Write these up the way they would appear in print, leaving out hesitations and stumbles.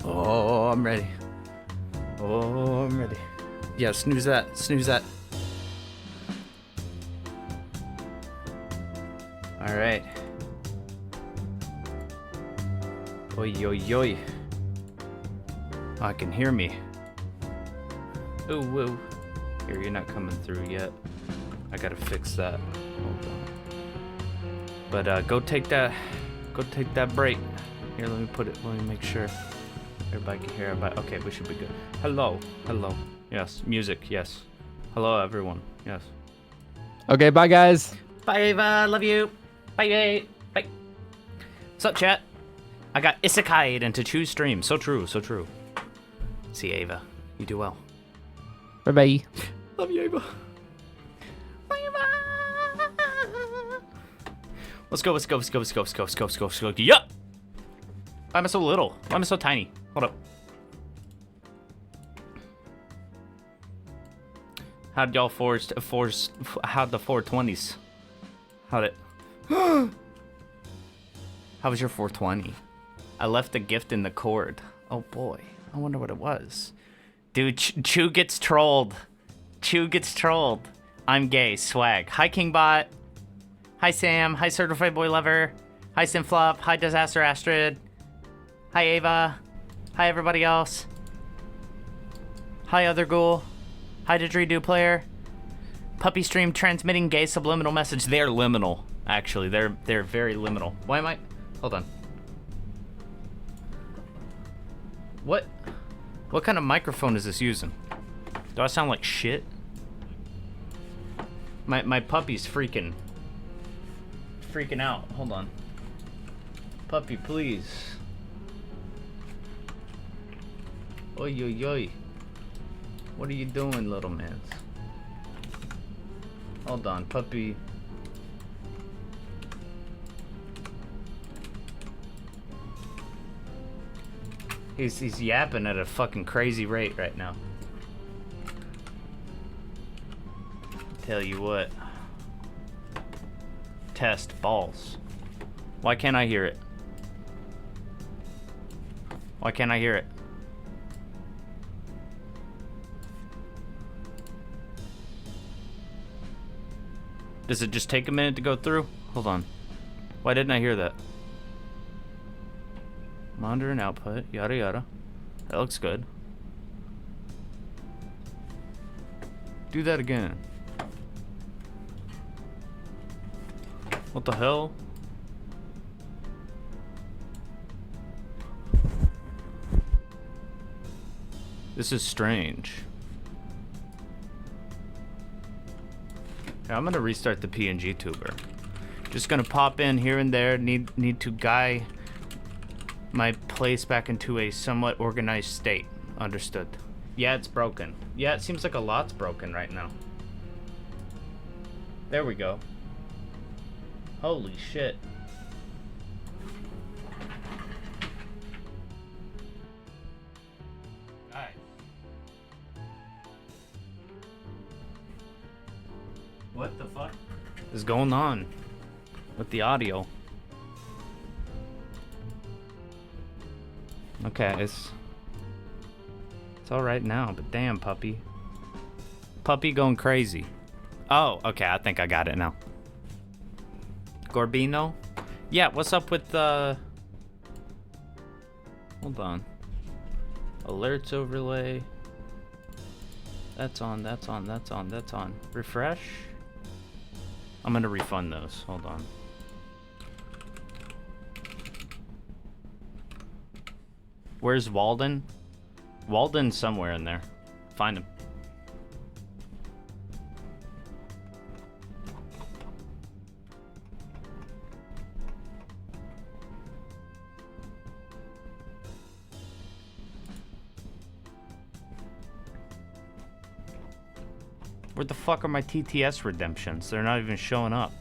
Oh, I'm ready. Oh, I'm ready. Yeah, snooze that. Snooze that. All right. Oi, oi, oi. Oh, I can hear me. Ooh, woo. Here, you're not coming through yet. I gotta fix that. Hold on. But go take that break. Here, let me make sure everybody can hear everybody. Okay, we should be good. Hello. Hello. Yes. Music, yes. Hello, everyone. Yes. Okay, bye, guys. Bye, Ava. Love you. Bye, bye. Bye. What's up, chat? I got isekai'd into Chu's stream. So true, so true. See, Ava. You do well. Bye-bye. Love you, Ava. Bye, Ava. Let's go. Yeah! Why am I so little? Why am I so tiny? Hold up. How'd y'all how'd the 420s? How'd it? How was your 420? I left a gift in the cord. Oh boy, I wonder what it was. Dude, Chu gets trolled. Chu gets trolled. I'm gay, swag. Hi, Kingbot. Hi, Sam. Hi, Certified Boy Lover. Hi, Simflop. Hi, Disaster Astrid. Hi, Ava. Hi, everybody else. Hi, Other Ghoul. Hi, Didgeridoo Player. Puppy Stream transmitting gay subliminal message. They're liminal, actually. They're very liminal. Why am I... Hold on. What kind of microphone is this using? Do I sound like shit? My puppy's freaking out. Hold on. Puppy, please. Oi, oi, oi. What are you doing, little man? Hold on, puppy. He's yapping at a fucking crazy rate right now. Tell you what. Test balls. Why can't I hear it? Why can't I hear it? Does it just take a minute to go through? Hold on. Why didn't I hear that? Monitor and output, yada yada. That looks good. Do that again. What the hell? This is strange. Yeah, I'm gonna restart the PNG tuber. Just gonna pop in here and there. Need to guide my place back into a somewhat organized state. Understood. Yeah, it's broken. Yeah, it seems like a lot's broken right now. There we go. Holy shit. Guys. What the fuck is going on with the audio? Okay, it's all right now, but damn, puppy. Puppy going crazy. Oh, okay, I think I got it now. Gorbino? Yeah, what's up with the... Hold on. Alerts overlay. That's on. Refresh? I'm gonna refund those. Hold on. Where's Walden? Walden's somewhere in there. Find him. Where the fuck are my TTS redemptions? They're not even showing up.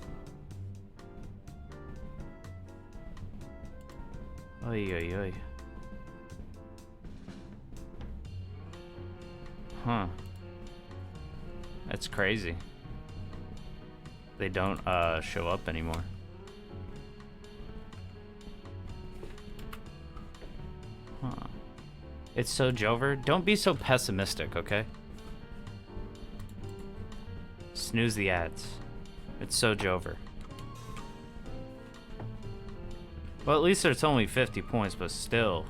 Oy, oy, oy. Huh. That's crazy. They don't show up anymore. Huh. It's so Jover. Don't be so pessimistic, okay? Snooze the ads. It's so Jover. Well, at least it's only 50 points, but still.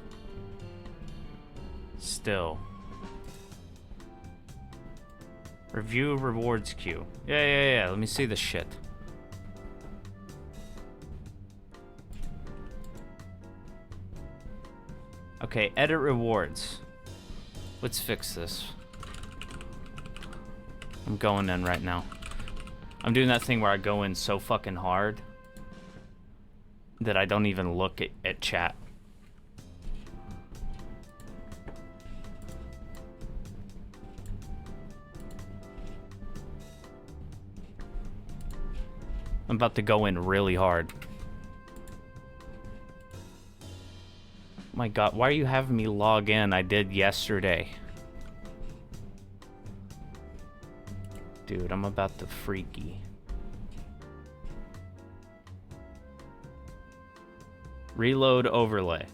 Still. Review rewards queue. Yeah. Let me see the shit. Okay, edit rewards. Let's fix this. I'm going in right now. I'm doing that thing where I go in so fucking hard that I don't even look at chat. I'm about to go in really hard. My God, why are you having me log in? I did yesterday. Dude, I'm about to freaky. Reload overlay.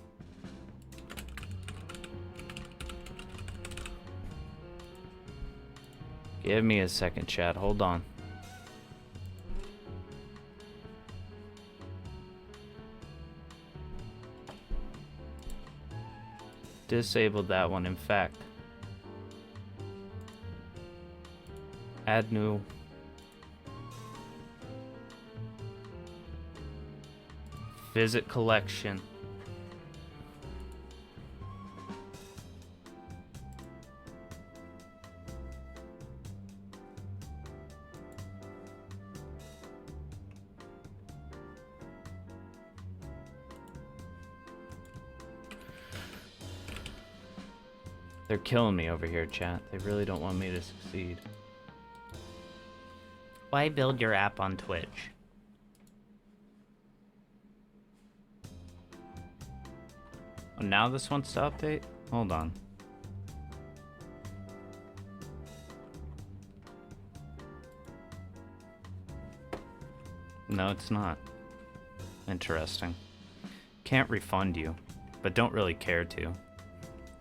Give me a second, chat. Hold on. Disabled that one, in fact. Add new. Visit collection. They're killing me over here, chat. They really don't want me to succeed. Why build your app on Twitch? Oh, now this wants to update? Hold on. No, it's not. Interesting. Can't refund you, but don't really care to.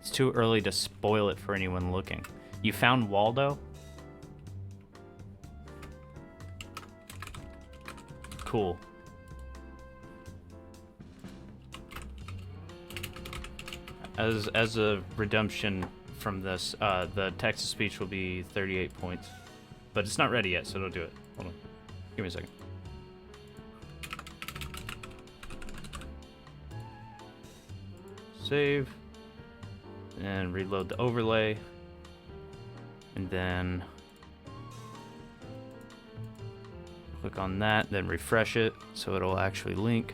It's too early to spoil it for anyone looking. You found Waldo? Cool. As a redemption from this, the text to speech will be 38 points. But it's not ready yet, so don't do it. Hold on. Give me a second. Save. And reload the overlay. And then click on that, then refresh it so it'll actually link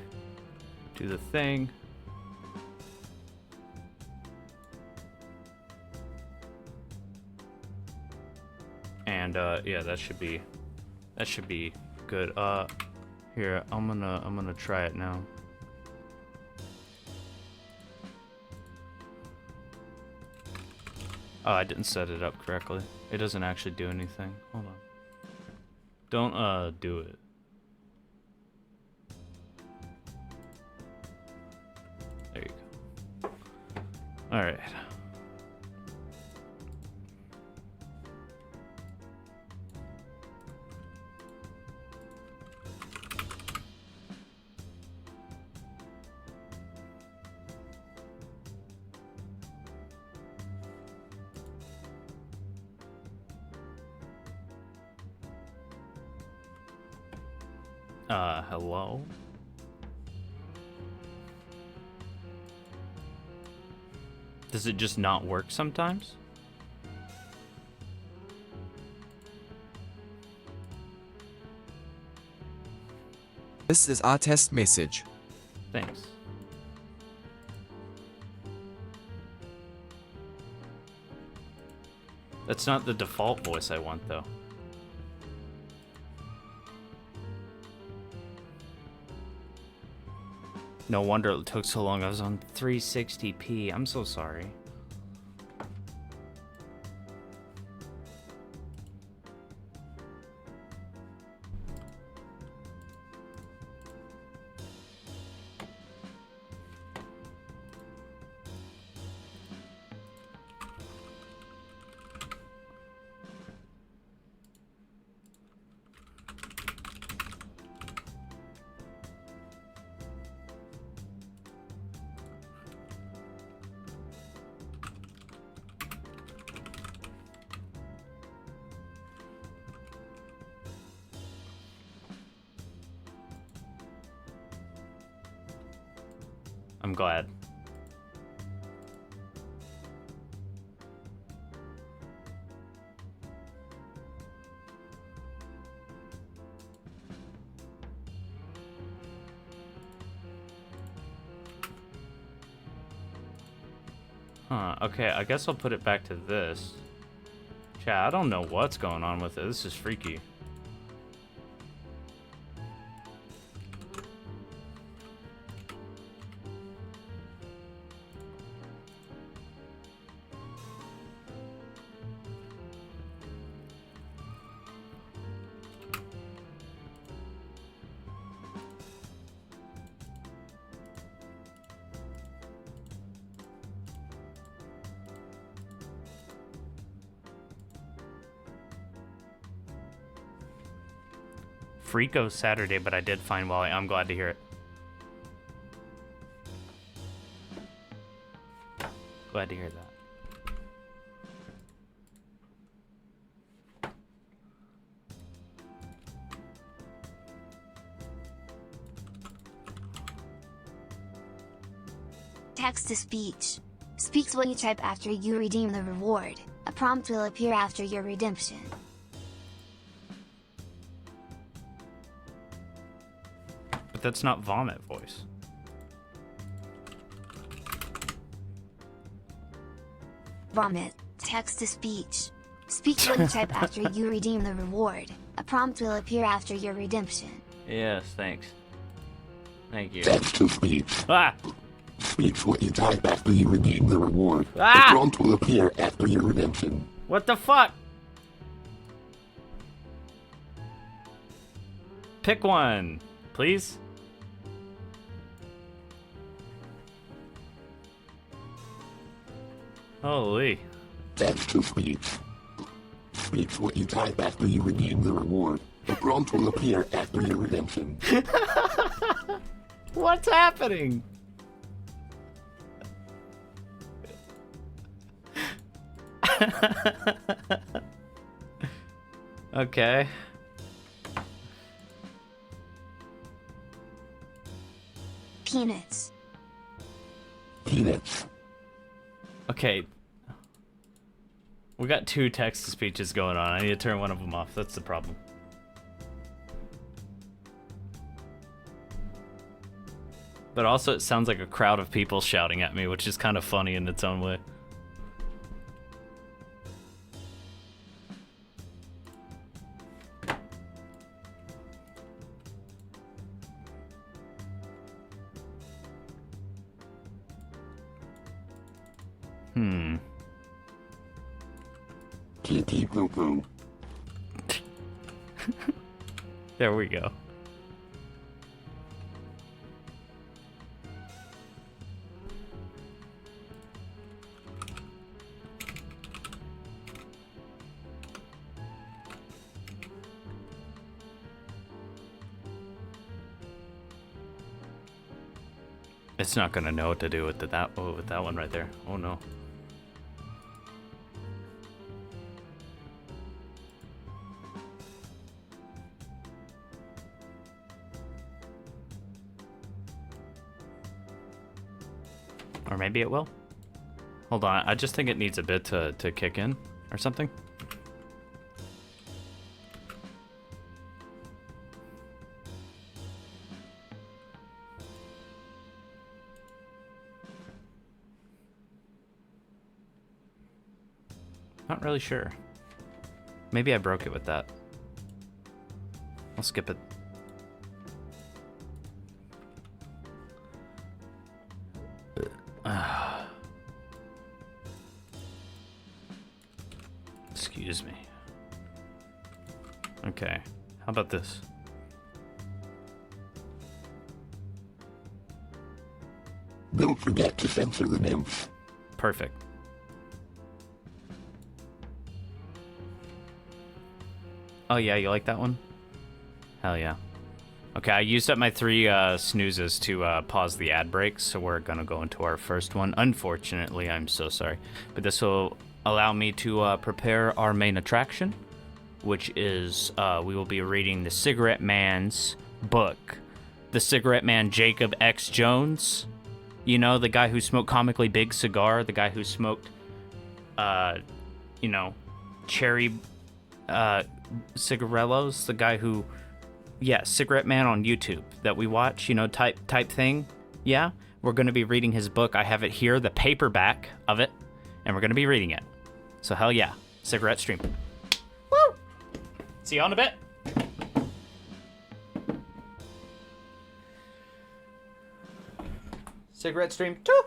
to the thing. And yeah, that should be good. Here, I'm gonna try it now. Oh, I didn't set it up correctly. It doesn't actually do anything. Hold on. Don't do it. There you go. All right. Hello? Does it just not work sometimes? This is our test message. Thanks. That's not the default voice I want, though. No wonder it took so long. I was on 360p. I'm so sorry. I'm glad. Huh, okay, I guess I'll put it back to this. Chat, I don't know what's going on with it. This is freaky. Freako Saturday, but I did find Wally. I'm glad to hear it. Glad to hear that. Text to speech. Speaks what you type after you redeem the reward. A prompt will appear after your redemption. But that's not vomit voice. Vomit. Text to speech. Speaks what you type after you redeem the reward. A prompt will appear after your redemption. Yes, thanks. Thank you. Text to speech. Ah! Speaks what you type after you redeem the reward. Ah! The prompt will appear after your redemption. What the fuck? Pick one, please. Holy. Text to speech. Speaks what you type after you redeem the reward. The prompt will appear after your redemption. What's happening? Okay. Peanuts. Peanuts. Okay. We got two text-to-speeches going on. I need to turn one of them off. That's the problem. But also, it sounds like a crowd of people shouting at me, which is kind of funny in its own way. TT poo poo. There we go. It's not gonna know what to do with that one right there. Oh no. Or maybe it will. Hold on, I just think it needs a bit to kick in or something. Not really sure. Maybe I broke it with that. I'll skip it. Excuse me. Okay, how about this? Don't forget to censor the nymphs. Perfect. Oh yeah, you like that one? Hell yeah. Okay, I used up my 3 snoozes to pause the ad breaks, so we're gonna go into our first one. Unfortunately, I'm so sorry. But this will allow me to prepare our main attraction, which is we will be reading the Cigarette Man's book. The Cigarette Man, JacobX Jones. You know, the guy who smoked comically big cigar, the guy who smoked, you know, cherry cigarellos, the guy who, yeah, Cigarette Man on YouTube that we watch, you know, type thing. Yeah, we're going to be reading his book. I have it here, the paperback of it, and we're going to be reading it. So hell yeah, cigarette stream. Woo! See you on a bit. Cigarette stream 2.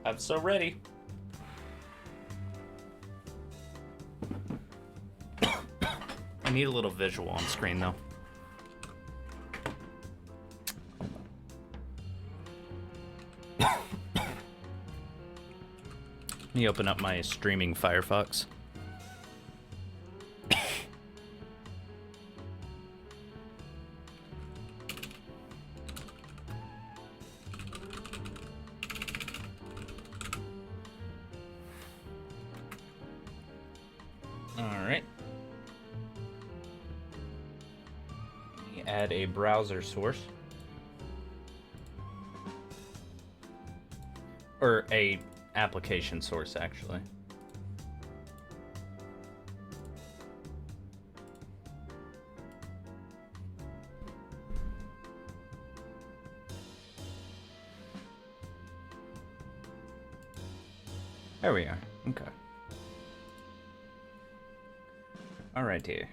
I'm so ready. I need a little visual on screen though. Let me open up my streaming Firefox. Alright. Let me add a browser source. Or a application source, actually. There we are. Okay. All right, here.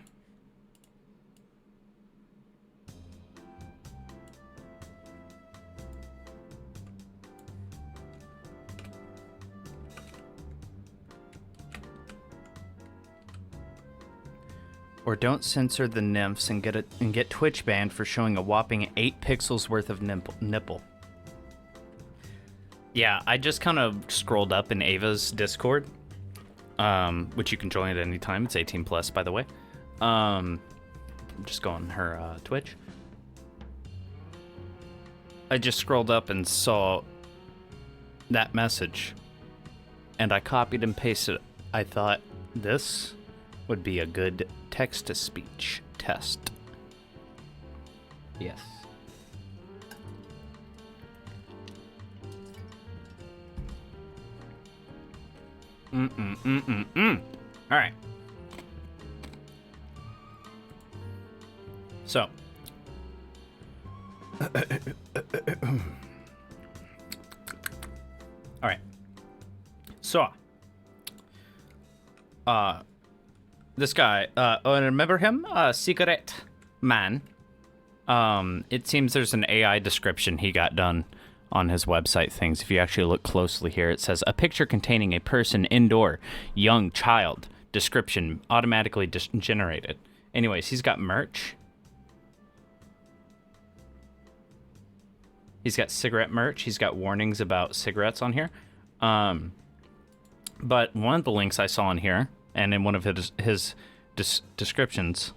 Or don't censor the nymphs and get Twitch banned for showing a whopping 8 pixels worth of nipple. Yeah, I just kind of scrolled up in Ava's Discord, which you can join at any time. It's 18 plus, by the way. Just go on her Twitch. I just scrolled up and saw that message, and I copied and pasted it. I thought this would be a good text-to-speech test. Yes. All right. So. All right. So. This guy, remember him? Secret Man. It seems there's an AI description he got done on his website things. If you actually look closely here, it says a picture containing a person indoor, young child, description automatically generated. Anyways, he's got merch. He's got cigarette merch. He's got warnings about cigarettes on here. But one of the links I saw on here, and in one of his descriptions,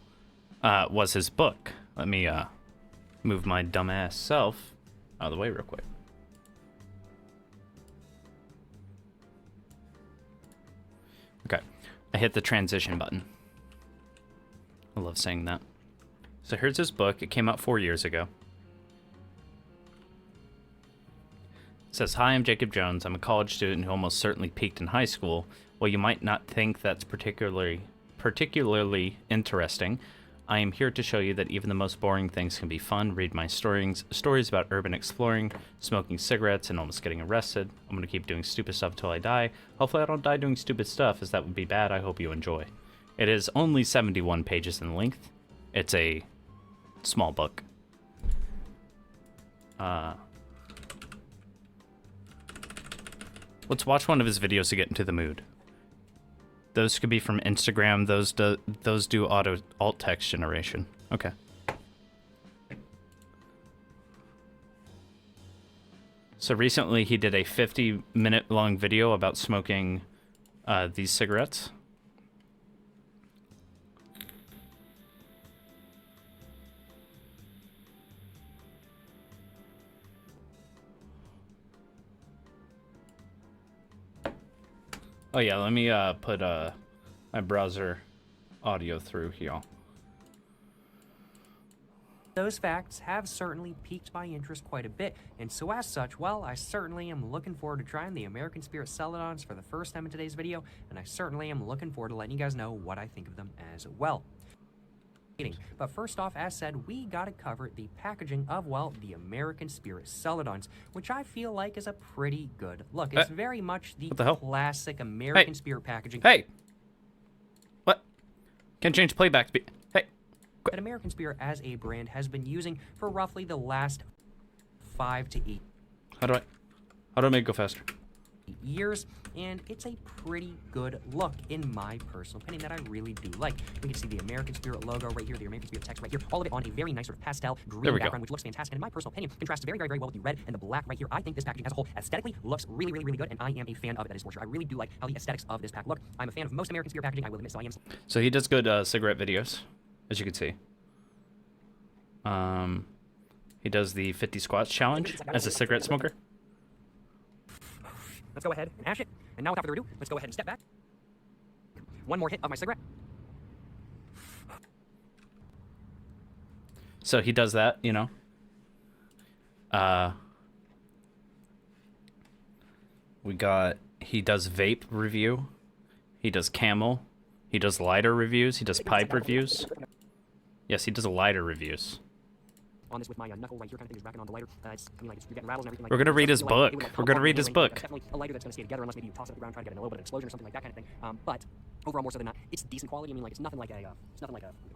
was his book. Let me move my dumbass self out of the way real quick. Okay, I hit the transition button. I love saying that. So here's his book. It came out 4 years ago. It says, "Hi, I'm Jacob Jones. I'm a college student who almost certainly peaked in high school. While you might not think that's particularly interesting, I am here to show you that even the most boring things can be fun. Read my stories about urban exploring, smoking cigarettes, and almost getting arrested. I'm going to keep doing stupid stuff until I die. Hopefully I don't die doing stupid stuff, as that would be bad. I hope you enjoy." It is only 71 pages in length. It's a small book. Let's watch one of his videos to get into the mood. Those could be from Instagram. Those do alt text generation. Okay. So recently he did a 50-minute long video about smoking these cigarettes. Oh yeah, let me put my browser audio through here. Those facts have certainly piqued my interest quite a bit, and so as such, well, I certainly am looking forward to trying the American Spirit Celadons for the first time in today's video, and I certainly am looking forward to letting you guys know what I think of them as well. But first off, as said, we gotta cover the packaging of, well, the American Spirit Celadons, which I feel like is a pretty good look. It's very much the classic American Spirit packaging. Hey! What? Can't change playback speed. Hey! That American Spirit as a brand has been using for roughly the last 5 to 8 How do I make it go faster? years, and it's a pretty good look in my personal opinion that I really do like. We can see the American Spirit logo right here, the American Spirit text right here, all of it on a very nice sort of pastel green background, which looks fantastic, and in my personal opinion contrasts very, very, very well with the red and the black right here. I think this packaging as a whole aesthetically looks really, really, really good, and I am a fan of it, that is for sure. I really do like how the aesthetics of this pack look. I'm a fan of most American Spirit packaging, I will admit, so I am. So he does good cigarette videos, as you can see. He does the 50 squats challenge as a cigarette smoker. Let's go ahead and hash it. And now without further ado, let's go ahead and step back. One more hit of my cigarette. So he does that, you know. He does vape review. He does camel. He does lighter reviews. He does pipe reviews. Yes, he does lighter reviews. On this with my knuckle right here, kind of thing, is wrapping on the lighter. You're getting rattles and everything like that. We're gonna read his book. We're gonna read his book. Definitely a lighter that's gonna stay together unless maybe you toss it on the ground, try to get a little bit of explosion or something like that kind of thing. But overall, more so than not, it's decent quality. I mean, like it's nothing like a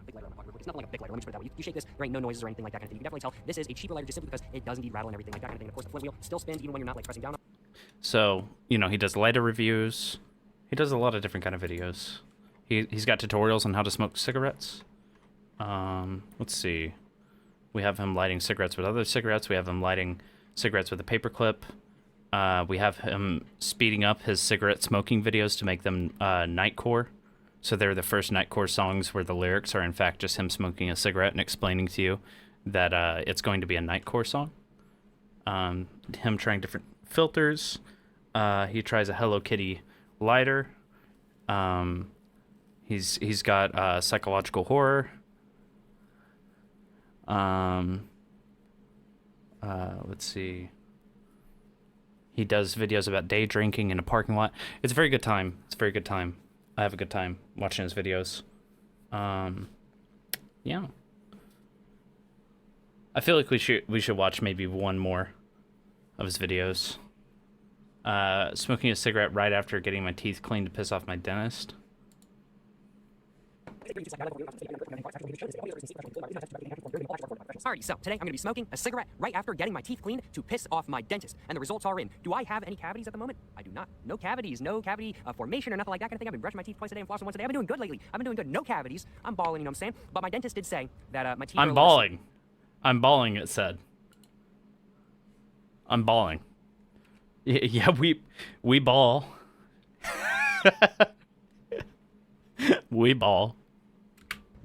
big lighter on my pocket. It's nothing like a big lighter. Let me put it that way. You shake this, there ain't no noises or anything like that kind of thing. You can definitely tell this is a cheaper lighter just simply because it does indeed rattle and everything like that kind of thing. And of course, the flint wheel still spins even when you're not like pressing down. So, you know, he does lighter reviews. He does a lot of different kind of videos. He's got tutorials on how to smoke cigarettes. Let's see. We have him lighting cigarettes with other cigarettes. We have him lighting cigarettes with a paperclip. We have him speeding up his cigarette smoking videos to make them nightcore. So they're the first nightcore songs where the lyrics are in fact just him smoking a cigarette and explaining to you that it's going to be a nightcore song. Him trying different filters. He tries a Hello Kitty lighter. He's got psychological horror. Let's see. He does videos about day drinking in a parking lot. It's a very good time. It's a very good time. I have a good time watching his videos. Yeah. I feel like we should watch maybe one more of his videos. Smoking a cigarette right after getting my teeth cleaned to piss off my dentist. Alrighty, so today I'm going to be smoking a cigarette right after getting my teeth cleaned to piss off my dentist. And the results are in. Do I have any cavities at the moment? I do not. No cavities, no cavity formation or nothing like that kind of thing. I've been brushing my teeth twice a day and flossing once a day. I've been doing good lately. I've been doing good. No cavities. I'm balling, you know what I'm saying? But my dentist did say that my teeth I'm balling. I'm balling, it said. I'm balling. Yeah, we ball. We ball.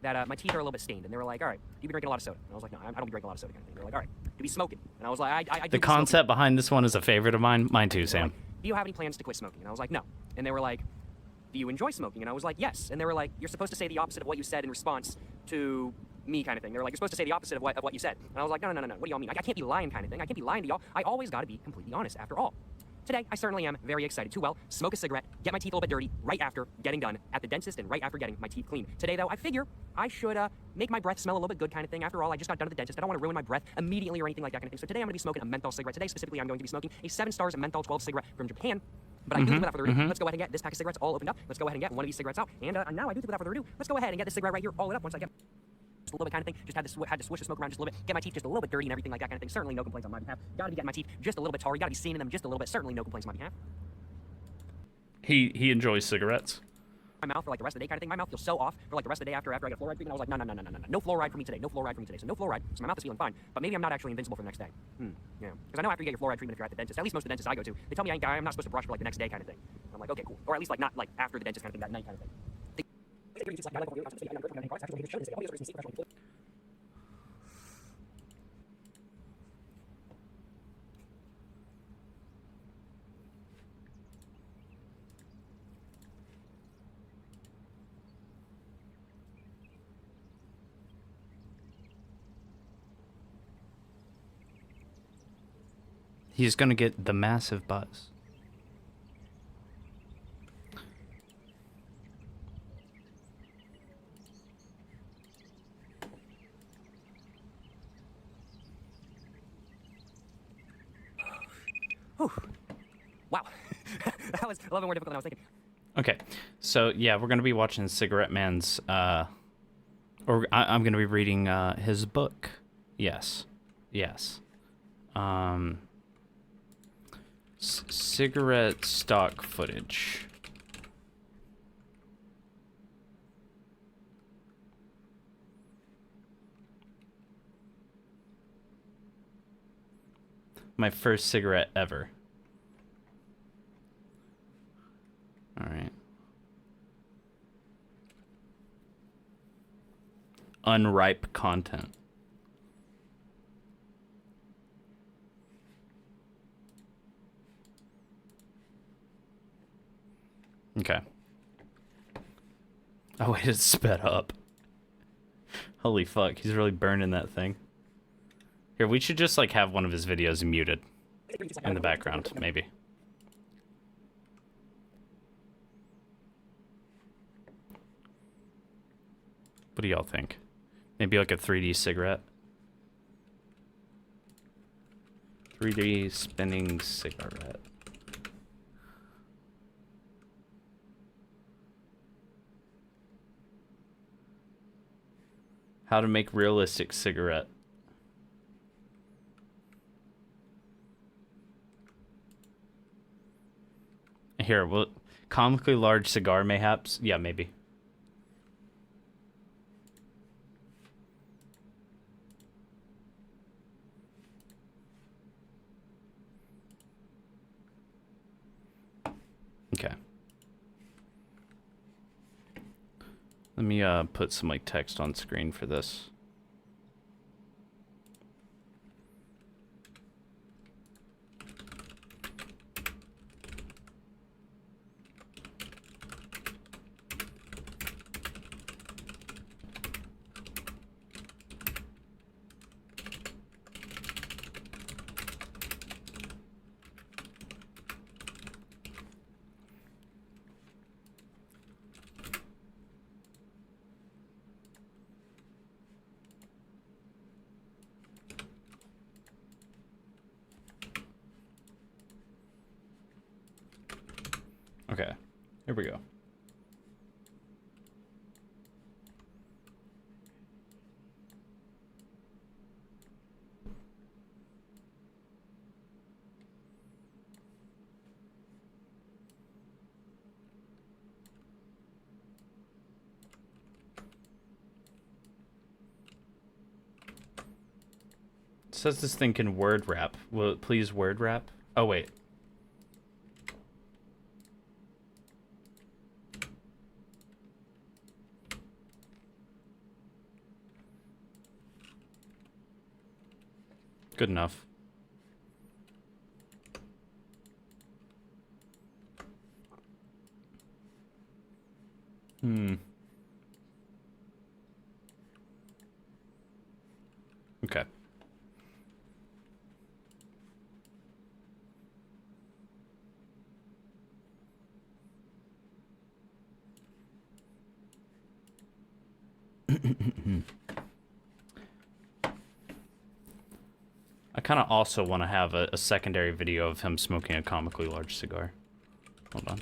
That my teeth are a little bit stained, and they were like, "All right, you've been drinking a lot of soda." And I was like, "No, I don't be drinking a lot of soda." Kind of thing. They were like, "All right, do be smoking?" And I was like, "I do." The concept behind this one is a favorite of mine. Mine too, Sam. Like, do you have any plans to quit smoking? And I was like, "No." And they were like, "Do you enjoy smoking?" And I was like, "Yes." And they were like, "You're supposed to say the opposite of what you said in response to me," kind of thing. They were like, "You're supposed to say the opposite of what you said." And I was like, "No. What do y'all mean? I can't be lying," kind of thing. I can't be lying to y'all. I always got to be completely honest. After all. Today, I certainly am very excited to, well, smoke a cigarette, get my teeth a little bit dirty right after getting done at the dentist and right after getting my teeth cleaned. Today, though, I figure I should make my breath smell a little bit good kind of thing. After all, I just got done at the dentist. I don't want to ruin my breath immediately or anything like that kind of thing. So today, I'm going to be smoking a menthol cigarette. Today, specifically, I'm going to be smoking a 7 Stars Menthol 12 cigarette from Japan. But I do, without further ado, let's go ahead and get this pack of cigarettes all opened up. Let's go ahead and get one of these cigarettes out. And now I do, without further ado, let's go ahead and get this cigarette right here all lit up once I get just a little bit kind of thing. Just had to swish the smoke around just a little bit. Get my teeth just a little bit dirty and everything like that kind of thing. Certainly no complaints on my behalf. Gotta be getting my teeth just a little bit tarry. Gotta be seeing them just a little bit. Certainly no complaints on my behalf. He enjoys cigarettes. My mouth for like the rest of the day kind of thing. My mouth feels so off for like the rest of the day after I get fluoride treatment. I was like, no fluoride for me today. No fluoride for me today. So no fluoride. So my mouth is feeling fine. But maybe I'm not actually invincible for the next day. Yeah. Because I know after you get your fluoride treatment if you're at the dentist, at least most of the dentists I go to, they tell me I'm not supposed to brush for like the next day kind of thing. I'm like, okay, cool. Or at least like not like after the dentist kind of thing, that night kind of thing. He's gonna get the massive buzz. Whew. Wow. That was a little bit more difficult than I was thinking. Okay, so yeah, we're gonna be watching Cigarette Man's, I'm gonna be reading his book. Yes, yes. Cigarette stock footage. My first cigarette ever. All right. Unripe content. Okay. Oh wait, it's sped up. Holy fuck, he's really burning that thing. Here, we should just like have one of his videos muted in the background, maybe. What do y'all think? Maybe like a 3D cigarette? 3D spinning cigarette. How to make realistic cigarette. Here, well, comically large cigar mayhaps? Yeah, maybe. Okay. Let me put some like text on screen for this. Okay, here we go. It says this thing can word wrap. Will it please word wrap? Oh, wait. Good enough. Okay. I kind of also want to have a secondary video of him smoking a comically large cigar. Hold on.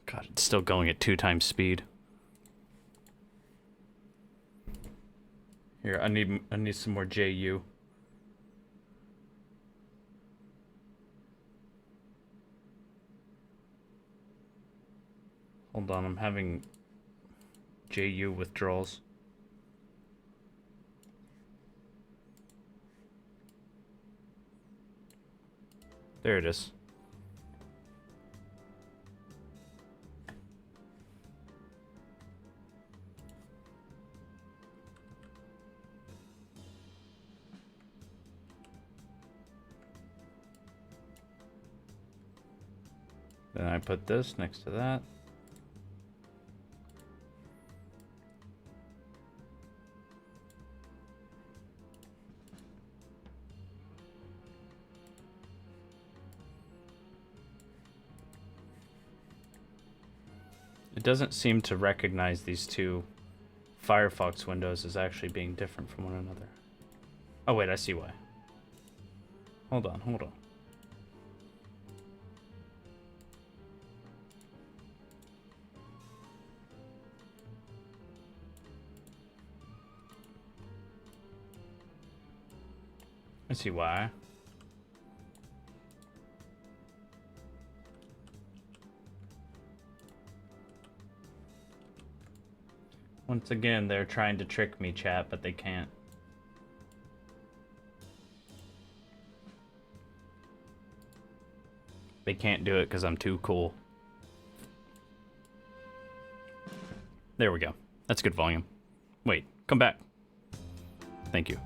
God, it's still going at 2 times speed. Here, I need some more JU. Hold on, I'm having JU withdrawals. There it is. Then I put this next to that. It doesn't seem to recognize these two Firefox windows as actually being different from one another. Oh wait, I see why. Hold on, hold on. I see why. Once again, they're trying to trick me, chat, but they can't. They can't do it because I'm too cool. There we go. That's good volume. Wait, come back. Thank you.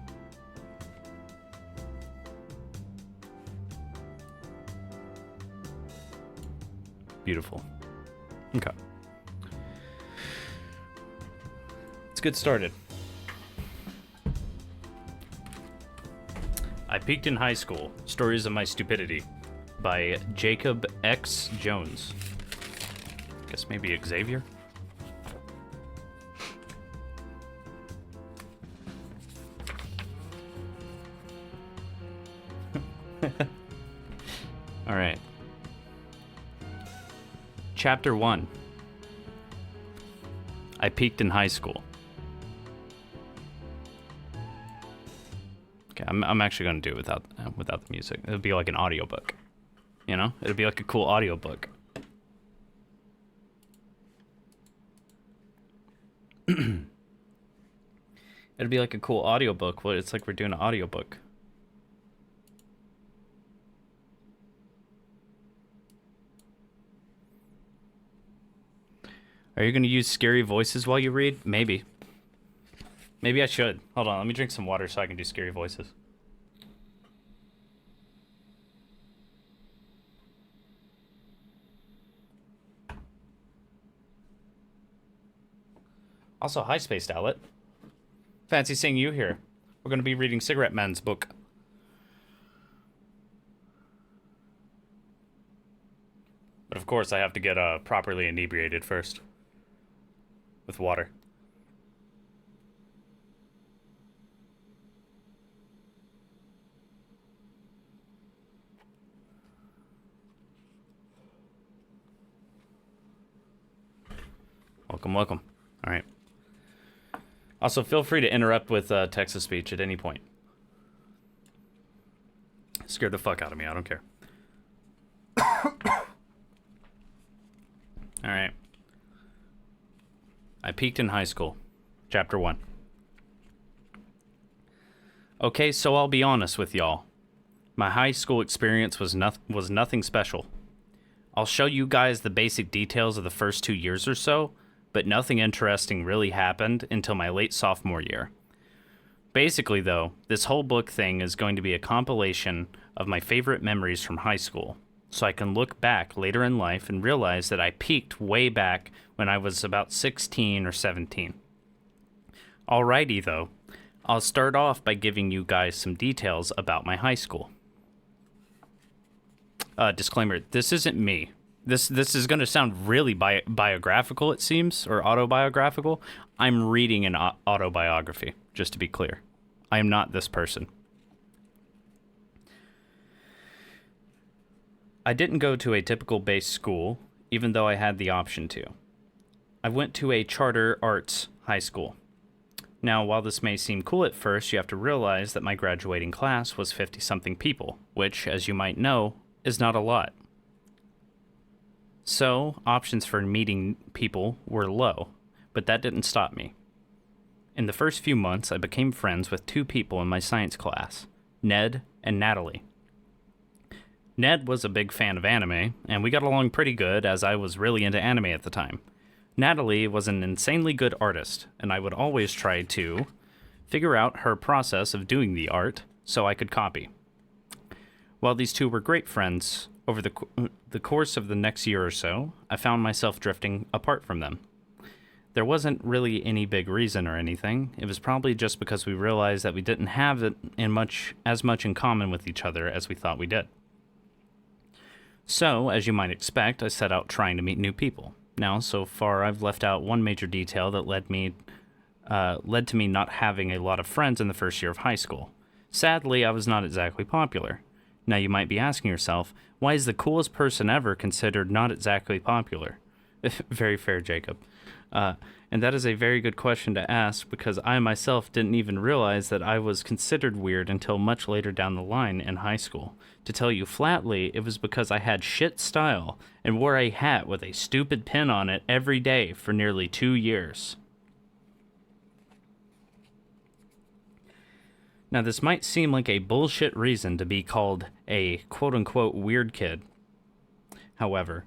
Beautiful. Okay. Let's get started. I peaked in high school. Stories of My Stupidity by JacobX Jones. Guess maybe Xavier? All right. Chapter 1. I peaked in high school. Okay, I'm actually going to do it without the music. It'll be like an audiobook. You know? It'll be like a cool audiobook. It'll be like a cool audiobook. Well, it's like we're doing an audiobook. Are you going to use scary voices while you read? Maybe. Maybe I should. Hold on, let me drink some water so I can do scary voices. Also, hi, Spaced Outlet. Fancy seeing you here. We're going to be reading Cigarette Man's book. But of course, I have to get properly inebriated first. With water. Welcome, welcome. All right. Also, feel free to interrupt with text-to-speech at any point. Scared the fuck out of me. I don't care. All right. I peaked in high school. Chapter 1. Okay, so I'll be honest with y'all. My high school experience was nothing special. I'll show you guys the basic details of the first 2 years or so, but nothing interesting really happened until my late sophomore year. Basically, though, this whole book thing is going to be a compilation of my favorite memories from high school, so I can look back later in life and realize that I peaked way back when I was about 16 or 17. Alrighty, though, I'll start off by giving you guys some details about my high school. Disclaimer, this isn't me. This is going to sound really biographical, it seems, or autobiographical. I'm reading an autobiography, just to be clear. I am not this person. I didn't go to a typical base school, even though I had the option to. I went to a charter arts high school. Now, while this may seem cool at first, you have to realize that my graduating class was 50-something people, which, as you might know, is not a lot. So, options for meeting people were low, but that didn't stop me. In the first few months, I became friends with 2 people in my science class, Ned and Natalie. Ned was a big fan of anime, and we got along pretty good as I was really into anime at the time. Natalie was an insanely good artist, and I would always try to figure out her process of doing the art so I could copy. While these two were great friends, over the course of the next year or so, I found myself drifting apart from them. There wasn't really any big reason or anything. It was probably just because we realized that we didn't have as much in common with each other as we thought we did. So, as you might expect, I set out trying to meet new people. Now, so far, I've left out one major detail that led to me not having a lot of friends in the first year of high school. Sadly, I was not exactly popular. Now, you might be asking yourself, why is the coolest person ever considered not exactly popular? Very fair, Jacob. And that is a very good question to ask, because I myself didn't even realize that I was considered weird until much later down the line in high school. To tell you flatly, it was because I had shit style and wore a hat with a stupid pin on it every day for nearly 2 years. Now, this might seem like a bullshit reason to be called a quote-unquote weird kid. However,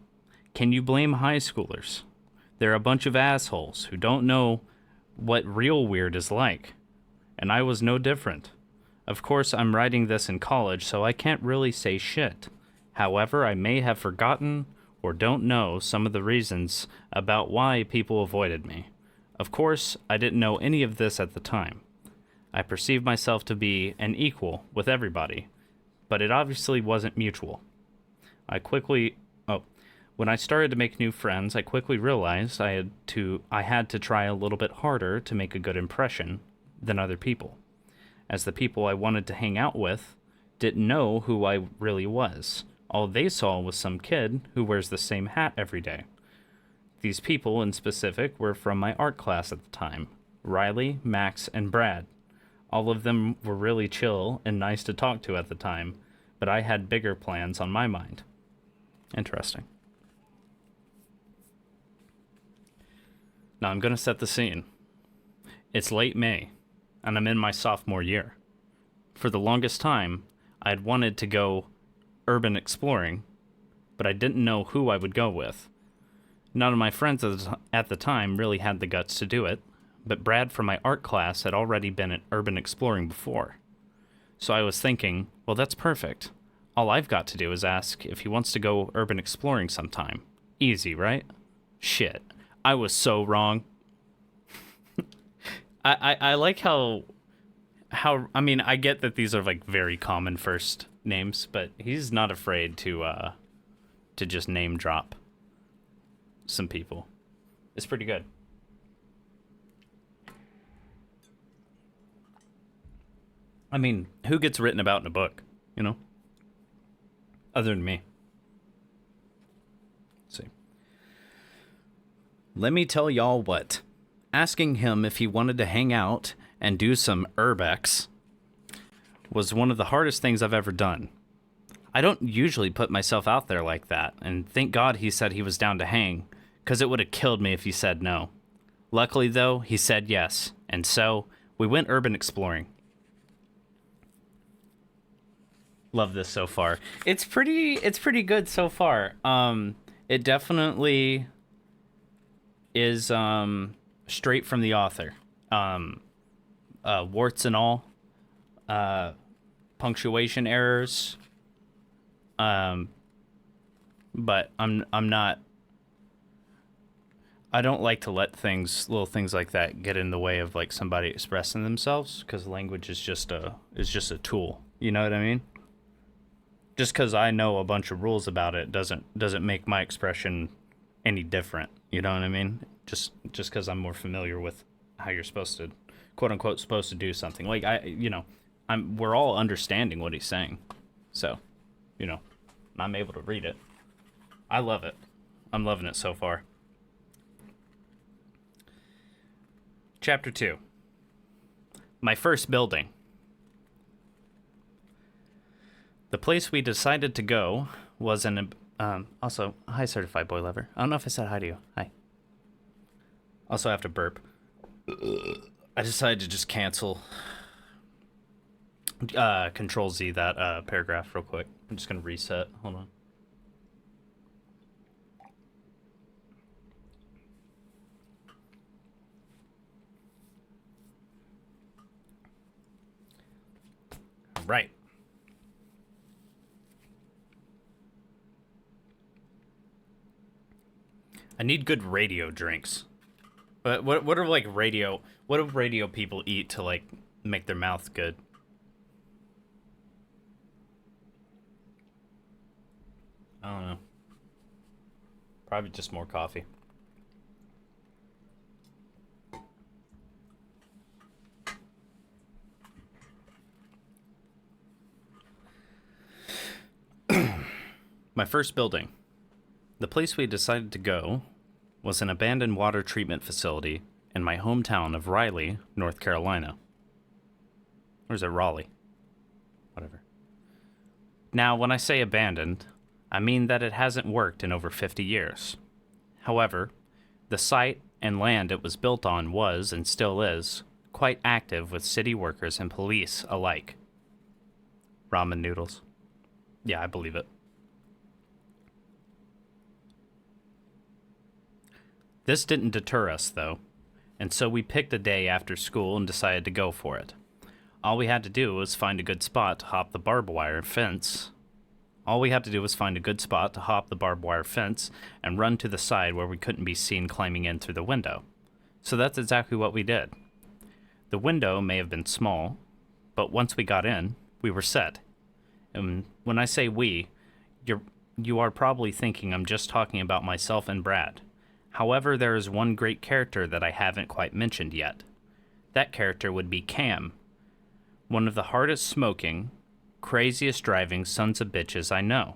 can you blame high schoolers? They're a bunch of assholes who don't know what real weird is like. And I was no different. Of course, I'm writing this in college, so I can't really say shit. However, I may have forgotten or don't know some of the reasons about why people avoided me. Of course, I didn't know any of this at the time. I perceived myself to be an equal with everybody, but it obviously wasn't mutual. When I started to make new friends, I quickly realized I had to try a little bit harder to make a good impression than other people, as the people I wanted to hang out with didn't know who I really was. All they saw was some kid who wears the same hat every day. These people in specific were from my art class at the time, Riley, Max, and Brad. All of them were really chill and nice to talk to at the time, but I had bigger plans on my mind. Interesting. Now I'm going to set the scene. It's late May, and I'm in my sophomore year. For the longest time, I had wanted to go urban exploring, but I didn't know who I would go with. None of my friends at the time really had the guts to do it, but Brad from my art class had already been at urban exploring before. So I was thinking, well, that's perfect. All I've got to do is ask if he wants to go urban exploring sometime. Easy, right? Shit. I was so wrong. I like how I mean, I get that these are like very common first names, but he's not afraid to just name drop some people. It's pretty good. I mean, who gets written about in a book, you know? Other than me. Let's see. Let me tell y'all what. Asking him if he wanted to hang out and do some urbex was one of the hardest things I've ever done. I don't usually put myself out there like that, and thank God he said he was down to hang, because it would have killed me if he said no. Luckily, though, he said yes, and so we went urban exploring. Love this so far. It's pretty good so far. It definitely is straight from the author. Warts and all. Punctuation errors. But I'm not. I don't like to let little things like that get in the way of like somebody expressing themselves, because language is just a tool. You know what I mean? Just because I know a bunch of rules about it doesn't make my expression any different. You know what I mean? Just because I'm more familiar with how you're supposed to, quote unquote, supposed to do something. Like we're all understanding what he's saying, so, I'm able to read it. I love it. I'm loving it so far. Chapter 2. My first building. The place we decided to go was also, hi, certified boy lover. I don't know if I said hi to you. Hi. Also, I have to burp. I decided to just cancel Control Z that paragraph real quick. I'm just going to reset. Hold on. Right. I need good radio drinks. But what are like radio? What do radio people eat to like make their mouths good? I don't know. Probably just more coffee. My first building. The place we decided to go was an abandoned water treatment facility in my hometown of Raleigh, North Carolina. Or is it Raleigh? Whatever. Now, when I say abandoned, I mean that it hasn't worked in over 50 years. However, the site and land it was built on was, and still is, quite active with city workers and police alike. Ramen noodles. Yeah, I believe it. This didn't deter us, though, and so we picked a day after school and decided to go for it. All we had to do was find a good spot to hop the barbed wire fence. And run to the side where we couldn't be seen climbing in through the window. So that's exactly what we did. The window may have been small, but once we got in, we were set. And when I say we, you are probably thinking I'm just talking about myself and Brad. However, there is one great character that I haven't quite mentioned yet. That character would be Cam, one of the hardest smoking, craziest driving sons of bitches I know.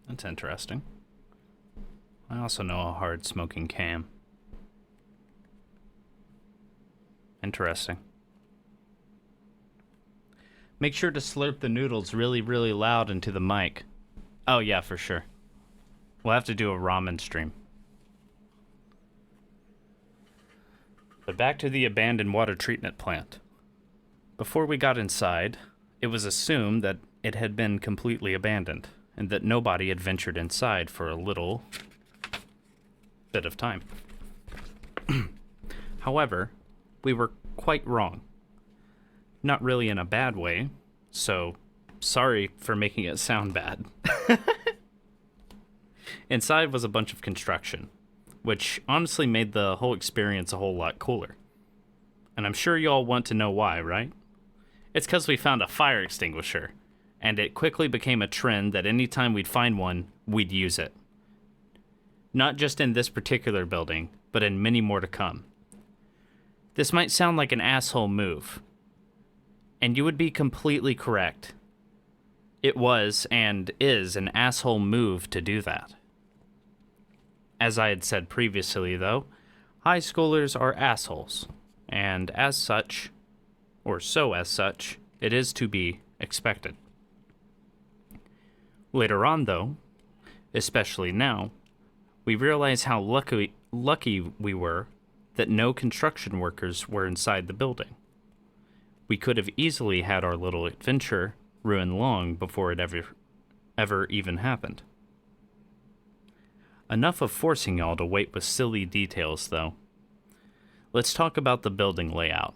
That's interesting. I also know a hard smoking Cam. Interesting. Make sure to slurp the noodles really, really loud into the mic. Oh yeah, for sure. We'll have to do a ramen stream. But back to the abandoned water treatment plant. Before we got inside, it was assumed that it had been completely abandoned, and that nobody had ventured inside for a little bit of time. However, we were quite wrong. Not really in a bad way, so sorry for making it sound bad. Inside was a bunch of construction, which honestly made the whole experience a whole lot cooler. And I'm sure you all want to know why, right? It's because we found a fire extinguisher, and it quickly became a trend that anytime we'd find one, we'd use it. Not just in this particular building, but in many more to come. This might sound like an asshole move, and you would be completely correct. It was and is an asshole move to do that. As I had said previously, though, high schoolers are assholes, and as such, or so as such, it is to be expected. Later on, though, especially now, we realize how lucky we were that no construction workers were inside the building. We could have easily had our little adventure ruined long before it ever even happened. Enough of forcing y'all to wait with silly details, though. Let's talk about the building layout.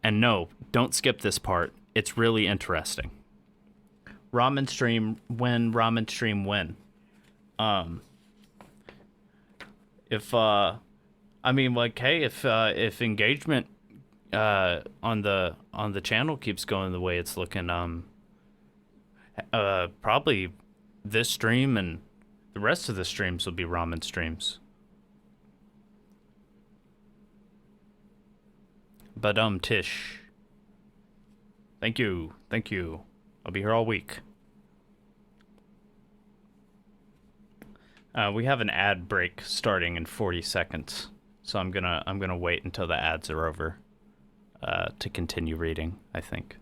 And no, don't skip this part. It's really interesting. Ramen stream when. If engagement on the channel keeps going the way it's looking, probably this stream and the rest of the streams will be ramen streams. But Tish. Thank you. I'll be here all week. We have an ad break starting in 40 seconds, so I'm gonna wait until the ads are over to continue reading, I think.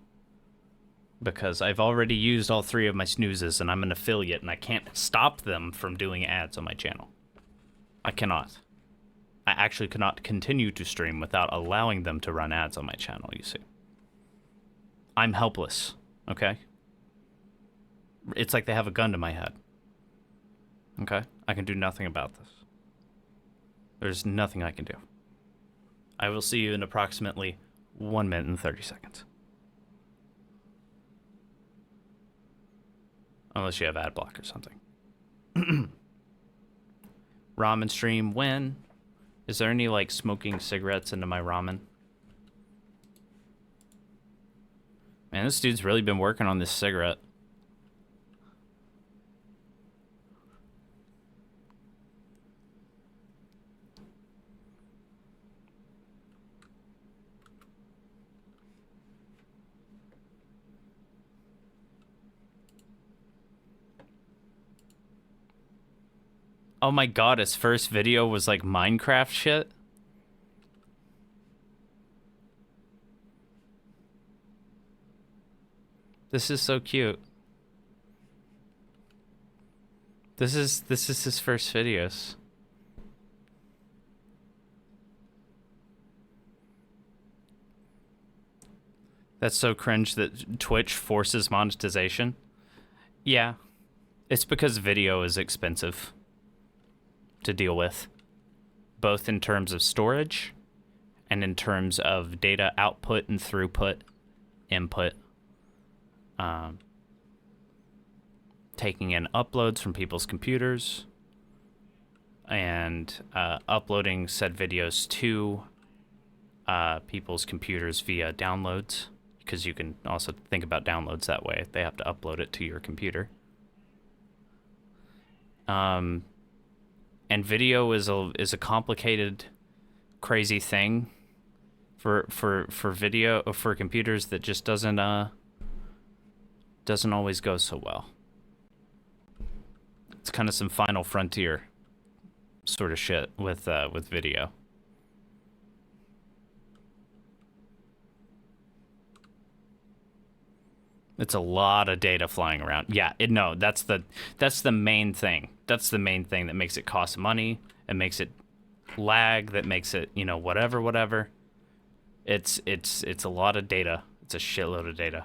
Because I've already used all 3 of my snoozes, and I'm an affiliate, and I can't stop them from doing ads on my channel. I cannot. I actually cannot continue to stream without allowing them to run ads on my channel, you see. I'm helpless, okay? It's like they have a gun to my head. Okay? I can do nothing about this. There's nothing I can do. I will see you in approximately 1 minute and 30 seconds. Unless you have ad block or something. Ramen stream when? Is there any like smoking cigarettes into my ramen? Man, this dude's really been working on this cigarette. Oh my god, his first video was like Minecraft shit? This is so cute. This is his first videos. That's so cringe that Twitch forces monetization. Yeah. It's because video is expensive to deal with, both in terms of storage and in terms of data output and throughput input. Taking in uploads from people's computers and uploading said videos to people's computers via downloads, because you can also think about downloads that way. They have to upload it to your computer. And video is a complicated, crazy thing for computers that just doesn't always go so well. It's kind of some Final Frontier sort of shit with video. It's a lot of data flying around. Yeah, that's the main thing. That's the main thing that makes it cost money and makes it lag, that makes it, whatever. It's a lot of data. It's a shitload of data.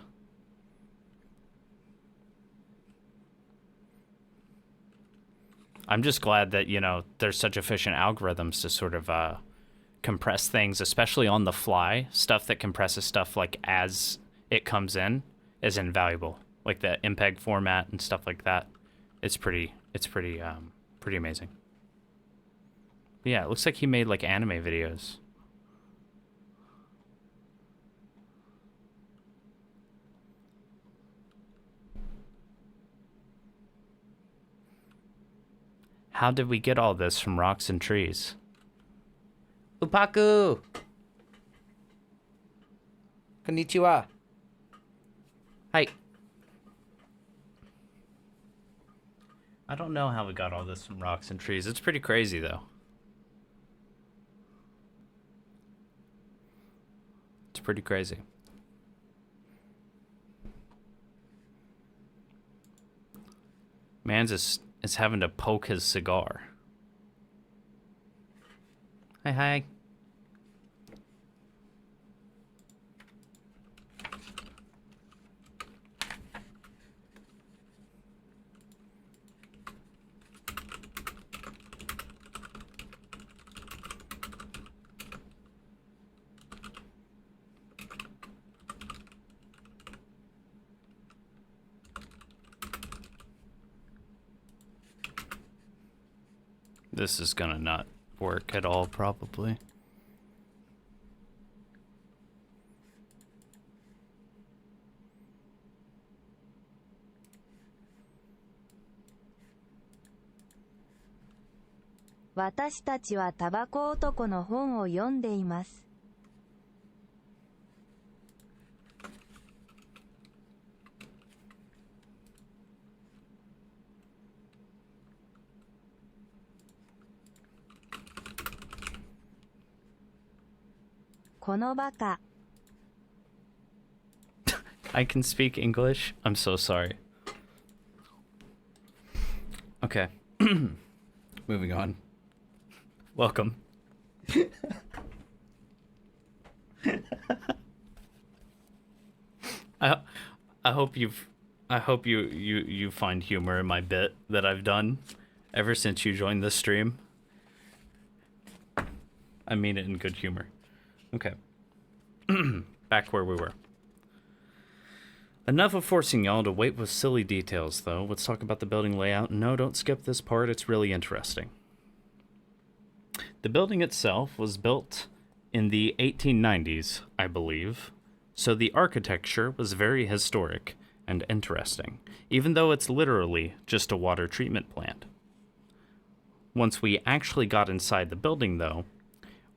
I'm just glad that, there's such efficient algorithms to sort of compress things, especially on the fly. Stuff that compresses stuff like as it comes in is invaluable. Like the MPEG format and stuff like that. It's pretty amazing. But yeah, it looks like he made like anime videos. How did we get all this from rocks and trees? Upaku! Konnichiwa. Hi. I don't know how we got all this from rocks and trees. It's pretty crazy, though. It's pretty crazy. Man's is having to poke his cigar. Hi. This is gonna not work at all, probably. I can speak English. I'm so sorry. Okay. Moving on. Welcome. I hope you find humor in my bit that I've done ever since you joined this stream. I mean it in good humor. Okay. Back where we were. Enough of forcing y'all to wait with silly details, though. Let's talk about the building layout. No, don't skip this part. It's really interesting. The building itself was built in the 1890s, I believe, so the architecture was very historic and interesting, even though it's literally just a water treatment plant. Once we actually got inside the building, though,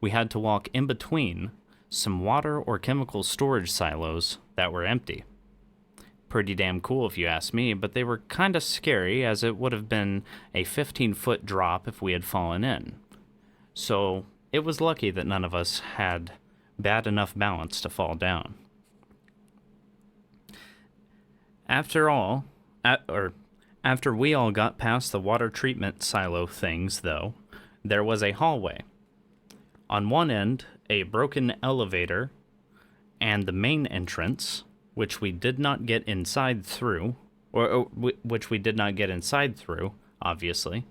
we had to walk in between some water or chemical storage silos that were empty. Pretty damn cool if you ask me, but they were kind of scary as it would have been a 15-foot drop if we had fallen in. So it was lucky that none of us had bad enough balance to fall down. After we all got past the water treatment silo things, though, there was a hallway. On one end, a broken elevator and the main entrance, which we did not get inside through, obviously.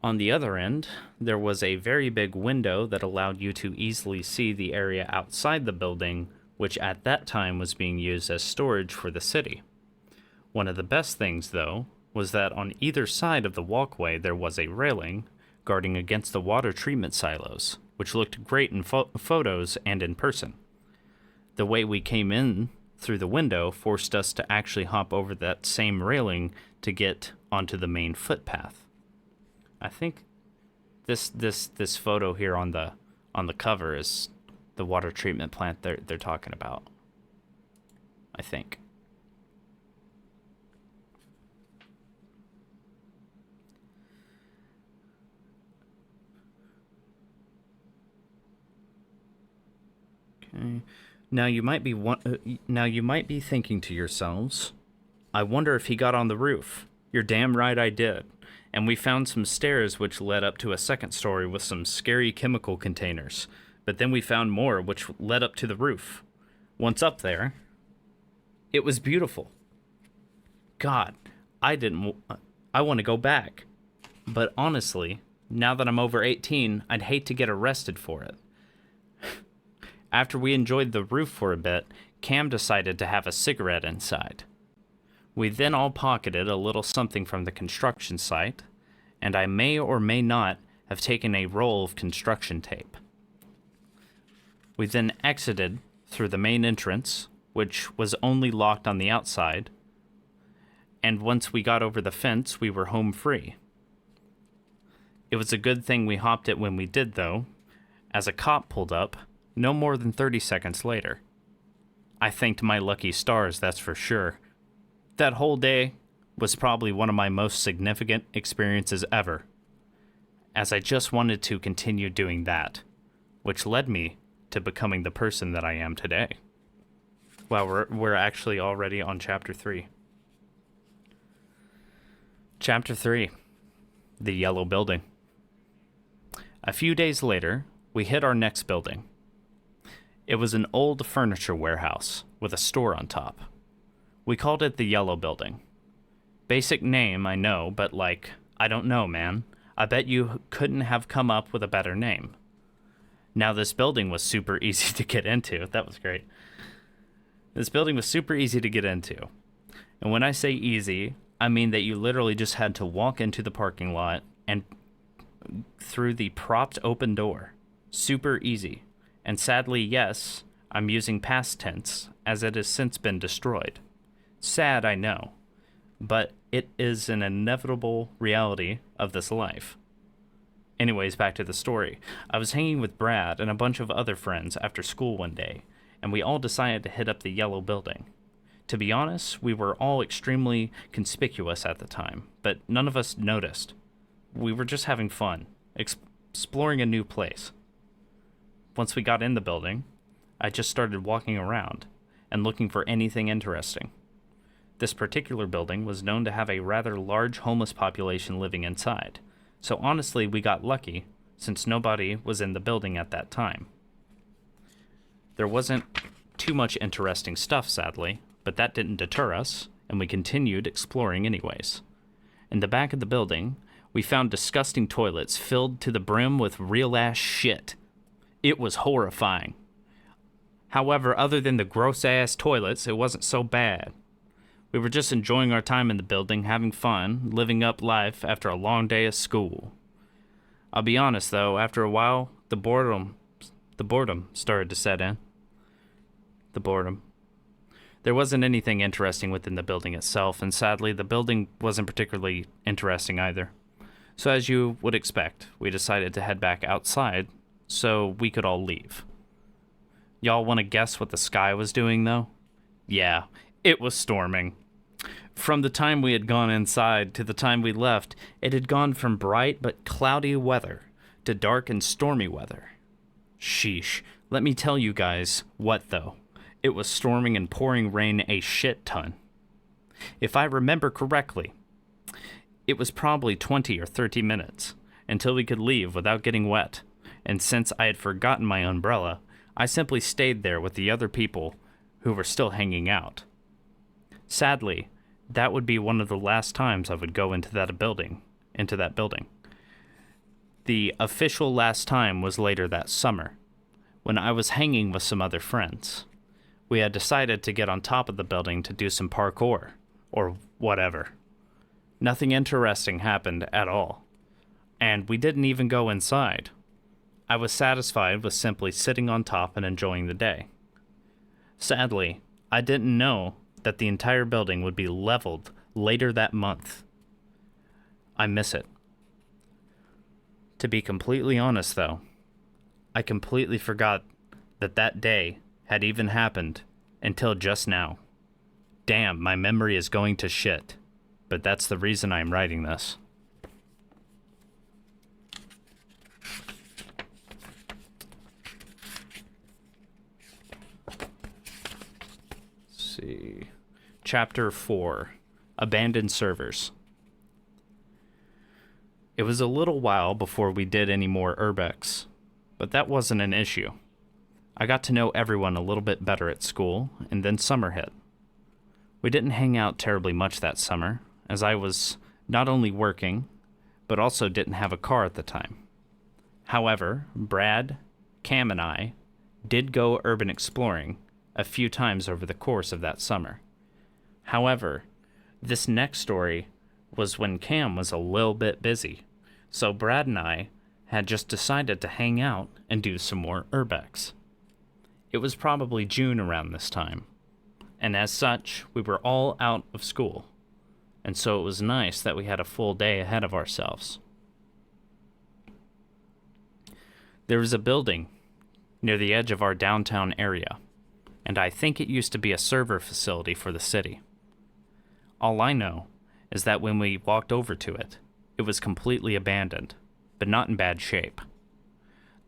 On the other end, there was a very big window that allowed you to easily see the area outside the building, which at that time was being used as storage for the city. One of the best things, though, was that on either side of the walkway there was a railing guarding against the water treatment silos, which looked great in photos and in person. The way we came in through the window forced us to actually hop over that same railing to get onto the main footpath. I think this photo here on the cover is the water treatment plant they're talking about. I think. Okay. Now you might be thinking to yourselves, I wonder if he got on the roof. You're damn right I did. And we found some stairs which led up to a second story with some scary chemical containers. But then we found more which led up to the roof. Once up there, it was beautiful. God, I want to go back. But honestly, now that I'm over 18, I'd hate to get arrested for it. After we enjoyed the roof for a bit, Cam decided to have a cigarette inside. We then all pocketed a little something from the construction site, and I may or may not have taken a roll of construction tape. We then exited through the main entrance, which was only locked on the outside, and once we got over the fence, we were home free. It was a good thing we hopped it when we did, though, as a cop pulled up no more than 30 seconds later. I thanked my lucky stars, that's for sure. That whole day was probably one of my most significant experiences ever, as I just wanted to continue doing that, which led me to becoming the person that I am today. Wow, we're actually already on Chapter 3. Chapter 3, The Yellow Building. A few days later, we hit our next building. It was an old furniture warehouse with a store on top. We called it the Yellow Building. Basic name, I know, but I don't know, man. I bet you couldn't have come up with a better name. Now, this building was super easy to get into. That was great. This building was super easy to get into. And when I say easy, I mean that you literally just had to walk into the parking lot and through the propped open door. Super easy. And sadly, yes, I'm using past tense, as it has since been destroyed. Sad, I know, but it is an inevitable reality of this life. Anyways, back to the story. I was hanging with Brad and a bunch of other friends after school one day, and we all decided to hit up the Yellow Building. To be honest, we were all extremely conspicuous at the time, but none of us noticed. We were just having fun, exploring a new place. Once we got in the building, I just started walking around and looking for anything interesting. This particular building was known to have a rather large homeless population living inside, so honestly we got lucky since nobody was in the building at that time. There wasn't too much interesting stuff, sadly, but that didn't deter us, and we continued exploring anyways. In the back of the building, we found disgusting toilets filled to the brim with real-ass shit. It was horrifying. However, other than the gross-ass toilets, it wasn't so bad. We were just enjoying our time in the building, having fun, living up life after a long day of school. I'll be honest though, after a while, the boredom started to set in. The boredom. There wasn't anything interesting within the building itself, and sadly, the building wasn't particularly interesting either. So as you would expect, we decided to head back outside so we could all leave. Y'all want to guess what the sky was doing though? Yeah, it was storming. From the time we had gone inside to the time we left, it had gone from bright but cloudy weather to dark and stormy weather. Sheesh, let me tell you guys what though. It was storming and pouring rain a shit ton. If I remember correctly, it was probably 20 or 30 minutes until we could leave without getting wet, and since I had forgotten my umbrella, I simply stayed there with the other people who were still hanging out. Sadly, that would be one of the last times I would go into that building. The official last time was later that summer, when I was hanging with some other friends. We had decided to get on top of the building to do some parkour, or whatever. Nothing interesting happened at all, and we didn't even go inside. I was satisfied with simply sitting on top and enjoying the day. Sadly, I didn't know that the entire building would be leveled later that month. I miss it. To be completely honest, though, I completely forgot that day had even happened until just now. Damn, my memory is going to shit. But that's the reason I'm writing this. Let's see. Chapter 4. Abandoned Servers. It was a little while before we did any more urbex, but that wasn't an issue. I got to know everyone a little bit better at school, and then summer hit. We didn't hang out terribly much that summer, as I was not only working, but also didn't have a car at the time. However, Brad, Cam, and I did go urban exploring a few times over the course of that summer. However, this next story was when Cam was a little bit busy, so Brad and I had just decided to hang out and do some more urbex. It was probably June around this time, and as such, we were all out of school, and so it was nice that we had a full day ahead of ourselves. There was a building near the edge of our downtown area, and I think it used to be a server facility for the city. All I know is that when we walked over to it, it was completely abandoned, but not in bad shape.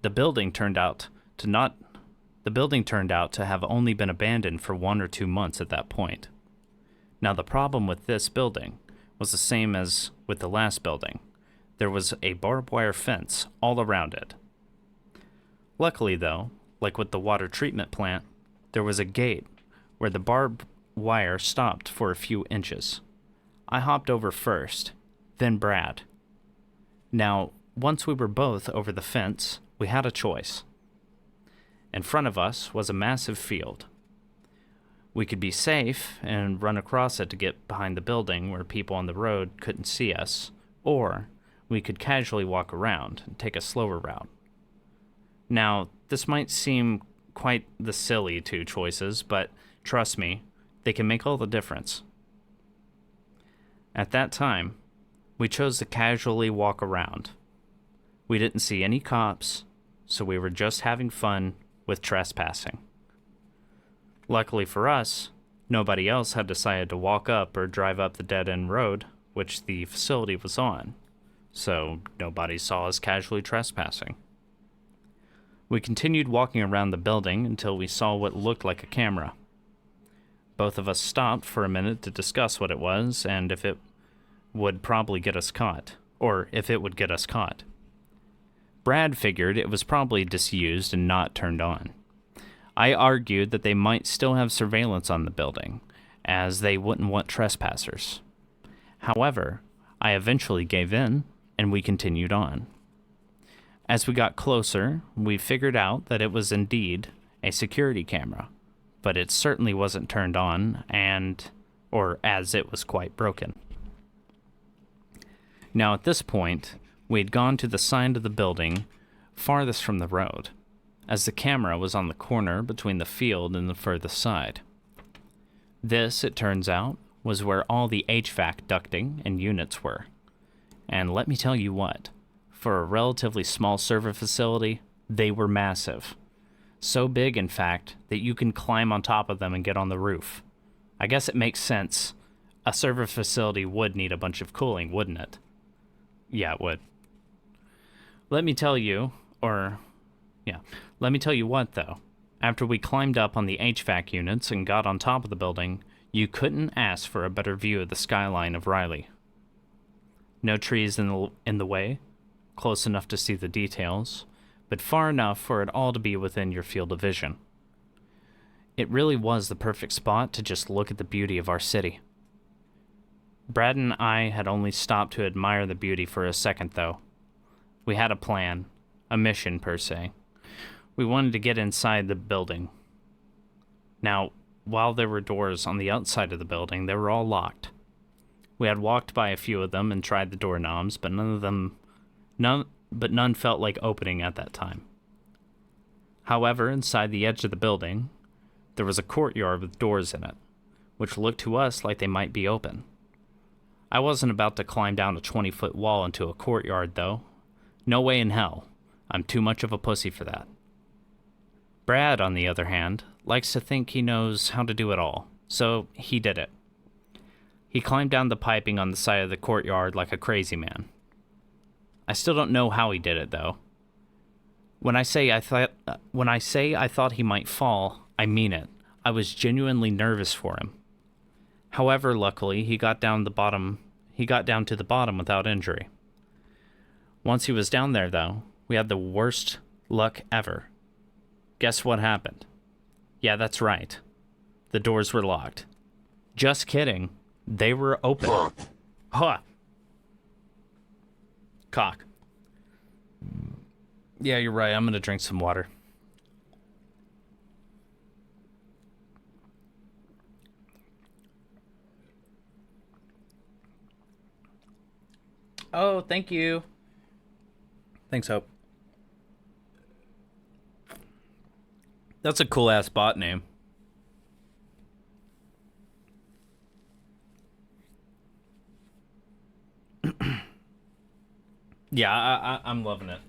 The building turned out to have only been abandoned for 1 or 2 months at that point. Now the problem with this building was the same as with the last building. There was a barbed wire fence all around it. Luckily though, like with the water treatment plant, there was a gate where the barbed wire stopped for a few inches. I hopped over first, then Brad. Now, once we were both over the fence, we had a choice. In front of us was a massive field. We could be safe and run across it to get behind the building where people on the road couldn't see us, or we could casually walk around and take a slower route. Now, this might seem quite the silly two choices, but trust me, they can make all the difference. At that time, we chose to casually walk around. We didn't see any cops, so we were just having fun with trespassing. Luckily for us, nobody else had decided to walk up or drive up the dead-end road which the facility was on, so nobody saw us casually trespassing. We continued walking around the building until we saw what looked like a camera. Both of us stopped for a minute to discuss what it was and if it would probably get us caught, or if it would get us caught. Brad figured it was probably disused and not turned on. I argued that they might still have surveillance on the building, as they wouldn't want trespassers. However, I eventually gave in, and we continued on. As we got closer, we figured out that it was indeed a security camera, but it certainly wasn't turned on, as it was quite broken. Now at this point, We had gone to the side of the building farthest from the road, as the camera was on the corner between the field and the furthest side. This, it turns out, was where all the HVAC ducting and units were. And let me tell you what, for a relatively small server facility, they were massive. So big, in fact, that you can climb on top of them and get on the roof. I guess it makes sense. A server facility would need a bunch of cooling, wouldn't it? Yeah, it would. Let me tell you what, though. After we climbed up on the HVAC units and got on top of the building, you couldn't ask for a better view of the skyline of Riley. No trees in the way, close enough to see the details, but far enough for it all to be within your field of vision. It really was the perfect spot to just look at the beauty of our city. Brad and I had only stopped to admire the beauty for a second, though. We had a plan, a mission per se. We wanted to get inside the building. Now, while there were doors on the outside of the building, they were all locked. We had walked by a few of them and tried the doorknobs, but none felt like opening at that time. However, inside the edge of the building, there was a courtyard with doors in it, which looked to us like they might be open. I wasn't about to climb down a 20-foot wall into a courtyard, though. No way in hell. I'm too much of a pussy for that. Brad, on the other hand, likes to think he knows how to do it all, so he did it. He climbed down the piping on the side of the courtyard like a crazy man. I still don't know how he did it, though. When I say I thought he might fall, I mean it. I was genuinely nervous for him. However, luckily, he got down to the bottom without injury. Once he was down there, though, we had the worst luck ever. Guess what happened? Yeah, that's right. The doors were locked. Just kidding. They were open. Huh. Cock. Yeah, you're right. I'm gonna drink some water. Oh, thank you. Thanks, Hope. That's a cool-ass bot name. Yeah, I'm loving it.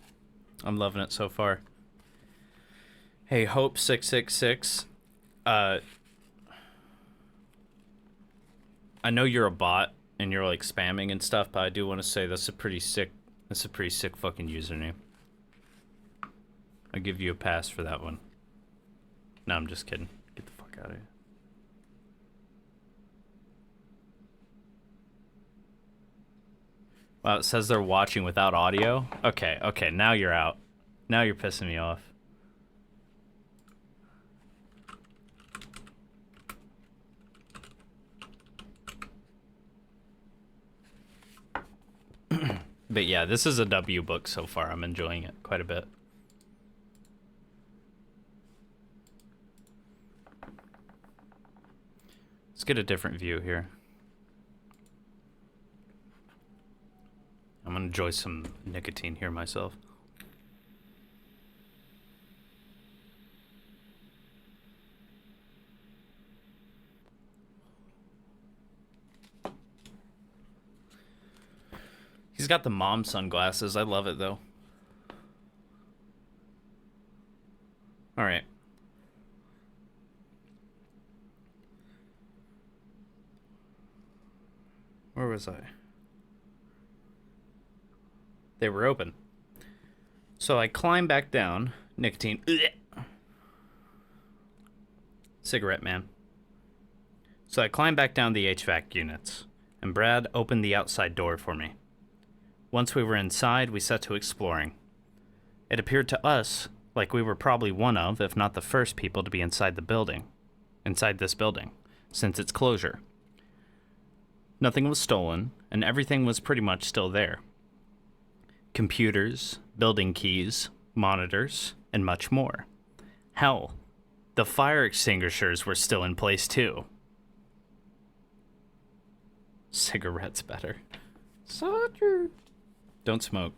I'm loving it so far. Hey, Hope666. I know you're a bot and you're like spamming and stuff, but I do want to say that's a pretty sick fucking username. I'll give you a pass for that one. No, I'm just kidding. Get the fuck out of here. Wow, it says they're watching without audio? Okay, now you're out. Now you're pissing me off. But yeah, this is a W book so far. I'm enjoying it quite a bit. Let's get a different view here. I'm gonna enjoy some nicotine here myself. He's got the mom sunglasses. I love it, though. All right. Where was I? They were open. So I climbed back down. Nicotine. Ugh. Cigarette man. So I climbed back down the HVAC units, and Brad opened the outside door for me. Once we were inside, we set to exploring. It appeared to us like we were probably one of, if not the first people to be inside this building, since its closure. Nothing was stolen, and everything was pretty much still there. Computers, building keys, monitors, and much more. Hell, the fire extinguishers were still in place too. Cigarettes better. Sucker. Don't smoke.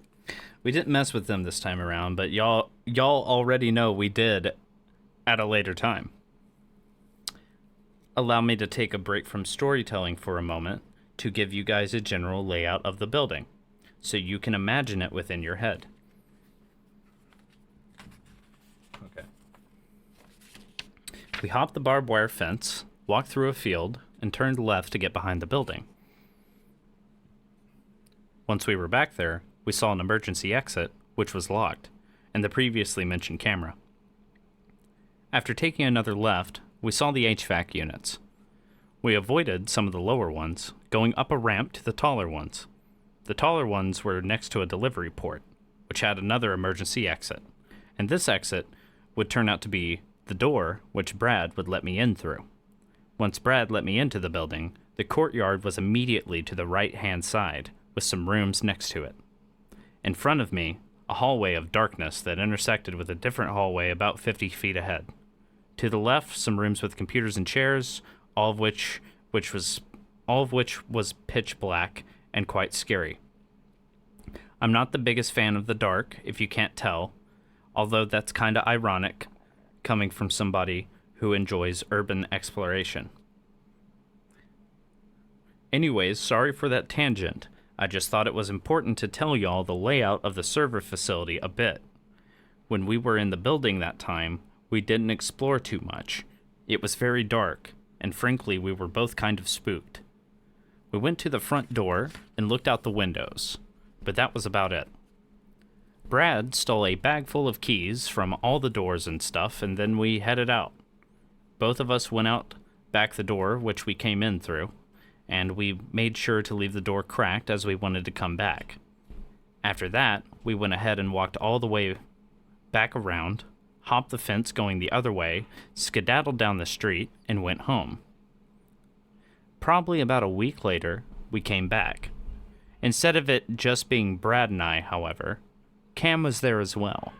We didn't mess with them this time around, but y'all already know we did at a later time. Allow me to take a break from storytelling for a moment to give you guys a general layout of the building, so you can imagine it within your head. Okay. We hopped the barbed wire fence, walked through a field, and turned left to get behind the building. Once we were back there, we saw an emergency exit, which was locked, and the previously mentioned camera. After taking another left, we saw the HVAC units. We avoided some of the lower ones, going up a ramp to the taller ones. The taller ones were next to a delivery port, which had another emergency exit, and this exit would turn out to be the door which Brad would let me in through. Once Brad let me into the building, the courtyard was immediately to the right-hand side, with some rooms next to it. In front of me, a hallway of darkness that intersected with a different hallway about 50 feet ahead. To the left, some rooms with computers and chairs, all of which was pitch black and quite scary. I'm not the biggest fan of the dark, if you can't tell, although that's kinda ironic, coming from somebody who enjoys urban exploration. Anyways, sorry for that tangent. I just thought it was important to tell y'all the layout of the server facility a bit. When we were in the building that time, we didn't explore too much. It was very dark, and frankly, we were both kind of spooked. We went to the front door and looked out the windows, but that was about it. Brad stole a bag full of keys from all the doors and stuff, and then we headed out. Both of us went out back the door, which we came in through, and we made sure to leave the door cracked as we wanted to come back. After that, we went ahead and walked all the way back around, hopped the fence going the other way, skedaddled down the street, and went home. Probably about a week later, we came back. Instead of it just being Brad and I, however, Cam was there as well.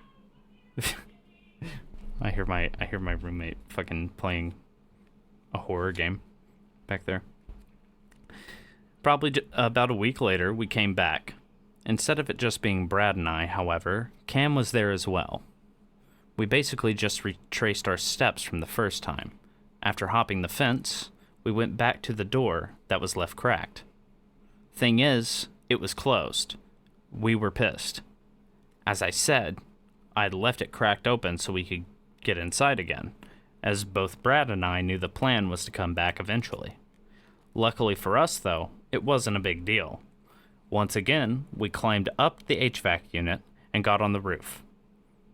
I hear my roommate fucking playing a horror game back there. Probably about a week later, we came back. Instead of it just being Brad and I, however, Cam was there as well. We basically just retraced our steps from the first time. After hopping the fence, we went back to the door that was left cracked. Thing is, it was closed. We were pissed. As I said, I had left it cracked open so we could get inside again, as both Brad and I knew the plan was to come back eventually. Luckily for us, though, it wasn't a big deal. Once again, we climbed up the HVAC unit and got on the roof.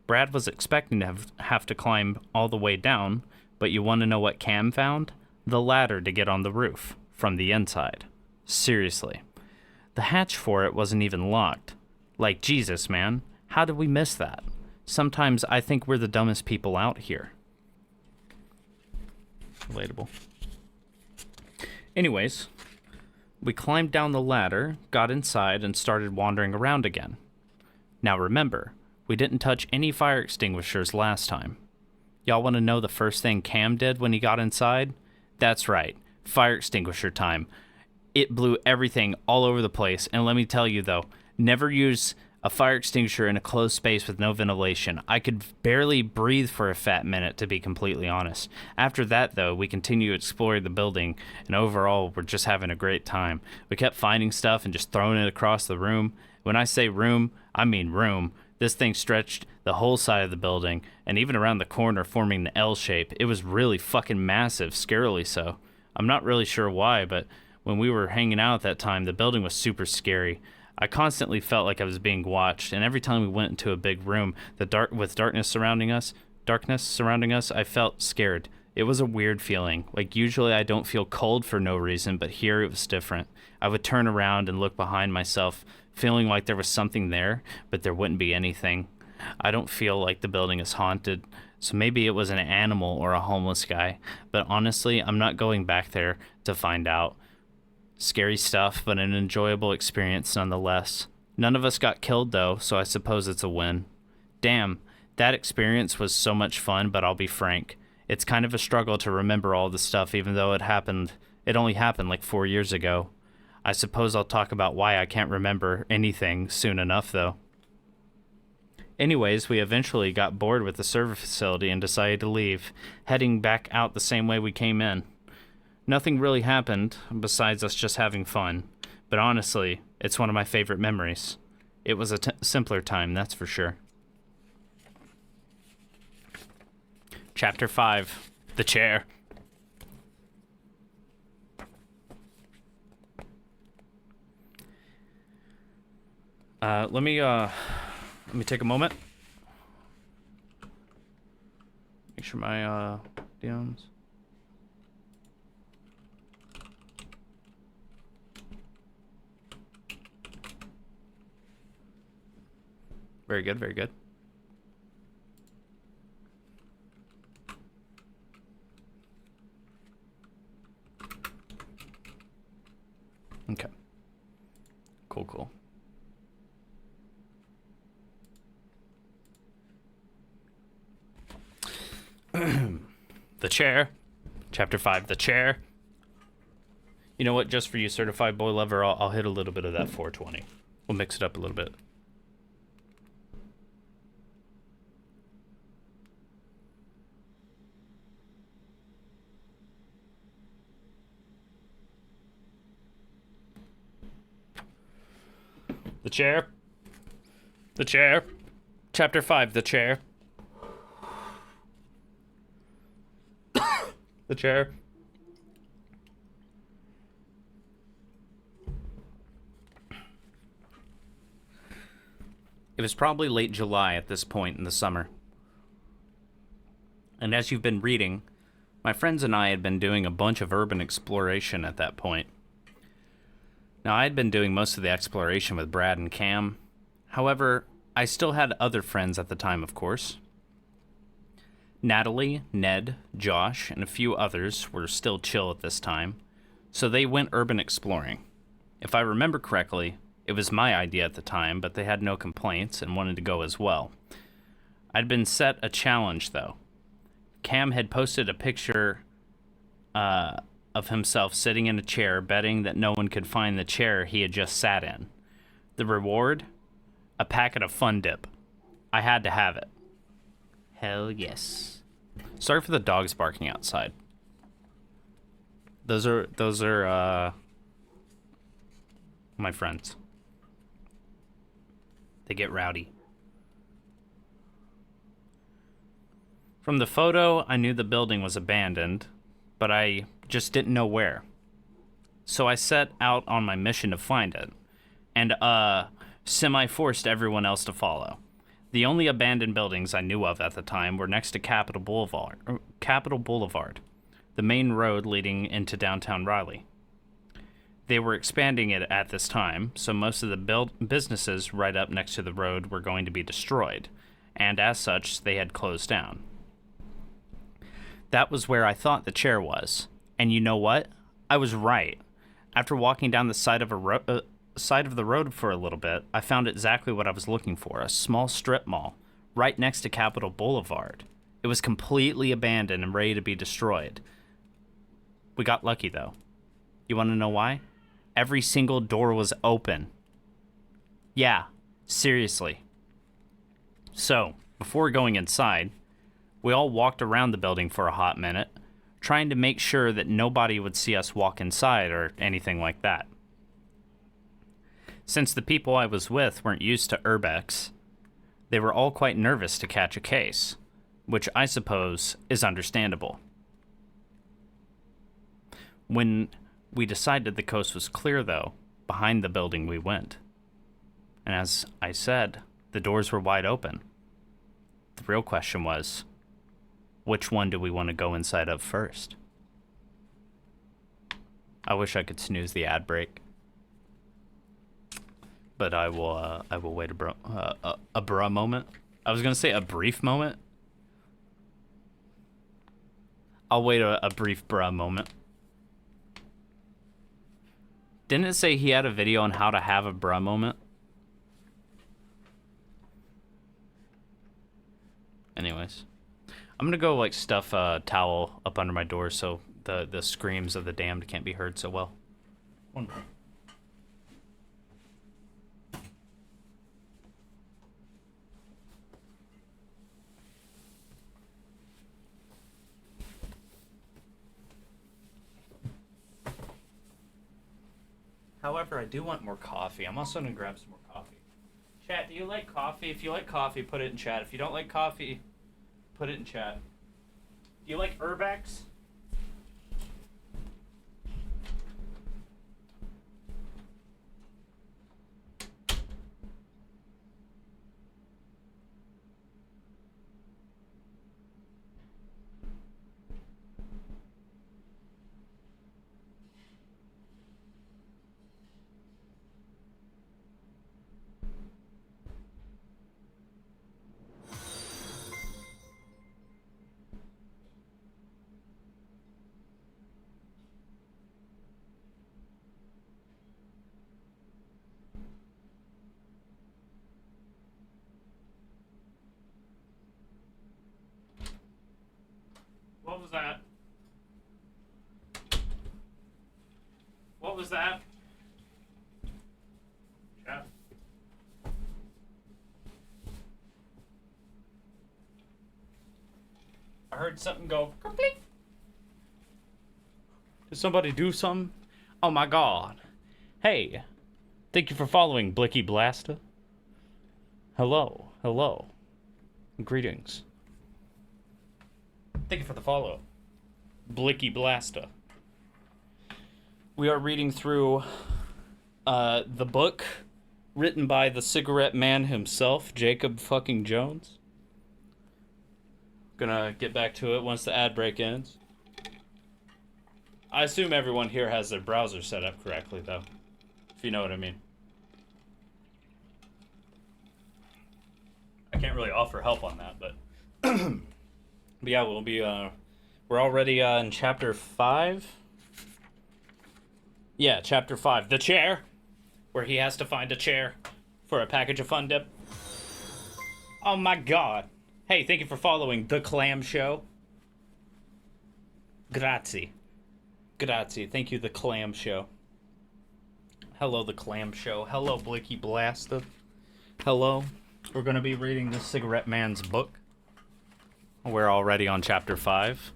Brad was expecting to have to climb all the way down, but you want to know what Cam found? The ladder to get on the roof, from the inside. Seriously. The hatch for it wasn't even locked. Like, Jesus, man. How did we miss that? Sometimes I think we're the dumbest people out here. Relatable. Anyways, we climbed down the ladder, got inside, and started wandering around again. Now remember, we didn't touch any fire extinguishers last time. Y'all want to know the first thing Cam did when he got inside? That's right, fire extinguisher time. It blew everything all over the place, and let me tell you though, never use a fire extinguisher in a closed space with no ventilation. I could barely breathe for a fat minute, to be completely honest. After that, though, we continued exploring the building, and overall, we're just having a great time. We kept finding stuff and just throwing it across the room. When I say room, I mean room. This thing stretched the whole side of the building, and even around the corner forming the L shape. It was really fucking massive, scarily so. I'm not really sure why, but when we were hanging out at that time, the building was super scary. I constantly felt like I was being watched, and every time we went into a big room, with darkness surrounding us, I felt scared. It was a weird feeling. Like, usually I don't feel cold for no reason, but here it was different. I would turn around and look behind myself, feeling like there was something there, but there wouldn't be anything. I don't feel like the building is haunted, so maybe it was an animal or a homeless guy, but honestly, I'm not going back there to find out. Scary stuff, but an enjoyable experience nonetheless. None of us got killed though, so I suppose it's a win. Damn, that experience was so much fun, but I'll be frank. It's kind of a struggle to remember all the stuff even though it only happened like 4 years ago. I suppose I'll talk about why I can't remember anything soon enough though. Anyways, we eventually got bored with the server facility and decided to leave, heading back out the same way we came in. Nothing really happened besides us just having fun, but honestly, it's one of my favorite memories. It was a simpler time, that's for sure. Chapter 5, The Chair. Let me take a moment. Make sure my DMs. Very good, very good. Okay. Cool, cool. The Chair. Chapter 5, The Chair. You know what? Just for you, certified boy lover, I'll hit a little bit of that 420. We'll mix it up a little bit. The Chair. The Chair. Chapter 5, The Chair. The Chair. It was probably late July at this point in the summer. And as you've been reading, my friends and I had been doing a bunch of urban exploration at that point. Now, I had been doing most of the exploration with Brad and Cam. However, I still had other friends at the time, of course. Natalie, Ned, Josh, and a few others were still chill at this time, so they went urban exploring. If I remember correctly, it was my idea at the time, but they had no complaints and wanted to go as well. I'd been set a challenge, though. Cam had posted a picture of himself sitting in a chair, betting that no one could find the chair he had just sat in. The reward? A packet of Fun Dip. I had to have it. Hell yes. Sorry for the dogs barking outside. Those are my friends. They get rowdy. From the photo, I knew the building was abandoned, but I just didn't know where. So I set out on my mission to find it, and semi-forced everyone else to follow. The only abandoned buildings I knew of at the time were next to Capitol Boulevard, the main road leading into downtown Raleigh. They were expanding it at this time, so most of the businesses right up next to the road were going to be destroyed, and as such, they had closed down. That was where I thought the chair was, and you know what? I was right. After walking down the side of the road for a little bit, I found exactly what I was looking for, a small strip mall right next to Capitol Boulevard. It was completely abandoned and ready to be destroyed. We got lucky, though. You want to know why? Every single door was open. Yeah, seriously. So, before going inside, we all walked around the building for a hot minute, trying to make sure that nobody would see us walk inside or anything like that. Since the people I was with weren't used to urbex, they were all quite nervous to catch a case, which I suppose is understandable. When we decided the coast was clear, though, behind the building we went. And as I said, the doors were wide open. The real question was, which one do we want to go inside of first? I wish I could snooze the ad break. But I will wait a bruh moment. I was gonna say a brief moment. I'll wait a brief bruh moment. Didn't it say he had a video on how to have a bruh moment? Anyways, I'm gonna go like stuff a towel up under my door so the screams of the damned can't be heard so well. One more. However, I do want more coffee. I'm also gonna grab some more coffee. Chat, do you like coffee? If you like coffee, put it in chat. If you don't like coffee, put it in chat. Do you like Urbex? What was that? What was that? Chat. I heard something go. Complete. Did somebody do something? Oh my god. Hey. Thank you for following Blicky Blasta. Hello. Hello. Greetings. Thank you for the follow. Blicky Blasta. We are reading through the book written by the cigarette man himself, Jacob fucking Jones. Gonna get back to it once the ad break ends. I assume everyone here has their browser set up correctly, though. If you know what I mean. I can't really offer help on that, but... But yeah, we'll be, we're already in chapter 5. Yeah, chapter 5. The chair, where he has to find a chair for a package of Fun Dip. Oh my god. Hey, thank you for following The Clam Show. Grazie. Grazie. Thank you, The Clam Show. Hello, The Clam Show. Hello, Blicky Blasta. Hello. We're going to be reading the Cigarette Man's book. We're already on chapter 5.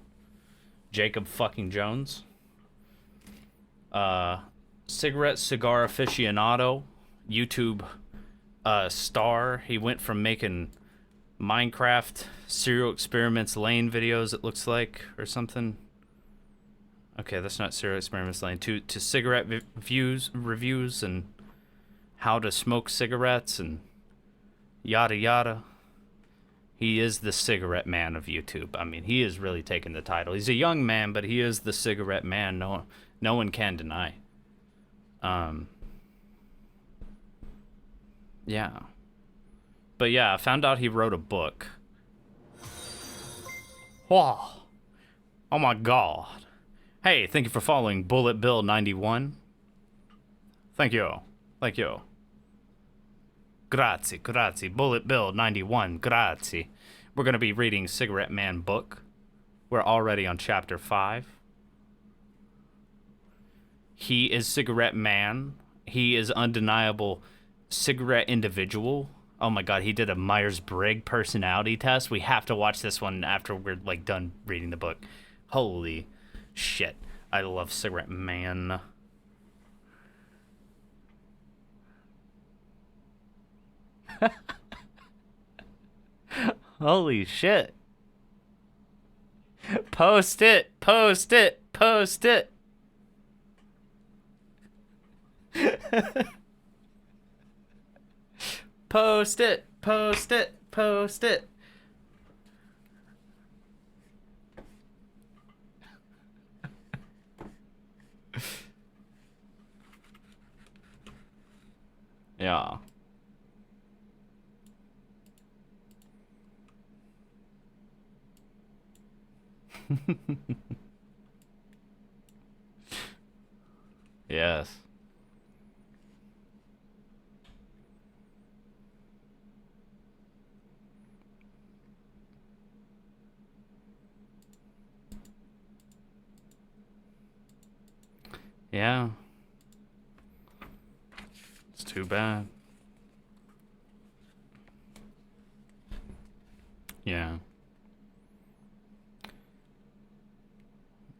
Jacob fucking Jones. Cigarette cigar aficionado. YouTube star. He went from making Minecraft Serial Experiments Lane videos, it looks like, or something. Okay, that's not Serial Experiments Lane. To cigarette reviews and how to smoke cigarettes and yada yada. He is the cigarette man of YouTube. I mean, he is really taking the title. He's a young man, but he is the cigarette man. No one can deny. Yeah. But yeah, I found out he wrote a book. Wow. Oh my god. Hey, thank you for following Bullet Bill 91. Thank you. Thank you. Grazie, grazie. Bullet Bill 91, grazie. We're going to be reading Cigarette Man book. We're already on chapter 5. He is Cigarette Man. He is undeniable cigarette individual. Oh my god, he did a Myers-Briggs personality test. We have to watch this one after we're like done reading the book. Holy shit. I love Cigarette Man. Holy shit. Post it. Post it. Post it. Post it. Post it. Post it. Yeah. Yes. Yeah. It's too bad. Yeah.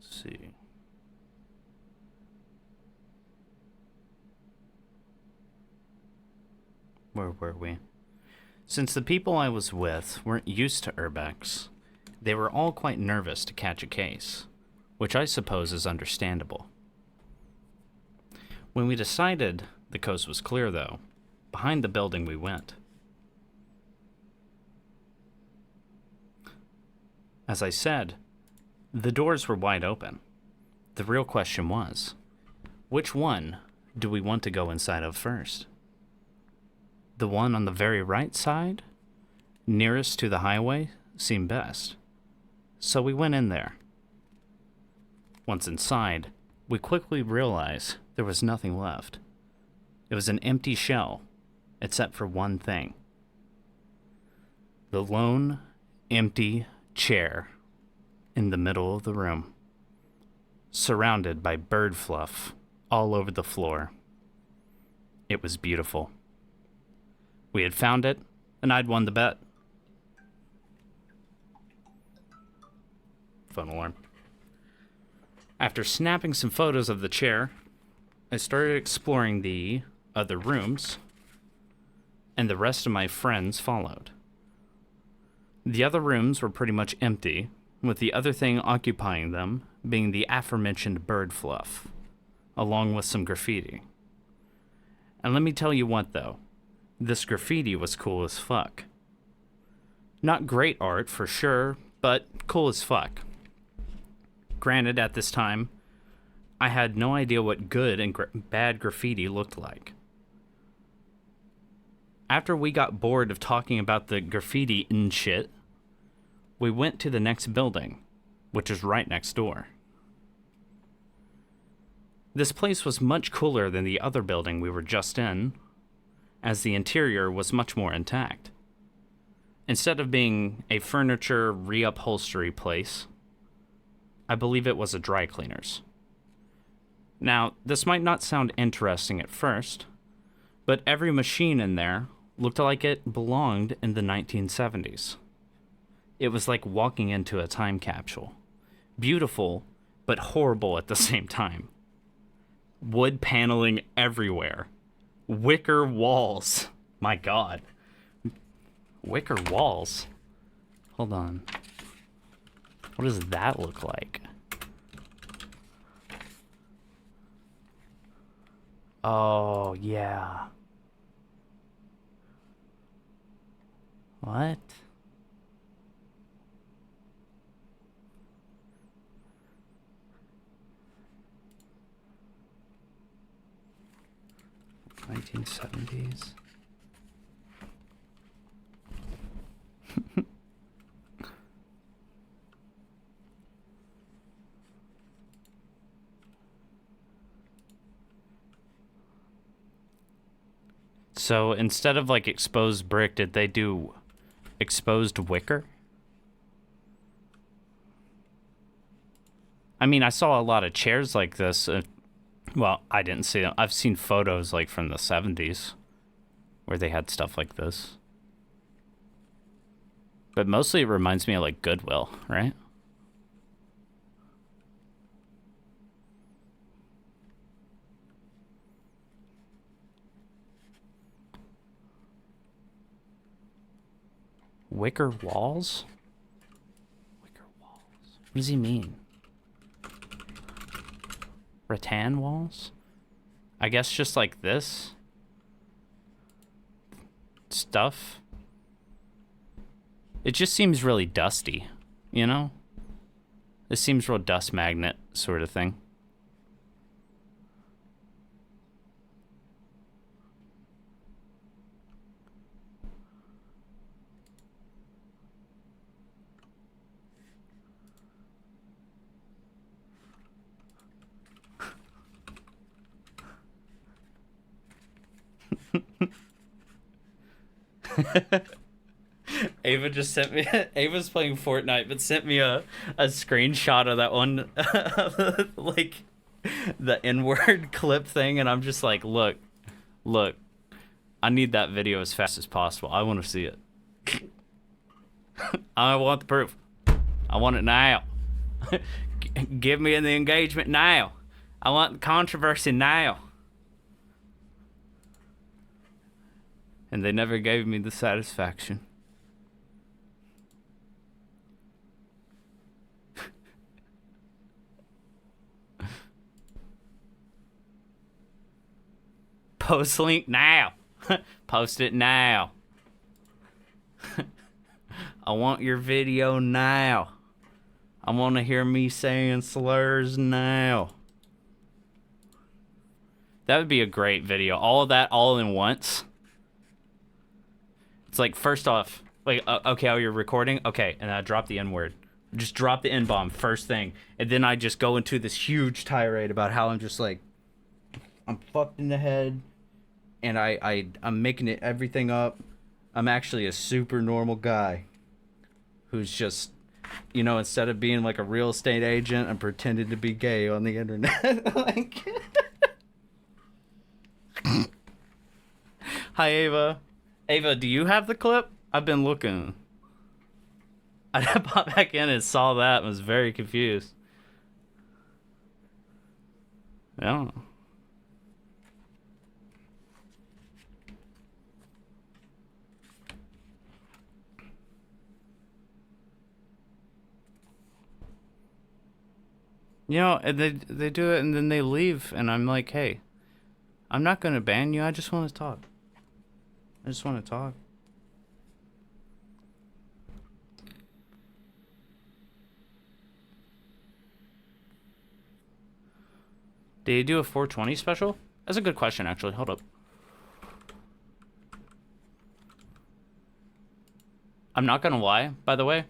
Let's see. Where were we? Since the people I was with weren't used to urbex, they were all quite nervous to catch a case, which I suppose is understandable. When we decided the coast was clear, though, behind the building we went. As I said, the doors were wide open. The real question was, which one do we want to go inside of first? The one on the very right side, nearest to the highway, seemed best. So we went in there. Once inside, we quickly realized there was nothing left. It was an empty shell, except for one thing. The lone, empty chair in the middle of the room, surrounded by bird fluff all over the floor. It was beautiful. We had found it, and I'd won the bet. Phone alarm. After snapping some photos of the chair, I started exploring the other rooms, and the rest of my friends followed. The other rooms were pretty much empty, with the other thing occupying them being the aforementioned bird fluff, along with some graffiti. And let me tell you what, though. This graffiti was cool as fuck. Not great art, for sure, but cool as fuck. Granted, at this time, I had no idea what good and bad graffiti looked like. After we got bored of talking about the graffiti and shit, we went to the next building, which is right next door. This place was much cooler than the other building we were just in, as the interior was much more intact. Instead of being a furniture reupholstery place, I believe it was a dry cleaner's. Now, this might not sound interesting at first, but every machine in there looked like it belonged in the 1970s. It was like walking into a time capsule. Beautiful, but horrible at the same time. Wood paneling everywhere. Wicker walls. My God. Wicker walls? Hold on. What does that look like? Oh, yeah. What? (1970s) So instead of like exposed brick, did they do exposed wicker? I mean, I saw a lot of chairs like this. Well, I didn't see them. I've seen photos like from the 70s where they had stuff like this. But mostly it reminds me of like Goodwill, right? Wicker walls? Wicker walls. What does he mean? Rattan walls? I guess just like this stuff. It just seems really dusty, you know? It seems real dust magnet sort of thing. Ava just sent me. Ava's playing Fortnite, but sent me a screenshot of that one, like the N-word clip thing, and I'm just like, look, I need that video as fast as possible. I want to see it. I want the proof. I want it now. Give me the engagement now. I want the controversy now. And they never gave me the satisfaction. Post link now. Post it now. I want your video now. I want to hear me saying slurs now. That would be a great video. All of that all in once. It's like, first off, like, okay, oh, you're recording? Okay, and I drop the N-word. Just drop the N-bomb first thing. And then I just go into this huge tirade about how I'm just like, I'm fucked in the head. And I'm making it everything up. I'm actually a super normal guy. Who's just, you know, instead of being like a real estate agent, I'm pretending to be gay on the internet. Like... Hi, Ava. Ava, do you have the clip? I've been looking. I popped back in and saw that and was very confused. Yeah. You know, and they do it and then they leave and I'm like, hey, I'm not gonna ban you, I just want to talk. I just want to talk. Did you do a 420 special? That's a good question, actually. Hold up. I'm not gonna lie, by the way.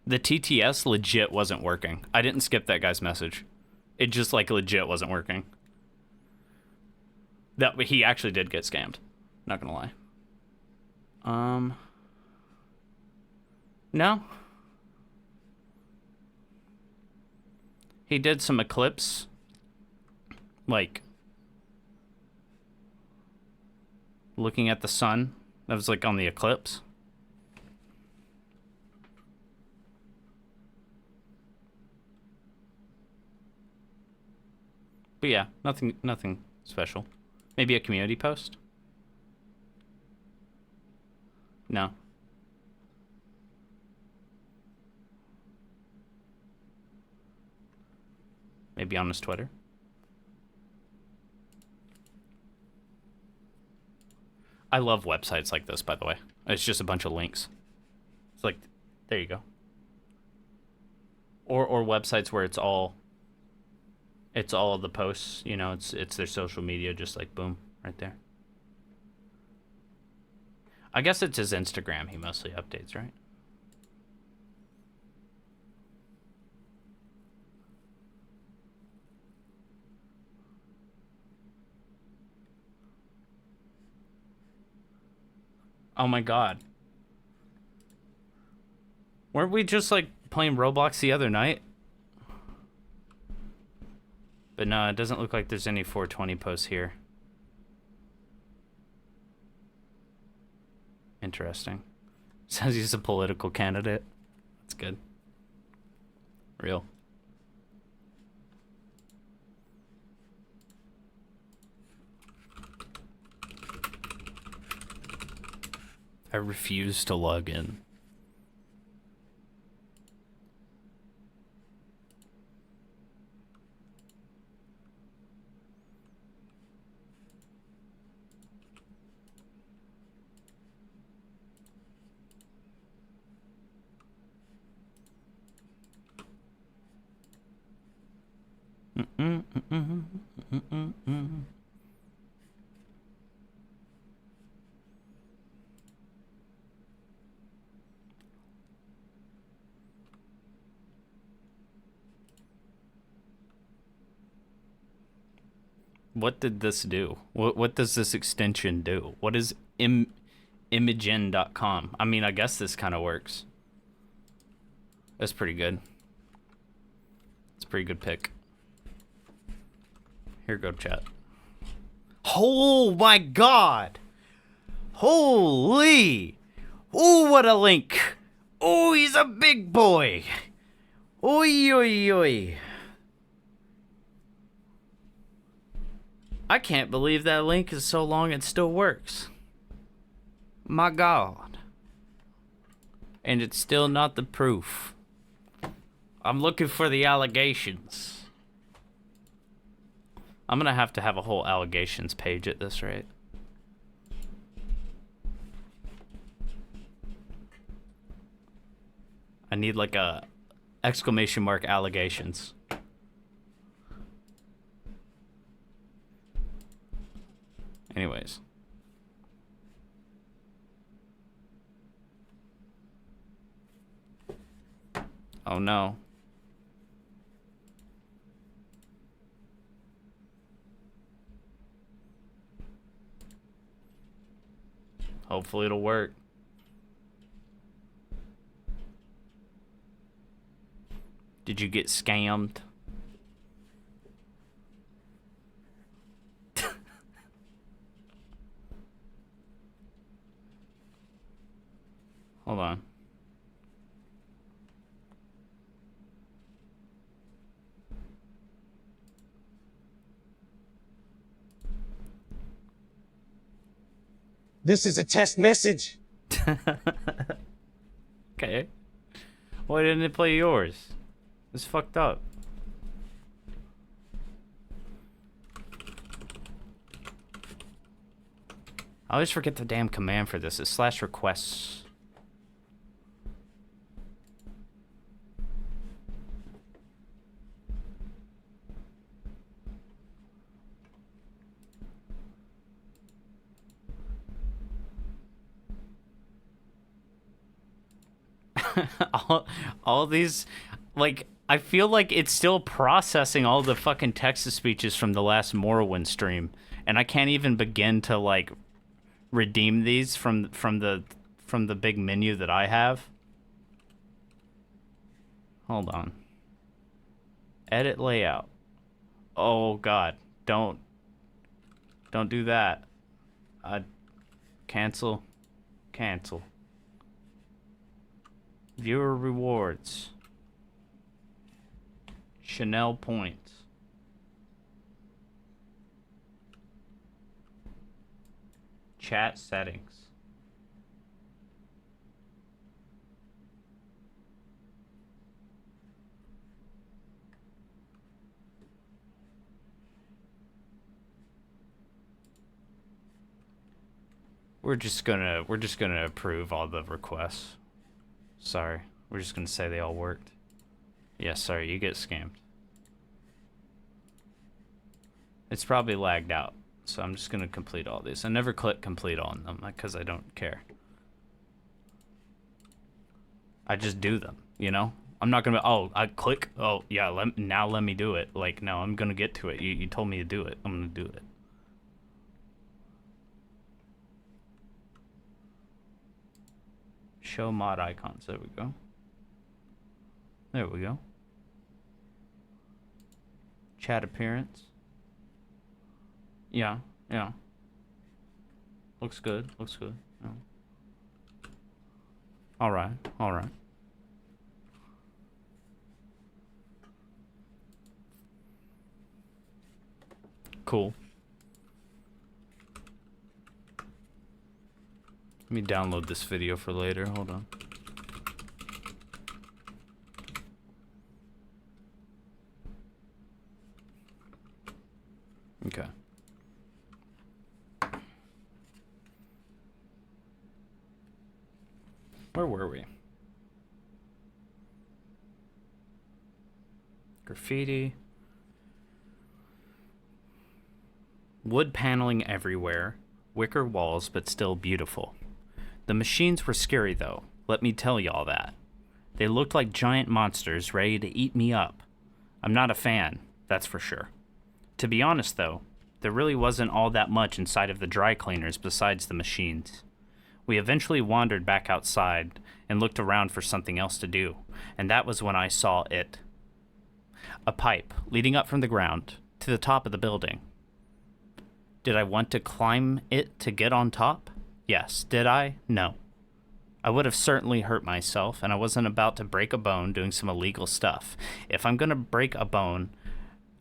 The TTS legit wasn't working. I didn't skip that guy's message. It just, like, legit wasn't working. That he actually did get scammed. Not gonna lie. No. He did some eclipse. Like, looking at the sun. That was, like, on the eclipse. But yeah, nothing special. Maybe a community post? No. Maybe on his Twitter? I love websites like this, by the way. It's just a bunch of links. It's like, there you go. Or websites where it's all of the posts, you know, it's their social media, just like boom, right there. I guess it's his Instagram he mostly updates, right? Oh my god. Weren't we just like playing Roblox the other night? But no, it doesn't look like there's any 420 posts here. Interesting. Says he's a political candidate. That's good. Real. I refuse to log in. What did this do? What does this extension do? What is Imagen.com? I mean, I guess this kind of works. That's pretty good. It's a pretty good pick. Here, go chat. Oh my god! Holy! Oh, what a link! Oh, he's a big boy! Oi, oi, oi. I can't believe that link is so long it still works. My God. And it's still not the proof. I'm looking for the allegations. I'm gonna have to have a whole allegations page at this rate. I need like a exclamation mark allegations. Anyways. Oh no. Hopefully it'll work. Did you get scammed? Hold on. This is a test message. Okay. Why didn't it play yours? It's fucked up. I always forget the damn command for this. It's /requests. all these, like, I feel like it's still processing all the fucking text-to-speeches from the last Mt stream, and I can't even begin to like redeem these from the big menu that I have. Hold on. Edit layout. Oh God, don't do that. Cancel. Viewer rewards. Chanel points. Chat settings. We're just gonna approve all the requests. Sorry, we're just gonna say they all worked. Yeah, sorry, you get scammed. It's probably lagged out, so I'm just gonna complete all these. I never click complete on them because I don't care. I just do them, you know? I'm not gonna, oh, I click, oh, yeah, now let me do it. Like, no, I'm gonna get to it. You told me to do it. I'm gonna do it. Show mod icons. There we go. There we go. Chat appearance. Yeah. Looks good. Yeah. All right. Cool. Let me download this video for later. Hold on. Okay. Where were we? Graffiti. Wood paneling everywhere. Wicker walls, but still beautiful. The machines were scary, though. Let me tell y'all that. They looked like giant monsters ready to eat me up. I'm not a fan, that's for sure. To be honest, though, there really wasn't all that much inside of the dry cleaners besides the machines. We eventually wandered back outside and looked around for something else to do, and that was when I saw it. A pipe leading up from the ground to the top of the building. Did I want to climb it to get on top? Yes. Did I? No. I would have certainly hurt myself, and I wasn't about to break a bone doing some illegal stuff. If I'm gonna break a bone,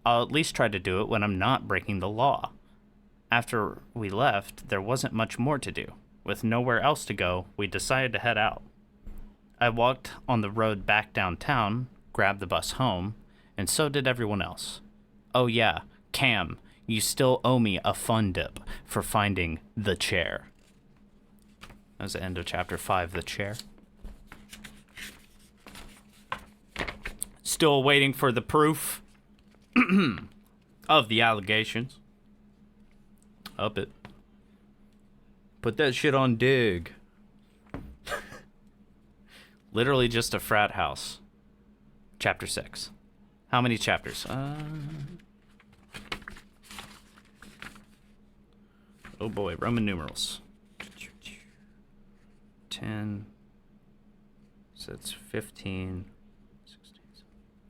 I'll at least try to do it when I'm not breaking the law. After we left, there wasn't much more to do. With nowhere else to go, we decided to head out. I walked on the road back downtown, grabbed the bus home, and so did everyone else. Oh yeah, Cam, you still owe me a fun dip for finding the chair. That was the end of chapter 5, the chair. Still waiting for the proof of the allegations. Up it. Put that shit on dig. Literally just a frat house. Chapter 6. How many chapters? Oh boy, Roman numerals. 10. So it's 15. 16.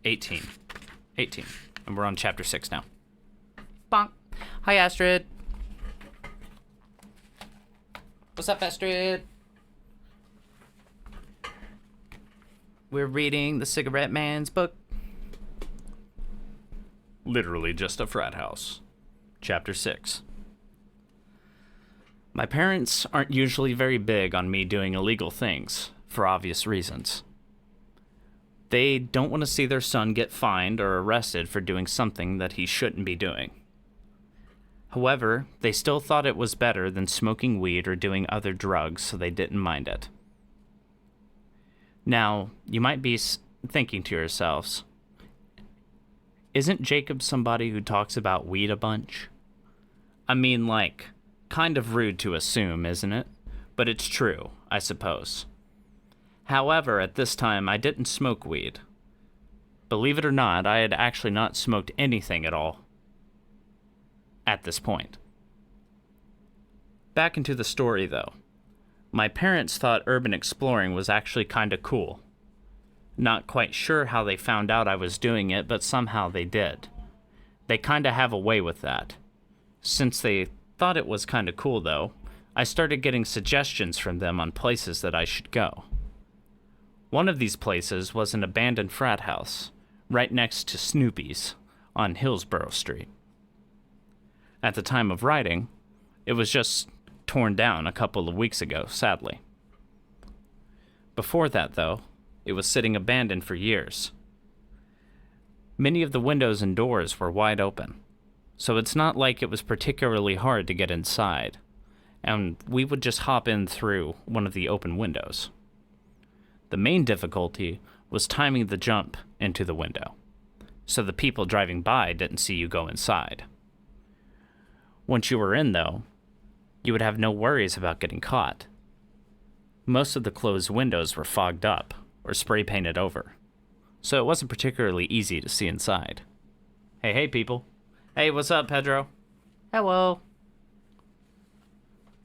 18. 18. And we're on chapter 6 now. Bonk. Hi, Astrid. What's up, Astrid? We're reading the Cigarette Man's book. Literally just a frat house. Chapter 6. My parents aren't usually very big on me doing illegal things, for obvious reasons. They don't want to see their son get fined or arrested for doing something that he shouldn't be doing. However, they still thought it was better than smoking weed or doing other drugs, so they didn't mind it. Now, you might be thinking to yourselves, isn't Jacob somebody who talks about weed a bunch? I mean, like, kind of rude to assume, isn't it? But it's true, I suppose. However, at this time, I didn't smoke weed. Believe it or not, I had actually not smoked anything at all at this point. Back into the story, though. My parents thought urban exploring was actually kinda cool. Not quite sure how they found out I was doing it, but somehow they did. They kinda have a way with that. Since they thought it was kinda cool, though, I started getting suggestions from them on places that I should go. One of these places was an abandoned frat house, right next to Snoopy's, on Hillsborough Street. At the time of writing, it was just torn down a couple of weeks ago, sadly. Before that, though, it was sitting abandoned for years. Many of the windows and doors were wide open, so it's not like it was particularly hard to get inside, and we would just hop in through one of the open windows. The main difficulty was timing the jump into the window, so the people driving by didn't see you go inside. Once you were in, though, you would have no worries about getting caught. Most of the closed windows were fogged up or spray painted over, so it wasn't particularly easy to see inside. Hey, people. Hey, what's up, Pedro? Hello.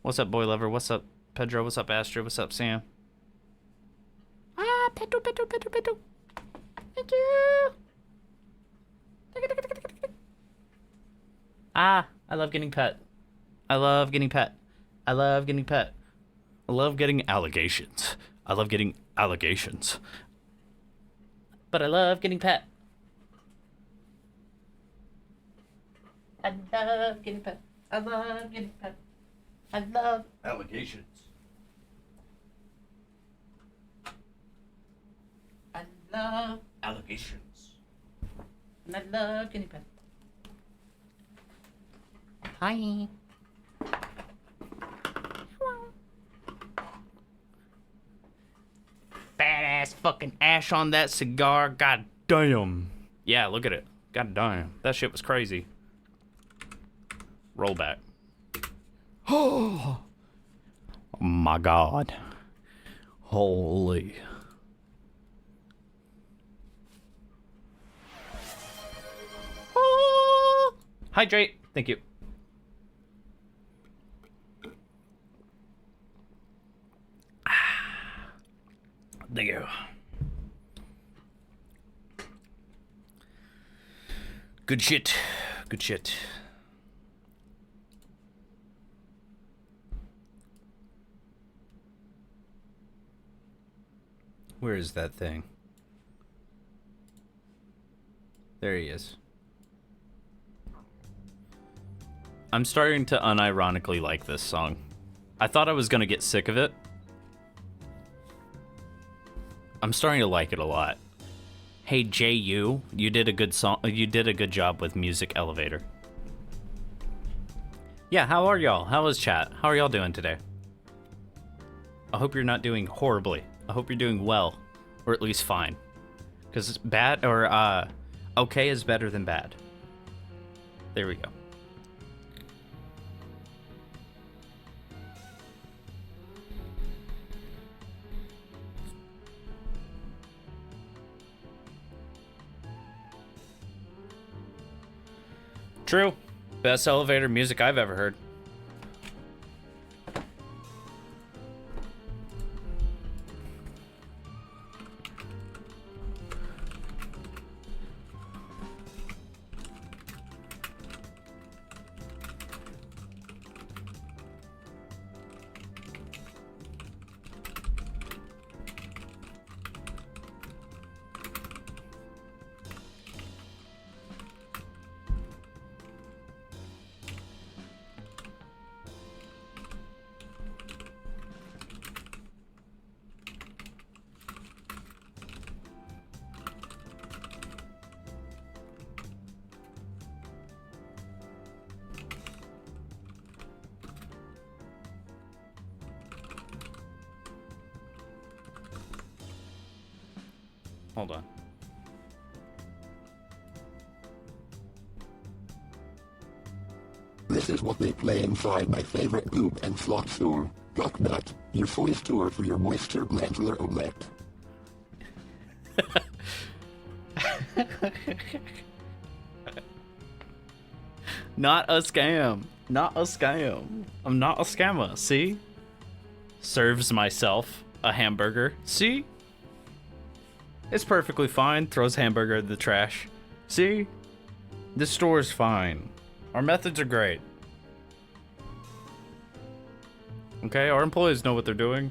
What's up, boy lover? What's up, Pedro? What's up, Astrid? What's up, Sam? Pedro. Pedro. I love getting pet. I love getting pet. I love getting pet. I love getting allegations. I love getting allegations. But I love getting pet. I love getting pet. I love getting pet. I love allegations. I love allegations. And I love getting pet. Hi. Hello. Badass fucking ash on that cigar. God damn. Yeah, look at it. God damn. That shit was crazy. Roll back. Oh my God. Holy. Oh. Hydrate. Thank you. Thank you. Good shit. Good shit. Where is that thing? There he is. I'm starting to unironically like this song. I thought I was gonna get sick of it. I'm starting to like it a lot. Hey JU, you did a good song. You did a good job with Music Elevator. Yeah, how are y'all? How is chat? How are y'all doing today? I hope you're not doing horribly. I hope you're doing well, or at least fine. Because bad or okay is better than bad. There we go. True. Best elevator music I've ever heard. Hold on. This is what they play inside my favorite boob and slot stool. Duck nut, your voice tour for your moisture glandular omelette. Not a scam. Not a scam. I'm not a scammer, see? Serves myself a hamburger. See? It's perfectly fine. Throws hamburger in the trash. See? This store is fine. Our methods are great. Okay, our employees know what they're doing.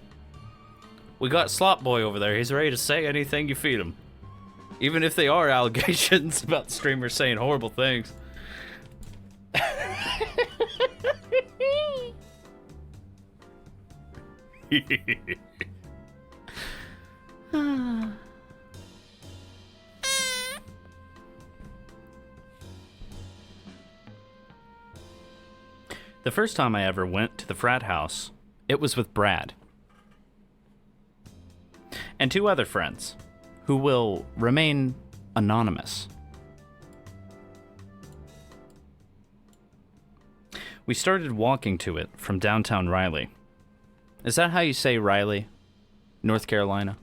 We got Slot Boy over there. He's ready to say anything you feed him. Even if they are allegations about streamers saying horrible things. The first time I ever went to the frat house, it was with Brad. And two other friends, who will remain anonymous. We started walking to it from downtown Raleigh. Is that how you say Raleigh, North Carolina?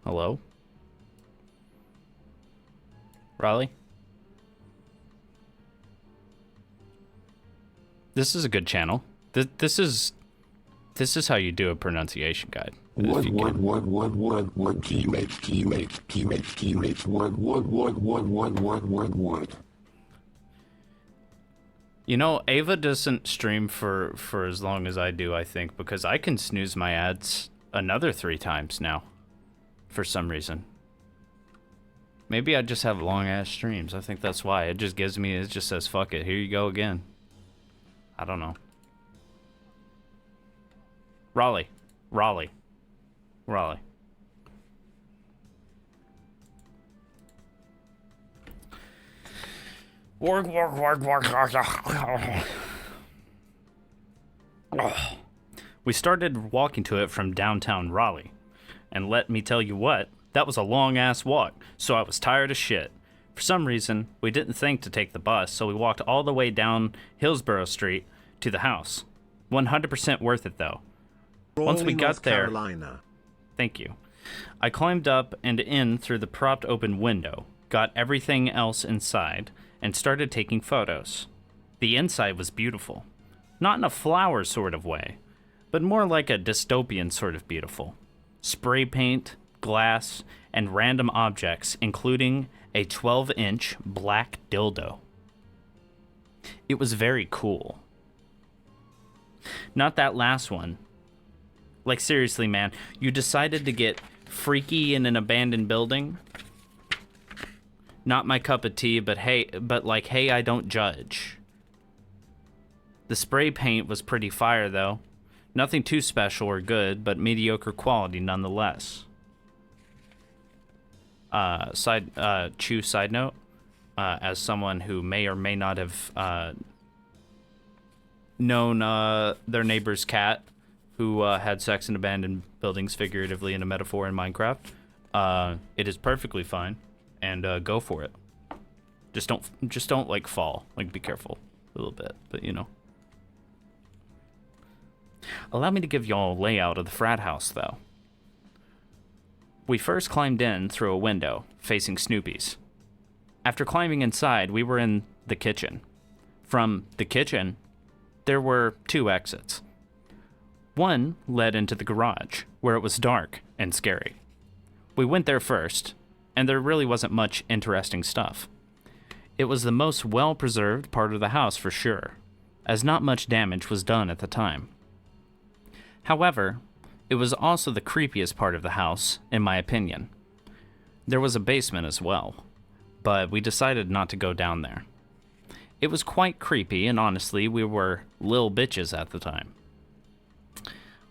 Hello? Raleigh? This is a good channel. This is how you do a pronunciation guide. One TUH one. You know, Ava doesn't stream for as long as I do, I think, because I can snooze my ads another 3 times now. For some reason. Maybe I just have long ass streams. I think that's why. It just gives me, it just says, fuck it, here you go again. I don't know. Raleigh. Raleigh. Raleigh. Work. We started walking to it from downtown Raleigh. And let me tell you what, that was a long-ass walk, so I was tired as shit. For some reason, we didn't think to take the bus, so we walked all the way down Hillsborough Street to the house. 100% worth it, though. Once we got there... Thank you. I climbed up and in through the propped open window, got everything else inside, and started taking photos. The inside was beautiful. Not in a flower sort of way, but more like a dystopian sort of beautiful. Spray paint, glass, and random objects, including a 12-inch black dildo. It was very cool. Not that last one. Like, seriously, man, you decided to get freaky in an abandoned building? Not my cup of tea, but hey, I don't judge. The spray paint was pretty fire, though. Nothing too special or good, but mediocre quality nonetheless. Chu side note, as someone who may or may not have known their neighbor's cat who had sex in abandoned buildings, figuratively in a metaphor in Minecraft, it is perfectly fine, and go for it. Just don't like fall. Like, be careful a little bit, but you know. Allow me to give y'all a layout of the frat house, though. We first climbed in through a window facing Snoopy's. After climbing inside, we were in the kitchen. From the kitchen, there were 2 exits. One led into the garage, where it was dark and scary. We went there first, and there really wasn't much interesting stuff. It was the most well-preserved part of the house for sure, as not much damage was done at the time. However, it was also the creepiest part of the house, in my opinion. There was a basement as well, but we decided not to go down there. It was quite creepy, and honestly, we were lil bitches at the time.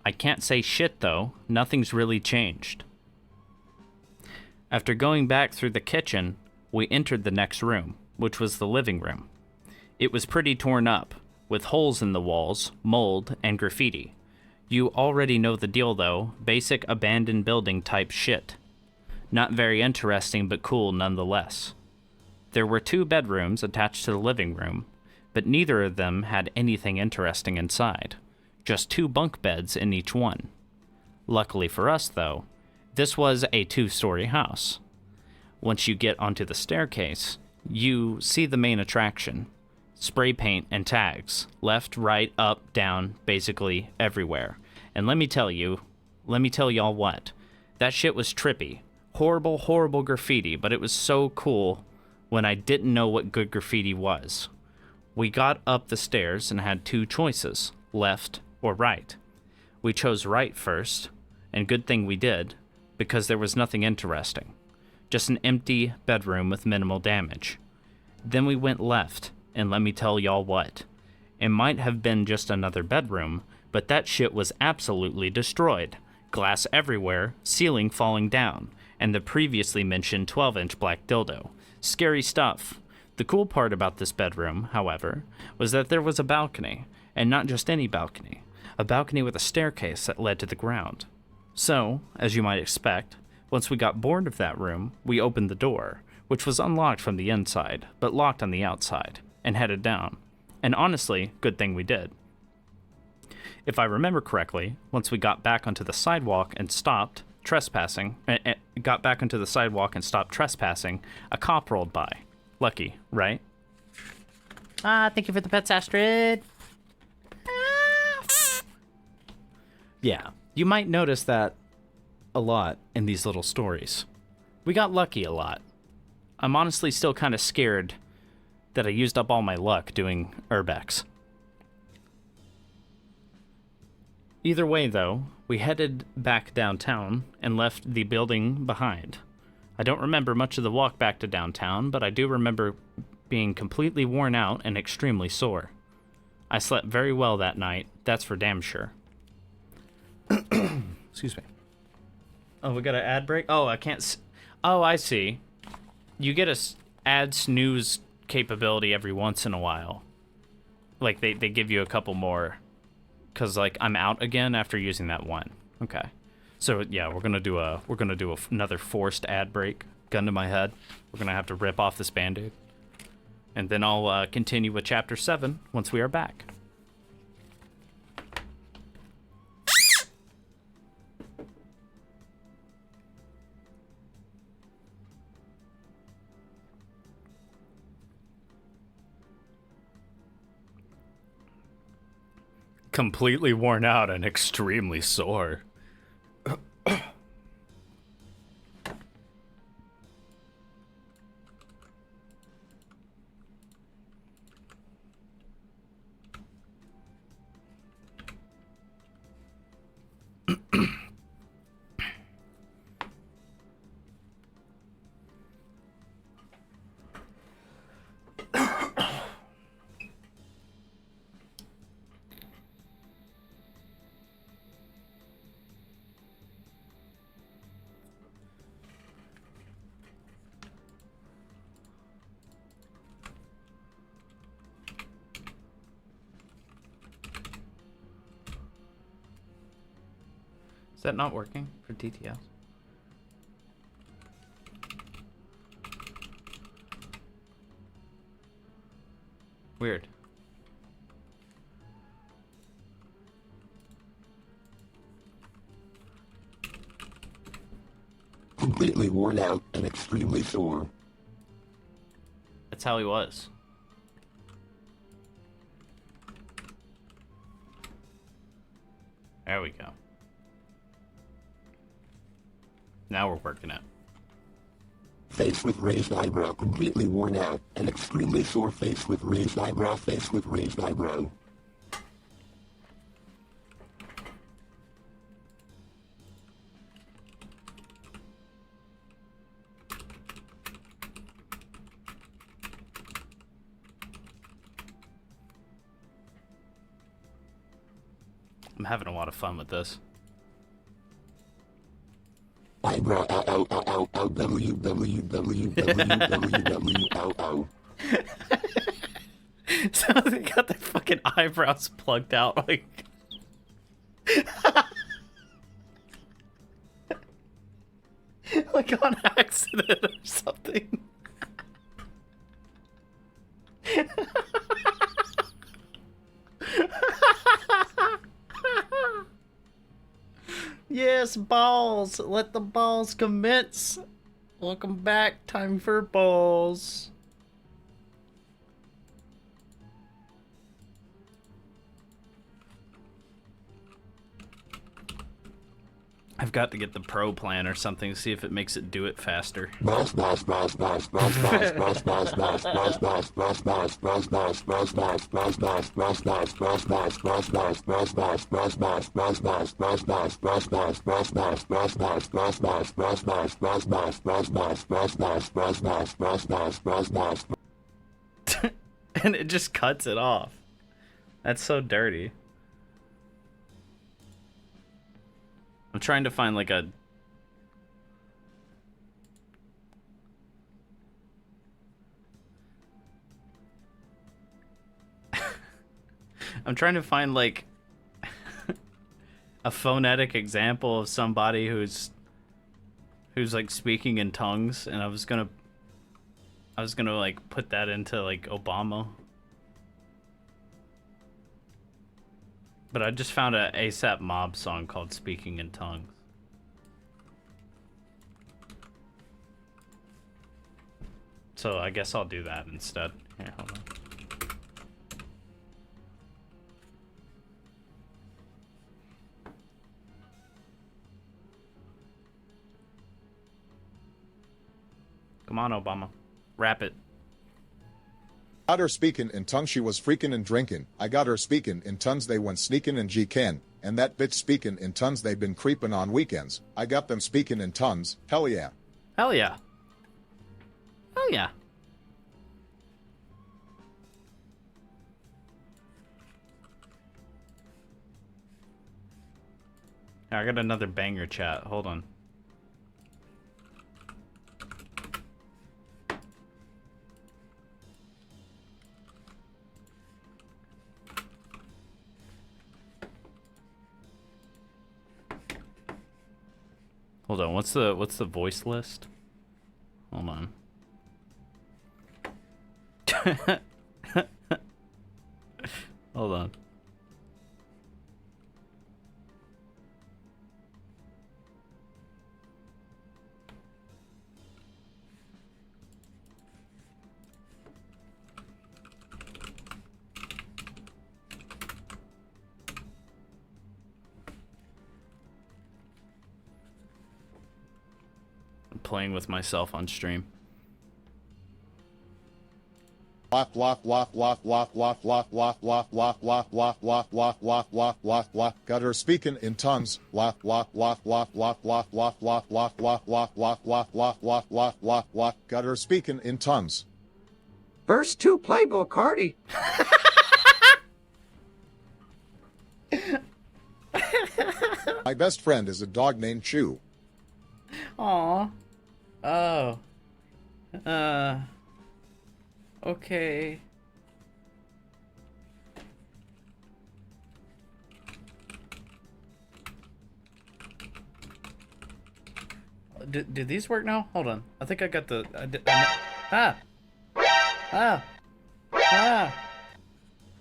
I can't say shit, though. Nothing's really changed. After going back through the kitchen, we entered the next room, which was the living room. It was pretty torn up, with holes in the walls, mold, and graffiti. You already know the deal, though. Basic abandoned building type shit. Not very interesting, but cool nonetheless. There were 2 bedrooms attached to the living room, but neither of them had anything interesting inside. Just 2 bunk beds in each one. Luckily for us, though, this was a 2-story house. Once you get onto the staircase, you see the main attraction. Spray paint and tags, left, right, up, down, basically everywhere. And let me tell y'all what, that shit was trippy. Horrible, horrible graffiti, but it was so cool when I didn't know what good graffiti was. We got up the stairs and had 2 choices, left or right. We chose right first, and good thing we did, because there was nothing interesting. Just an empty bedroom with minimal damage. Then we went left, and let me tell y'all what. It might have been just another bedroom, but that shit was absolutely destroyed. Glass everywhere, ceiling falling down, and the previously mentioned 12-inch black dildo. Scary stuff. The cool part about this bedroom, however, was that there was a balcony, and not just any balcony. A balcony with a staircase that led to the ground. So, as you might expect, once we got bored of that room, we opened the door, which was unlocked from the inside, but locked on the outside, and headed down. And honestly, good thing we did. If I remember correctly, once we got back onto the sidewalk and stopped trespassing, a cop rolled by. Lucky, right? Thank you for the pets, Astrid. Yeah, you might notice that a lot in these little stories. We got lucky a lot. I'm honestly still kind of scared that I used up all my luck doing urbex. Either way, though, we headed back downtown and left the building behind. I don't remember much of the walk back to downtown, but I do remember being completely worn out and extremely sore. I slept very well that night, that's for damn sure. Excuse me. Oh, we got an ad break? Oh, I can't oh, I see. You get a ad snooze capability every once in a while. Like, they give you a couple more. Because, like, I'm out again after using that one. Okay. So, yeah, we're gonna do another forced ad break. Gun to my head. We're gonna have to rip off this Band-Aid. And then I'll continue with Chapter 7 once we are back. Completely worn out and extremely sore. Is that not working for TTS? Weird. Completely worn out and extremely sore. That's how he was. There we go. Now we're working it. Face with raised eyebrow, completely worn out and extremely sore. Face with raised eyebrow, face with raised eyebrow. I'm having a lot of fun with this. Eyebrow, ow, ow, ow, ow, ow, w, w, w, w, w, w, ow, ow. So they got their fucking eyebrows plugged out, like... like on accident or something. Yes, balls. Let the balls commence. Welcome back. Time for balls. I've got to get the pro plan or something to see if it makes it do it faster. And it just cuts it off. That's so dirty. I'm trying to find like a... I'm trying to find like a phonetic example of somebody who's like speaking in tongues, and I was gonna like put that into like Obama. But I just found a ASAP Mob song called Speaking in Tongues. So I guess I'll do that instead. Here, hold on. Come on, Obama. Rap it. Got her speaking in tongues, she was freaking and drinking. I got her speaking in tons, they went sneaking and G-Ken. And that bitch speaking in tons, they've been creeping on weekends. I got them speaking in tons, hell yeah. Hell yeah. Hell yeah. I got another banger chat. Hold on. Hold on, what's the voice list? Hold on. Hold on. Playing with myself on stream. Got her speaking in tons. Got her speaking in tons. Verse 2 Playboy Cardi. My best friend is a dog named Chu. Aw. Oh. Okay. do these work now? Hold on. I think I got the...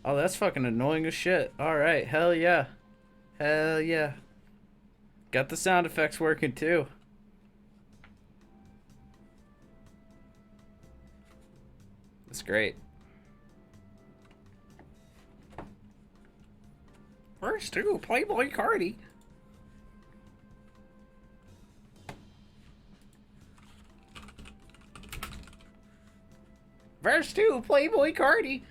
Oh, that's fucking annoying as shit. Alright, hell yeah. Hell yeah. Got the sound effects working too. That's great. First two, Playboy Cardi. Verse 2, Playboy Cardi.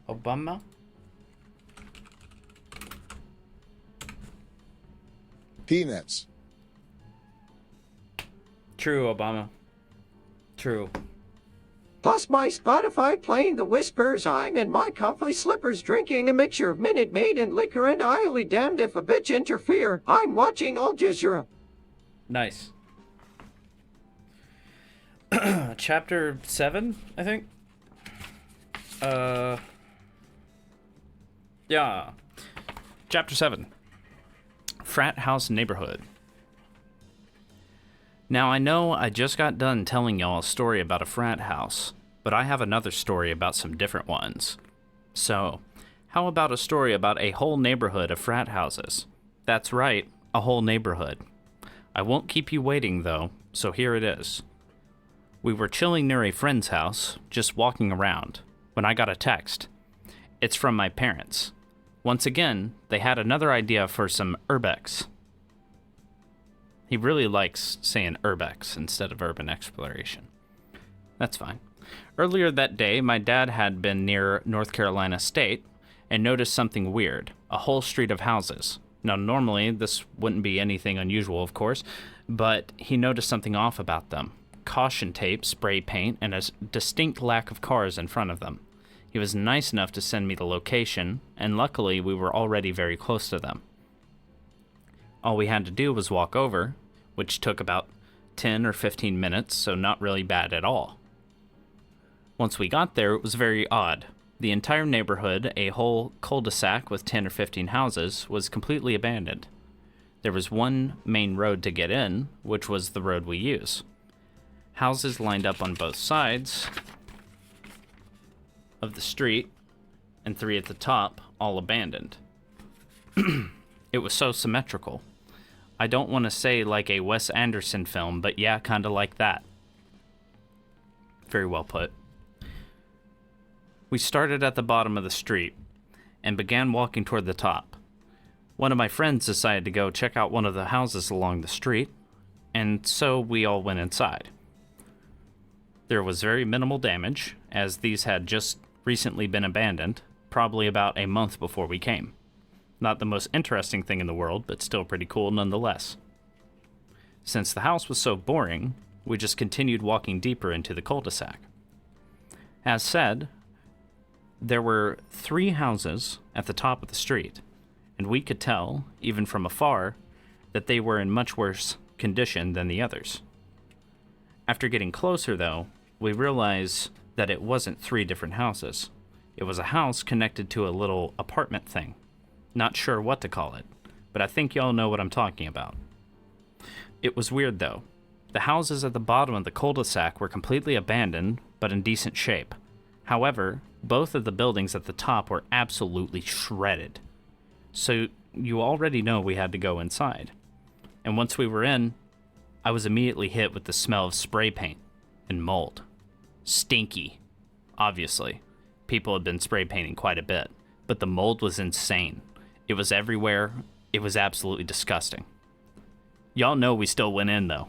Obama? Peanuts. True, Obama. True. Plus my Spotify playing the whispers, I'm in my comfy slippers drinking a mixture of Minute Maid and liquor, and I'll be damned if a bitch interfere. I'm watching Al Jazeera. Nice. Chapter 7, I think? Yeah. Chapter 7. Frat House Neighborhood. Now, I know I just got done telling y'all a story about a frat house, but I have another story about some different ones. So, how about a story about a whole neighborhood of frat houses? That's right, a whole neighborhood. I won't keep you waiting, though, so here it is. We were chilling near a friend's house, just walking around, when I got a text. It's from my parents. Once again, they had another idea for some urbex. He really likes saying urbex instead of urban exploration. That's fine. Earlier that day, my dad had been near North Carolina State and noticed something weird, a whole street of houses. Now, normally, this wouldn't be anything unusual, of course, but he noticed something off about them. Caution tape, spray paint, and a distinct lack of cars in front of them. He was nice enough to send me the location, and luckily we were already very close to them. All we had to do was walk over, which took about 10 or 15 minutes, so not really bad at all. Once we got there, it was very odd. The entire neighborhood, a whole cul-de-sac with 10 or 15 houses, was completely abandoned. There was one main road to get in, which was the road we use. Houses lined up on both sides of the street, and 3 at the top, all abandoned. It was so symmetrical. I don't want to say like a Wes Anderson film, but yeah, kind of like that. Very well put. We started at the bottom of the street and began walking toward the top. One of my friends decided to go check out one of the houses along the street, and so we all went inside. There was very minimal damage, as these had just recently been abandoned, probably about a month before we came. Not the most interesting thing in the world, but still pretty cool nonetheless. Since the house was so boring, we just continued walking deeper into the cul-de-sac. As said, there were 3 houses at the top of the street, and we could tell, even from afar, that they were in much worse condition than the others. After getting closer, though, we realized that it wasn't 3 different houses. It was a house connected to a little apartment thing. Not sure what to call it, but I think y'all know what I'm talking about. It was weird, though. The houses at the bottom of the cul-de-sac were completely abandoned, but in decent shape. However, both of the buildings at the top were absolutely shredded. So you already know we had to go inside. And once we were in, I was immediately hit with the smell of spray paint and mold. Stinky, obviously. People had been spray painting quite a bit, but the mold was insane. It was everywhere. It was absolutely disgusting. Y'all know we still went in, though.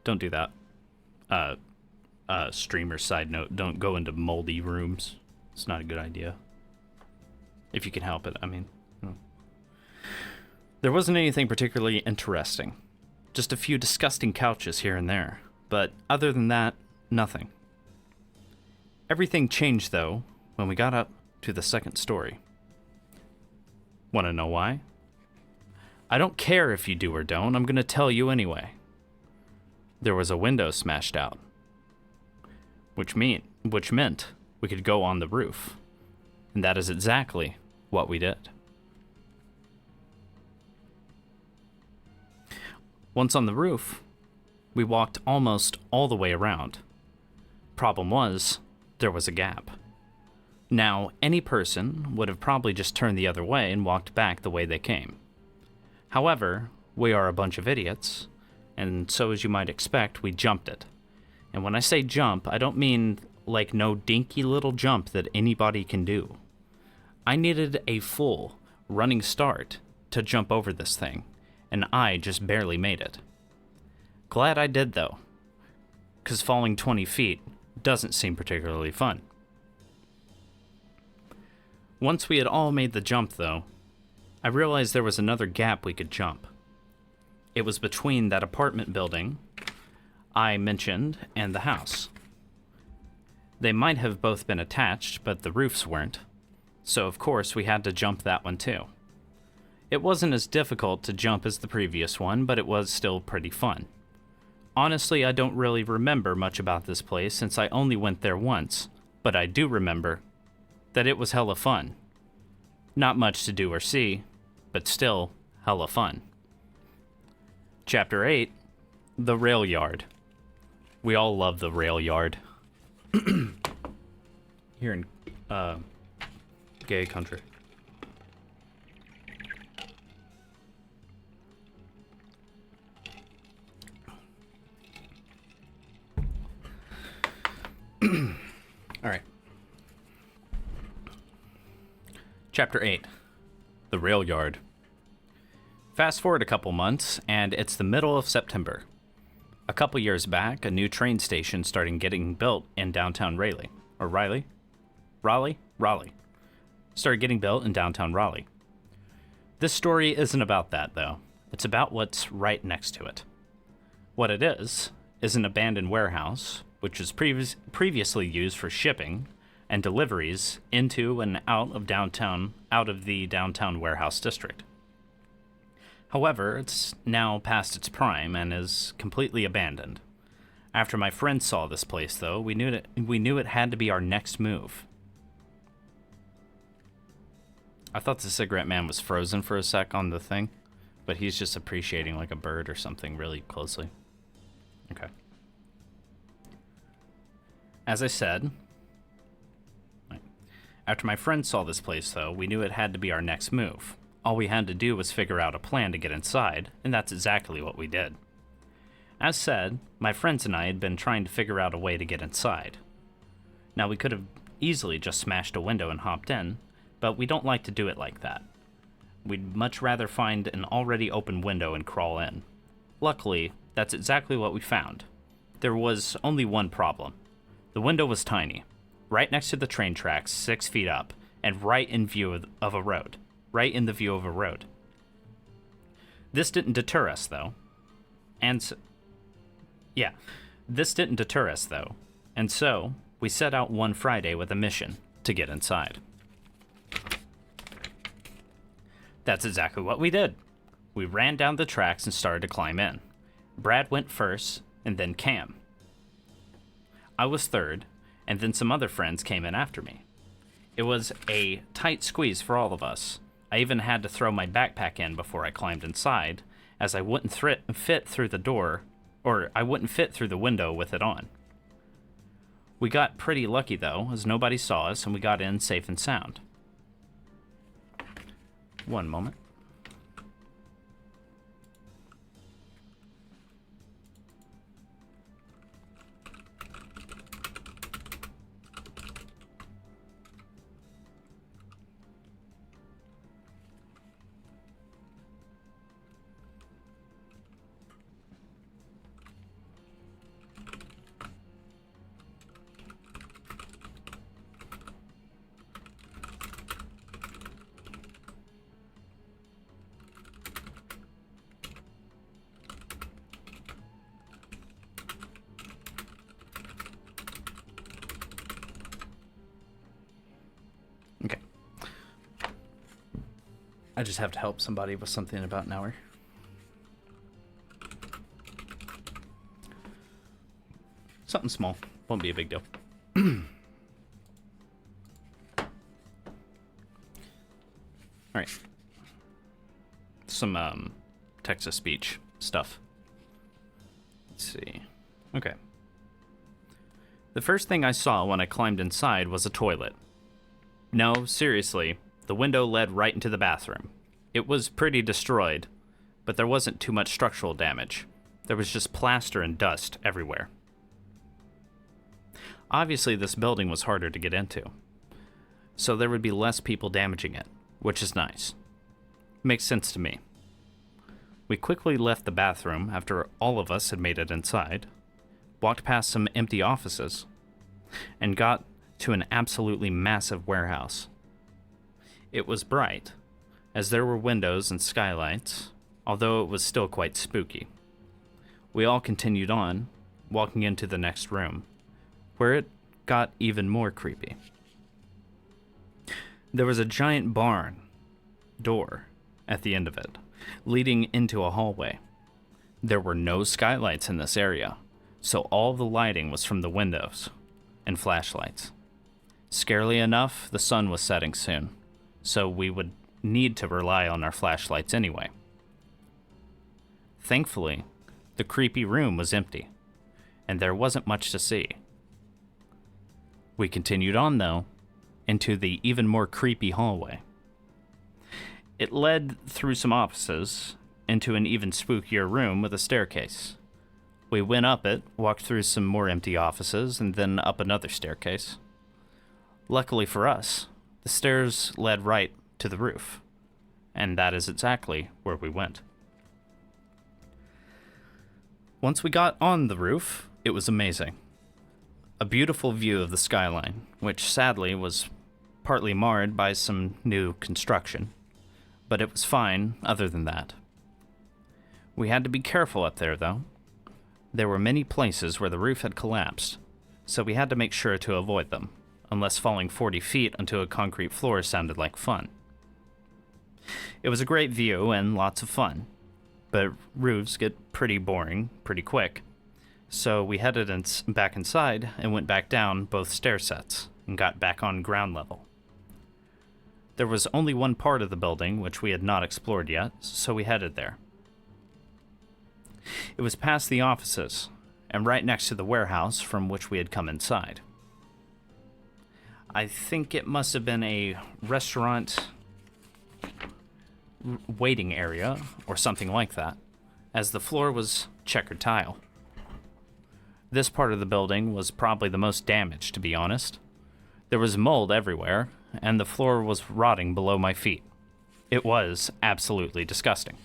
Don't do that. Streamer side note, don't go into moldy rooms. It's not a good idea. If you can help it, I mean. There wasn't anything particularly interesting. Just a few disgusting couches here and there. But other than that, nothing. Everything changed, though, when we got up to the second story. Want to know why? I don't care if you do or don't, I'm gonna tell you anyway. There was a window smashed out. Which meant we could go on the roof. And that is exactly what we did. Once on the roof, we walked almost all the way around. Problem was, there was a gap. Now, any person would have probably just turned the other way and walked back the way they came. However, we are a bunch of idiots, and so as you might expect, we jumped it. And when I say jump, I don't mean like no dinky little jump that anybody can do. I needed a full running start to jump over this thing, and I just barely made it. Glad I did though, because falling 20 feet doesn't seem particularly fun. Once we had all made the jump though, I realized there was another gap we could jump. It was between that apartment building I mentioned and the house. They might have both been attached, but the roofs weren't, so of course we had to jump that one too. It wasn't as difficult to jump as the previous one, but it was still pretty fun. Honestly, I don't really remember much about this place since I only went there once, but I do remember that it was hella fun. Not much to do or see, but still hella fun. Chapter 8, The Rail Yard. We all love the rail yard. Here in gay country. All right. Chapter 8, The Rail Yard. Fast forward a couple months, and it's the middle of September. A couple years back, a new train station started getting built in downtown Raleigh. Or Riley? Raleigh? Raleigh. Started getting built in downtown Raleigh. This story isn't about that, though. It's about what's right next to it. What it is an abandoned warehouse, which was previously used for shipping and deliveries into and out of the downtown warehouse district. However, it's now past its prime and is completely abandoned. After my friend saw this place, though, we knew it had to be our next move. I thought the cigarette man was frozen for a sec on the thing, but he's just appreciating like a bird or something really closely. Okay. As I said, after my friend saw this place, though, we knew it had to be our next move. All we had to do was figure out a plan to get inside, and that's exactly what we did. As said, my friends and I had been trying to figure out a way to get inside. Now, we could have easily just smashed a window and hopped in, but we don't like to do it like that. We'd much rather find an already open window and crawl in. Luckily, that's exactly what we found. There was only one problem. The window was tiny, right next to the train tracks, 6 feet up, and right in view of a road. Right in the view of a road. This didn't deter us, though. This didn't deter us, though. And so, we set out one Friday with a mission to get inside. That's exactly what we did. We ran down the tracks and started to climb in. Brad went first, and then Cam. I was third, and then some other friends came in after me. It was a tight squeeze for all of us. I even had to throw my backpack in before I climbed inside, as I wouldn't fit through the door, or I wouldn't fit through the window with it on. We got pretty lucky, though, as nobody saw us, and we got in safe and sound. One moment. I just have to help somebody with something in about an hour. Something small. Won't be a big deal. Alright. Some, text-to-speech stuff. Let's see. Okay. The first thing I saw when I climbed inside was a toilet. No, seriously, the window led right into the bathroom. It was pretty destroyed, but there wasn't too much structural damage. There was just plaster and dust everywhere. Obviously, this building was harder to get into, so there would be less people damaging it, which is nice. Makes sense to me. We quickly left the bathroom after all of us had made it inside, walked past some empty offices, and got to an absolutely massive warehouse. It was bright, as there were windows and skylights, although it was still quite spooky. We all continued on, walking into the next room, where it got even more creepy. There was a giant barn door at the end of it, leading into a hallway. There were no skylights in this area, so all the lighting was from the windows and flashlights. Scarily enough, the sun was setting soon, so we would need to rely on our flashlights anyway. Thankfully, the creepy room was empty, and there wasn't much to see. We continued on, though, into the even more creepy hallway. It led through some offices into an even spookier room with a staircase. We went up it, walked through some more empty offices, and then up another staircase. Luckily for us, the stairs led right to the roof, and that is exactly where we went. Once we got on the roof, it was amazing. A beautiful view of the skyline, which sadly was partly marred by some new construction, but it was fine other than that. We had to be careful up there, though. There were many places where the roof had collapsed, so we had to make sure to avoid them, unless falling 40 feet onto a concrete floor sounded like fun. It was a great view and lots of fun, but roofs get pretty boring pretty quick, so we headed back inside and went back down both stair sets and got back on ground level. There was only one part of the building which we had not explored yet, so we headed there. It was past the offices and right next to the warehouse from which we had come inside. I think it must have been a restaurant waiting area or something like that, as the floor was checkered tile. This part of the building was probably the most damaged, to be honest. There was mold everywhere, and the floor was rotting below my feet. It was absolutely disgusting.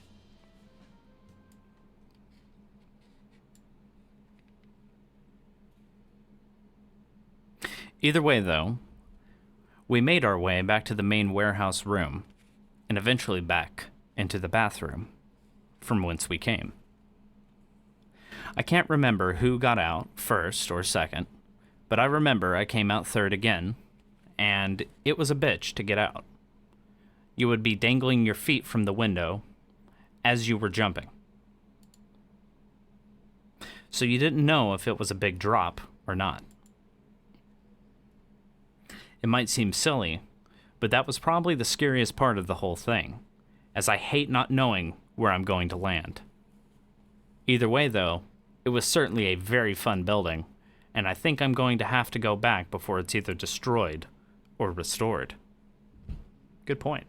Either way, though, we made our way back to the main warehouse room, and eventually back into the bathroom from whence we came. I can't remember who got out first or second, but I remember I came out third again, and it was a bitch to get out. You would be dangling your feet from the window as you were jumping. So you didn't know if it was a big drop or not. It might seem silly, but that was probably the scariest part of the whole thing, as I hate not knowing where I'm going to land. Either way, though, it was certainly a very fun building, and I think I'm going to have to go back before it's either destroyed or restored. Good point.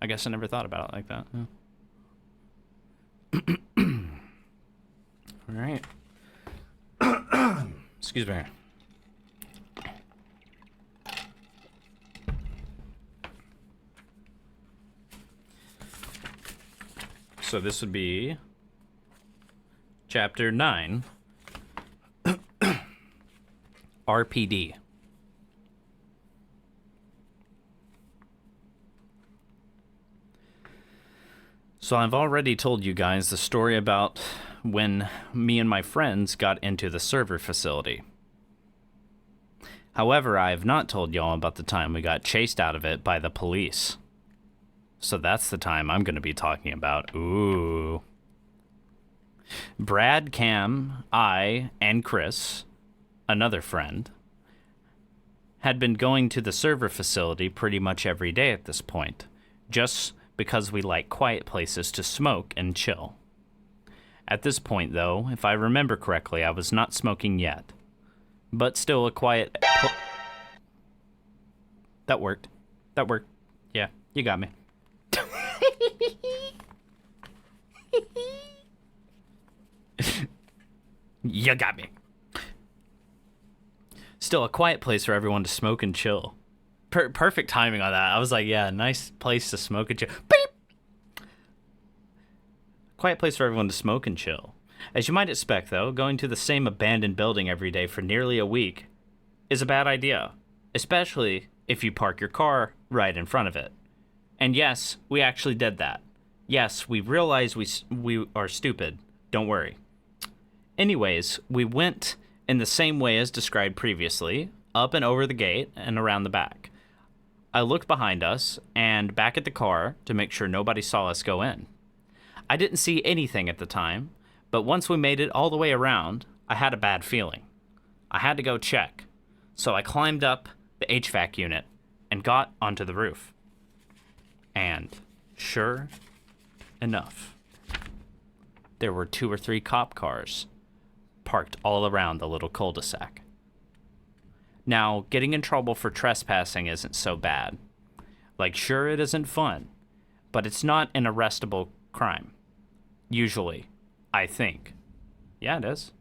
I guess I never thought about it like that. Yeah. All right. Excuse me. So this would be Chapter 9, RPD. So I've already told you guys the story about when me and my friends got into the server facility. However, I have not told y'all about the time we got chased out of it by the police. So that's the time I'm going to be talking about. Ooh. Brad, Cam, I, and Chris, another friend, had been going to the server facility pretty much every day at this point, just because we like quiet places to smoke and chill. At this point, though, if I remember correctly, I was not smoking yet, but still a quiet... That worked. That worked. Yeah, you got me. You got me. Still a quiet place for everyone to smoke and chill. Perfect timing on that. I was like, yeah, nice place to smoke and chill. Beep! Quiet place for everyone to smoke and chill. As you might expect, though, going to the same abandoned building every day for nearly a week is a bad idea, especially if you park your car right in front of it. And yes, we actually did that. Yes, we realize we are stupid. Don't worry. Anyways, we went in the same way as described previously, up and over the gate and around the back. I looked behind us and back at the car to make sure nobody saw us go in. I didn't see anything at the time, but once we made it all the way around, I had a bad feeling. I had to go check, so I climbed up the HVAC unit and got onto the roof. And sure enough, there were 2 or 3 cop cars parked all around the little cul-de-sac. Now, getting in trouble for trespassing isn't so bad. Like, sure, it isn't fun, but it's not an arrestable crime. Usually, I think. Yeah, it is.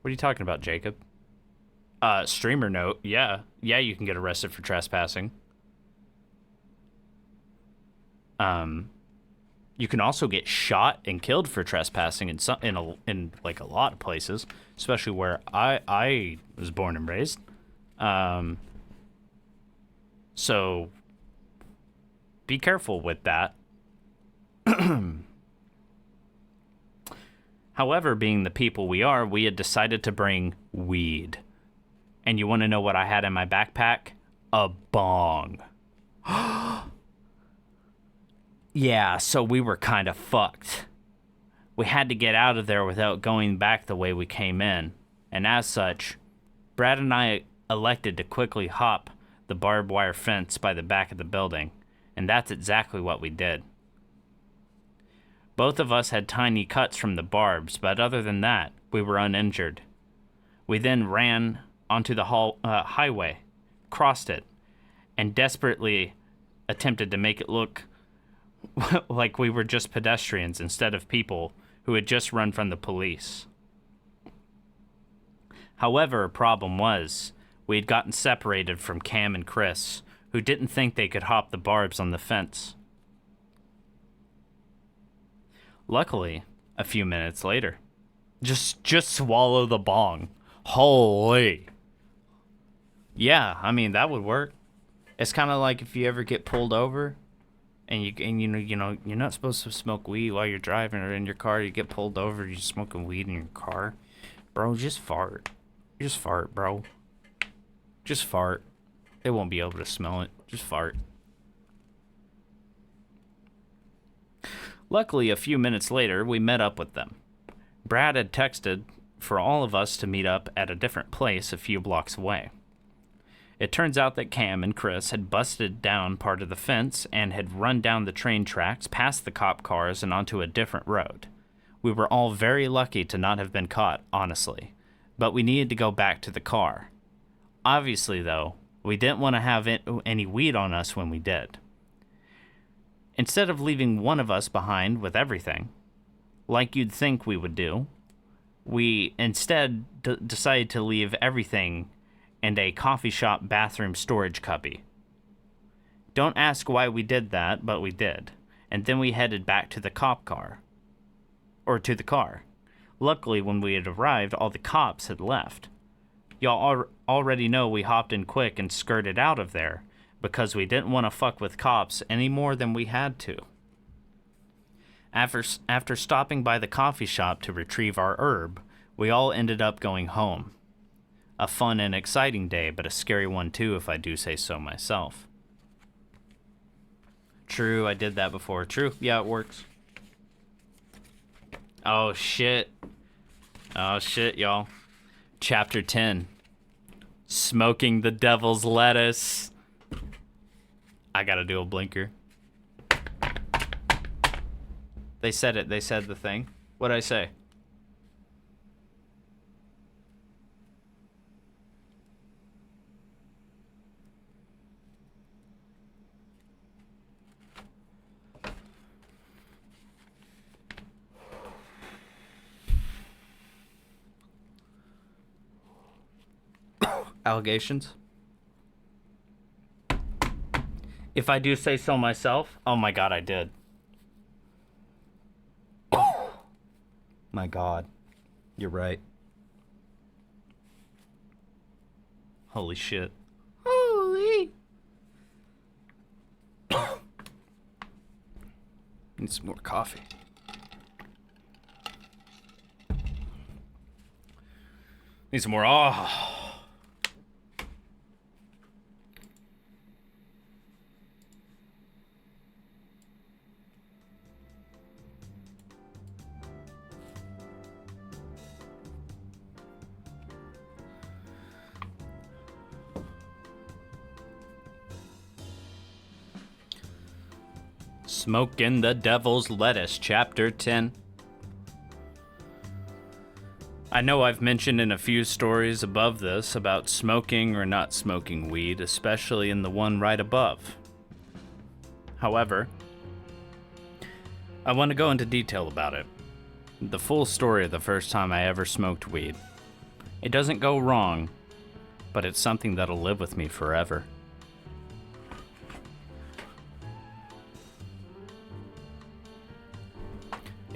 What are you talking about, Jacob? Streamer note, yeah. Yeah, you can get arrested for trespassing. You can also get shot and killed for trespassing in like a lot of places, especially where I was born and raised. So be careful with that. However, being the people we are, we had decided to bring weed. And you want to know what I had in my backpack? A bong. Yeah, so we were kind of fucked. We had to get out of there without going back the way we came in. And as such, Brad and I elected to quickly hop the barbed wire fence by the back of the building. And that's exactly what we did. Both of us had tiny cuts from the barbs, but other than that, we were uninjured. We then ran onto the highway, crossed it, and desperately attempted to make it look like we were just pedestrians instead of people who had just run from the police. However, a problem was, we had gotten separated from Cam and Chris, who didn't think they could hop the barbs on the fence. Luckily, a few minutes later, just swallow the bong. Holy. Yeah, I mean, that would work. It's kind of like if you ever get pulled over and you know you're not supposed to smoke weed while you're driving or in your car. You get pulled over, you're smoking weed in your car. Bro, just fart. Just fart, bro. Just fart. They won't be able to smell it. Just fart. Luckily, a few minutes later, we met up with them. Brad had texted for all of us to meet up at a different place a few blocks away. It turns out that Cam and Chris had busted down part of the fence and had run down the train tracks past the cop cars and onto a different road. We were all very lucky to not have been caught, honestly, but we needed to go back to the car. Obviously, though, we didn't want to have any weed on us when we did. Instead of leaving one of us behind with everything, like you'd think we would do, we instead decided to leave everything in a coffee shop bathroom storage cubby. Don't ask why we did that, but we did. And then we headed back to the cop car. Or to the car. Luckily, when we had arrived, all the cops had left. Y'all already know we hopped in quick and skirted out of there because we didn't want to fuck with cops any more than we had to. After stopping by the coffee shop to retrieve our herb, we all ended up going home. A fun and exciting day, but a scary one too, if I do say so myself. True, I did that before. True, yeah, it works. Oh, shit. Oh, shit, y'all. Chapter 10. Smoking the devil's lettuce. I gotta do a blinker. They said it. They said the thing. What'd I say? Allegations? If I do say so myself, oh my god, I did. My god. You're right. Holy shit. Holy. Need some more coffee. Need some more. Oh. Smoking the Devil's Lettuce, Chapter 10. I know I've mentioned in a few stories above this about smoking or not smoking weed, especially in the one right above. However, I want to go into detail about it. The full story of the first time I ever smoked weed. It doesn't go wrong, but it's something that'll live with me forever.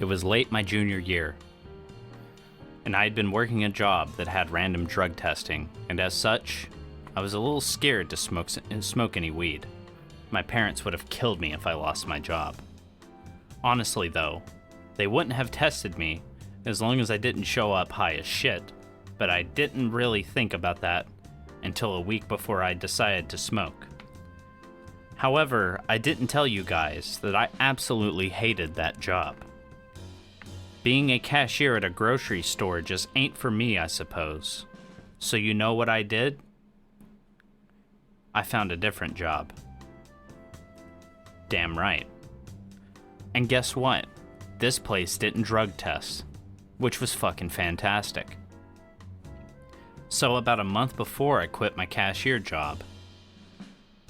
It was late my junior year, and I had been working a job that had random drug testing, and as such, I was a little scared to smoke any weed. My parents would have killed me if I lost my job. Honestly though, they wouldn't have tested me as long as I didn't show up high as shit, but I didn't really think about that until a week before I decided to smoke. However, I didn't tell you guys that I absolutely hated that job. Being a cashier at a grocery store just ain't for me, I suppose. So you know what I did? I found a different job. Damn right. And guess what? This place didn't drug test, which was fucking fantastic. So about a month before I quit my cashier job,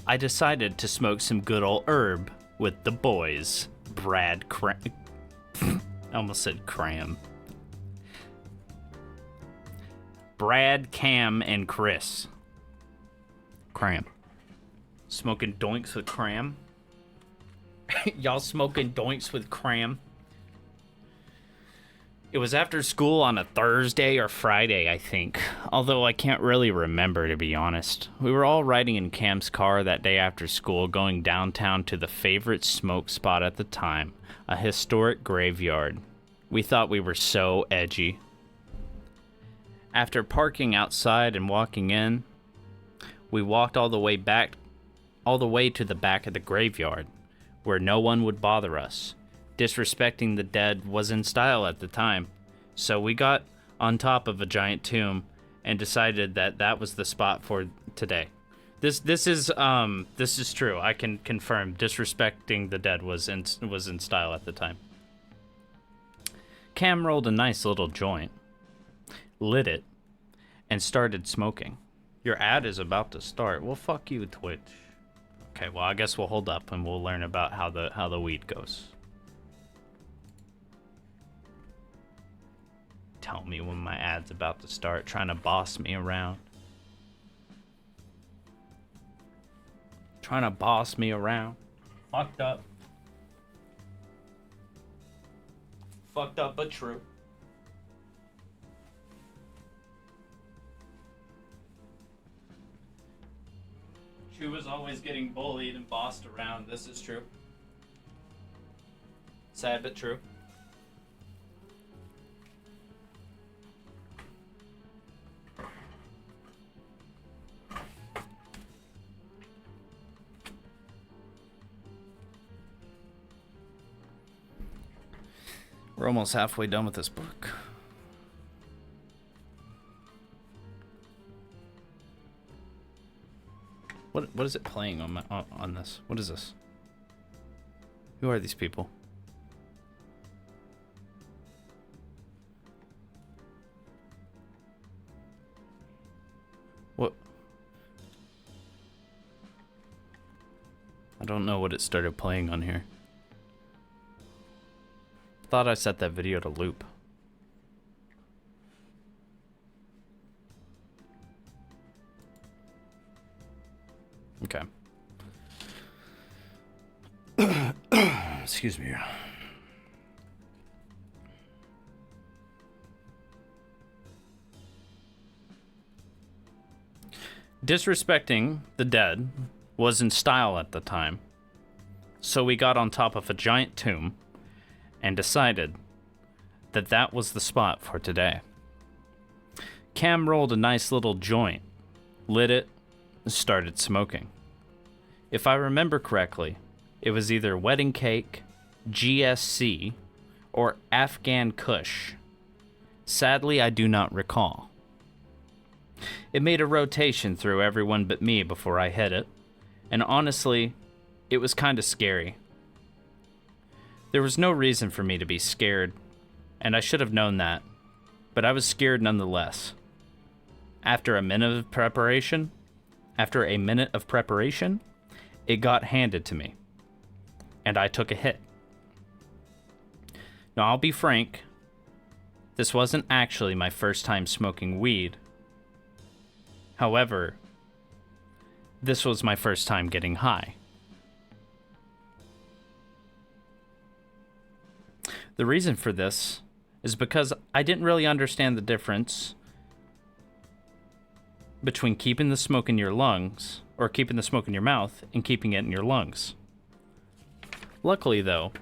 I decided to smoke some good old herb with the boys. I almost said Cram. Brad, Cam, and Chris. Cram. Smoking doinks with Cram. Y'all smoking doinks with Cram. It was after school on a Thursday or Friday, I think. Although I can't really remember, to be honest. We were all riding in Cam's car that day after school, going downtown to the favorite smoke spot at the time, a historic graveyard. We thought we were so edgy. After parking outside and walking in, we walked all the way to the back of the graveyard, where no one would bother us. Disrespecting the dead was in style at the time, so we got on top of a giant tomb and decided that that was the spot for today. This is true. I can confirm disrespecting the dead was in style at the time. Cam rolled a nice little joint, lit it, and started smoking. Your ad is about to start. Well, fuck you, Twitch. Okay, well, I guess we'll hold up and we'll learn about how the weed goes. Tell me when my ad's about to start, trying to boss me around. Trying to boss me around. Fucked up. Fucked up, but true. Chu was always getting bullied and bossed around. This is true. Sad, but true. We're almost halfway done with this book. What is it playing on on this? What is this? Who are these people? What? I don't know what it started playing on here. Thought I set that video to loop. Okay. Excuse me. Disrespecting the dead was in style at the time, so we got on top of a giant tomb and decided that that was the spot for today. Cam rolled a nice little joint, lit it, and started smoking. If I remember correctly, it was either wedding cake, GSC, or Afghan Kush. Sadly, I do not recall. It made a rotation through everyone but me before I hit it, and honestly, it was kind of scary. There was no reason for me to be scared, and I should have known that, but I was scared nonetheless. After a minute of preparation, it got handed to me, and I took a hit. Now, I'll be frank, this wasn't actually my first time smoking weed. However, this was my first time getting high. The reason for this is because I didn't really understand the difference between keeping the smoke in your lungs, or keeping the smoke in your mouth, and keeping it in your lungs. Luckily, though,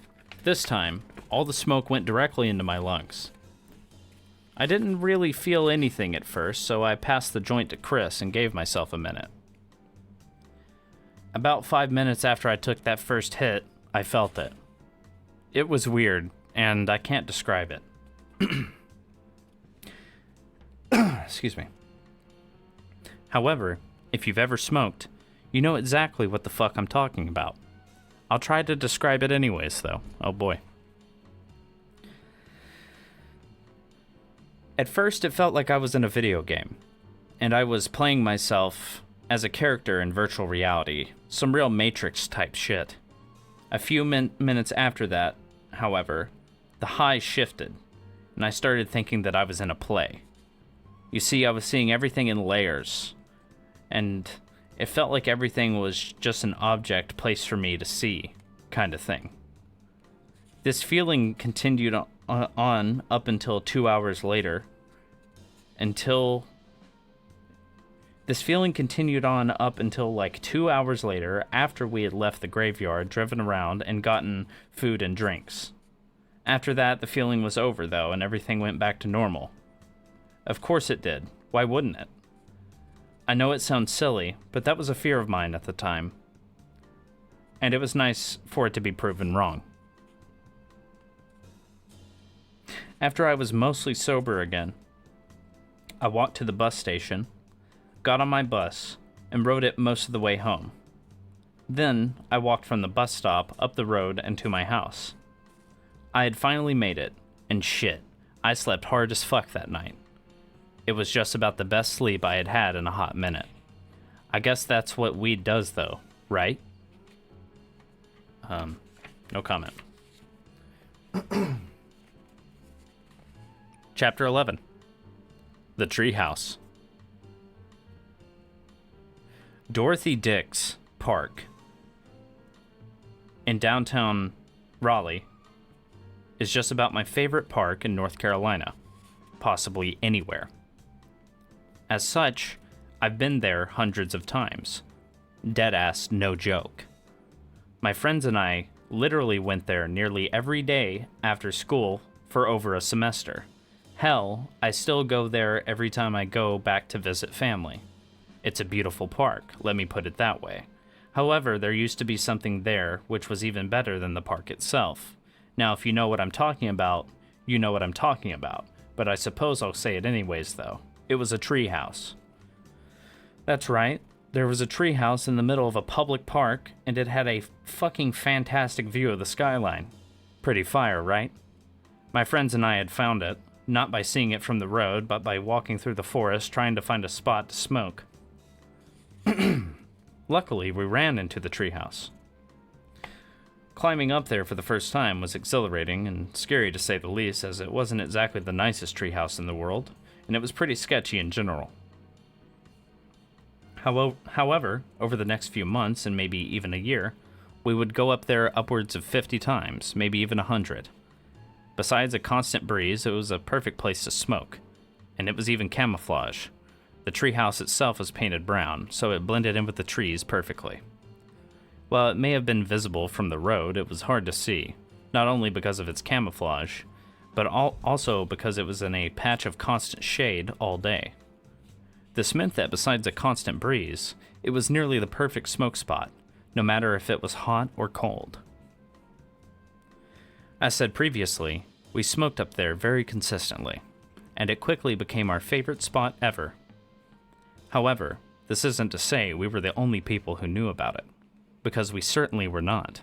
this time, all the smoke went directly into my lungs. I didn't really feel anything at first, so I passed the joint to Chris and gave myself a minute. About 5 minutes after I took that first hit, I felt it. It was weird, and I can't describe it. Excuse me. However, if you've ever smoked, you know exactly what the fuck I'm talking about. I'll try to describe it anyways, though. Oh boy. At first, it felt like I was in a video game, and I was playing myself as a character in virtual reality, some real Matrix type shit. A few minutes after that, however, the high shifted, and I started thinking that I was in a play. You see, I was seeing everything in layers, and it felt like everything was just an object placed for me to see, kind of thing. This feeling continued on up until 2 hours later, like 2 hours later, after we had left the graveyard, driven around, and gotten food and drinks. After that, the feeling was over, though, and everything went back to normal. Of course it did. Why wouldn't it? I know it sounds silly, but that was a fear of mine at the time. And it was nice for it to be proven wrong. After I was mostly sober again, I walked to the bus station, got on my bus, and rode it most of the way home. Then, I walked from the bus stop up the road and to my house. I had finally made it, and shit, I slept hard as fuck that night. It was just about the best sleep I had had in a hot minute. I guess that's what weed does, though, right? No comment. Chapter 11. The Treehouse. Dorothy Dix Park in downtown Raleigh is just about my favorite park in North Carolina, possibly anywhere. As such, I've been there hundreds of times. Deadass, no joke. My friends and I literally went there nearly every day after school for over a semester. Hell, I still go there every time I go back to visit family. It's a beautiful park, let me put it that way. However, there used to be something there which was even better than the park itself. Now, if you know what I'm talking about, you know what I'm talking about, but I suppose I'll say it anyways, though. It was a tree house. That's right. There was a tree house in the middle of a public park, and it had a fucking fantastic view of the skyline. Pretty fire, right? My friends and I had found it, not by seeing it from the road, but by walking through the forest trying to find a spot to smoke. Luckily, we ran into the treehouse. Climbing up there for the first time was exhilarating and scary to say the least, as it wasn't exactly the nicest treehouse in the world, and it was pretty sketchy in general. However, over the next few months, and maybe even a year, we would go up there upwards of 50 times, maybe even 100. Besides a constant breeze, it was a perfect place to smoke, and it was even camouflage. The treehouse itself was painted brown, so it blended in with the trees perfectly. While it may have been visible from the road, it was hard to see, not only because of its camouflage, but also because it was in a patch of constant shade all day. This meant that besides a constant breeze, it was nearly the perfect smoke spot, no matter if it was hot or cold. As said previously, we smoked up there very consistently, and it quickly became our favorite spot ever. However, this isn't to say we were the only people who knew about it, because we certainly were not.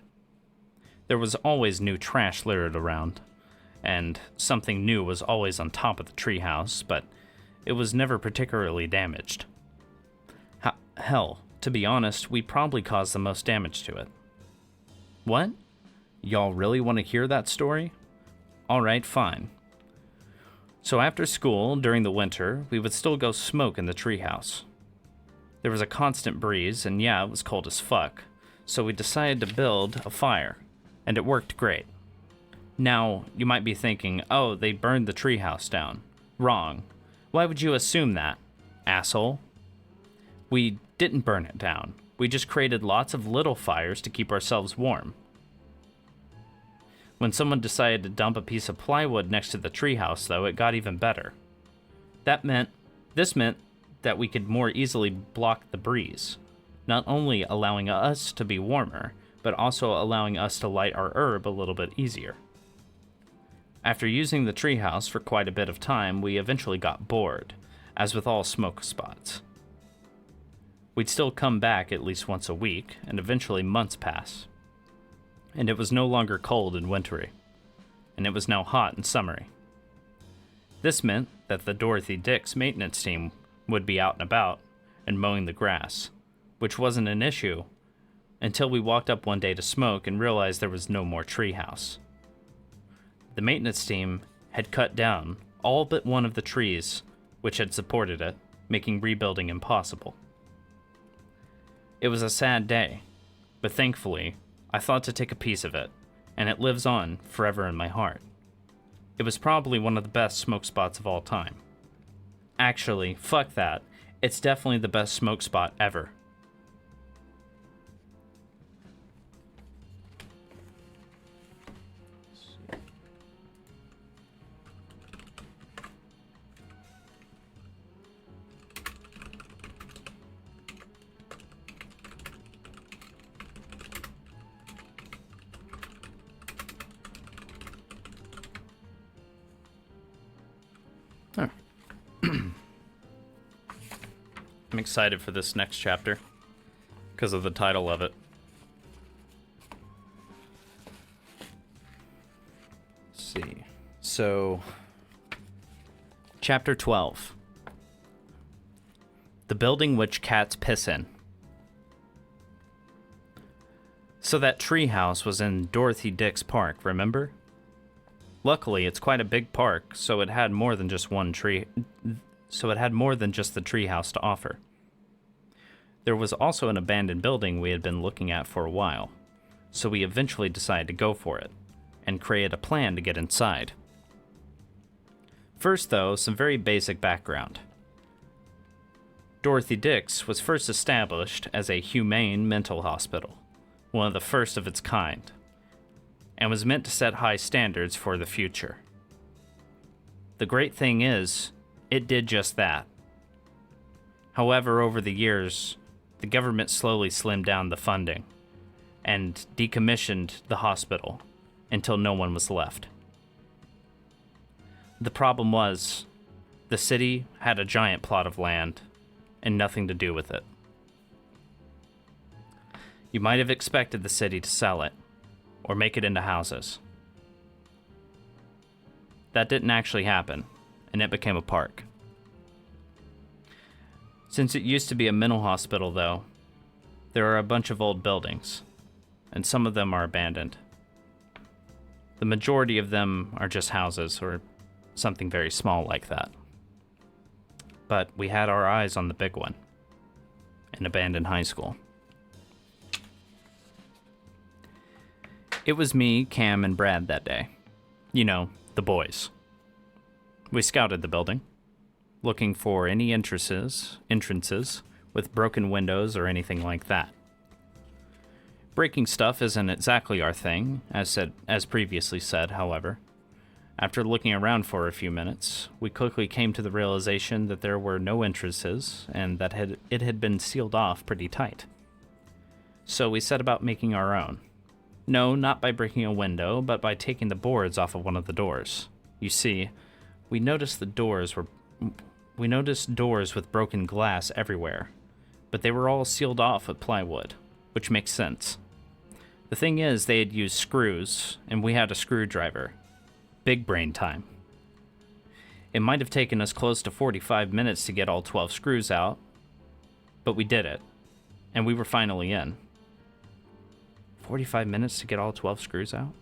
There was always new trash littered around, and something new was always on top of the treehouse, but it was never particularly damaged. Hell, to be honest, we probably caused the most damage to it. What? Y'all really want to hear that story? Alright, fine. So after school, during the winter, we would still go smoke in the treehouse. There was a constant breeze, and yeah, it was cold as fuck, so we decided to build a fire, and it worked great. Now, you might be thinking, oh, they burned the treehouse down. Wrong. Why would you assume that, asshole? We didn't burn it down. We just created lots of little fires to keep ourselves warm. When someone decided to dump a piece of plywood next to the treehouse, though, it got even better. This meant that we could more easily block the breeze, not only allowing us to be warmer, but also allowing us to light our herb a little bit easier. After using the treehouse for quite a bit of time, we eventually got bored, as with all smoke spots. We'd still come back at least once a week, and eventually months pass. And it was no longer cold and wintry, and it was now hot and summery. This meant that the Dorothy Dix maintenance team would be out and about and mowing the grass, which wasn't an issue until we walked up one day to smoke and realized there was no more treehouse. The maintenance team had cut down all but one of the trees which had supported it, making rebuilding impossible. It was a sad day, but thankfully, I thought to take a piece of it, and it lives on forever in my heart. It was probably one of the best smoke spots of all time. Actually, fuck that. It's definitely the best smoke spot ever. I'm excited for this next chapter because of the title of it. Let's see. So, Chapter 12. The building which cats piss in. So that treehouse was in Dorothy Dix Park, remember? Luckily, it's quite a big park, so it had more than just one tree. So it had more than just the treehouse to offer. There was also an abandoned building we had been looking at for a while, so we eventually decided to go for it, and create a plan to get inside. First, though, some very basic background. Dorothy Dix was first established as a humane mental hospital, one of the first of its kind, and was meant to set high standards for the future. The great thing is, it did just that. However, over the years, the government slowly slimmed down the funding and decommissioned the hospital until no one was left. The problem was, the city had a giant plot of land and nothing to do with it. You might have expected the city to sell it or make it into houses. That didn't actually happen, and it became a park. Since it used to be a mental hospital, though, there are a bunch of old buildings, and some of them are abandoned. The majority of them are just houses or something very small like that. But we had our eyes on the big one, an abandoned high school. It was me, Cam, and Brad that day. You know, the boys. We scouted the building, looking for any entrances with broken windows or anything like that. Breaking stuff isn't exactly our thing, as previously said, however. After looking around for a few minutes, we quickly came to the realization that there were no entrances and that it had been sealed off pretty tight. So we set about making our own. No, not by breaking a window, but by taking the boards off of one of the doors. You see, we noticed doors with broken glass everywhere, but they were all sealed off with plywood, which makes sense. The thing is, they had used screws, and we had a screwdriver. Big brain time. It might have taken us close to 45 minutes to get all 12 screws out, but we did it, and we were finally in. 45 minutes to get all 12 screws out?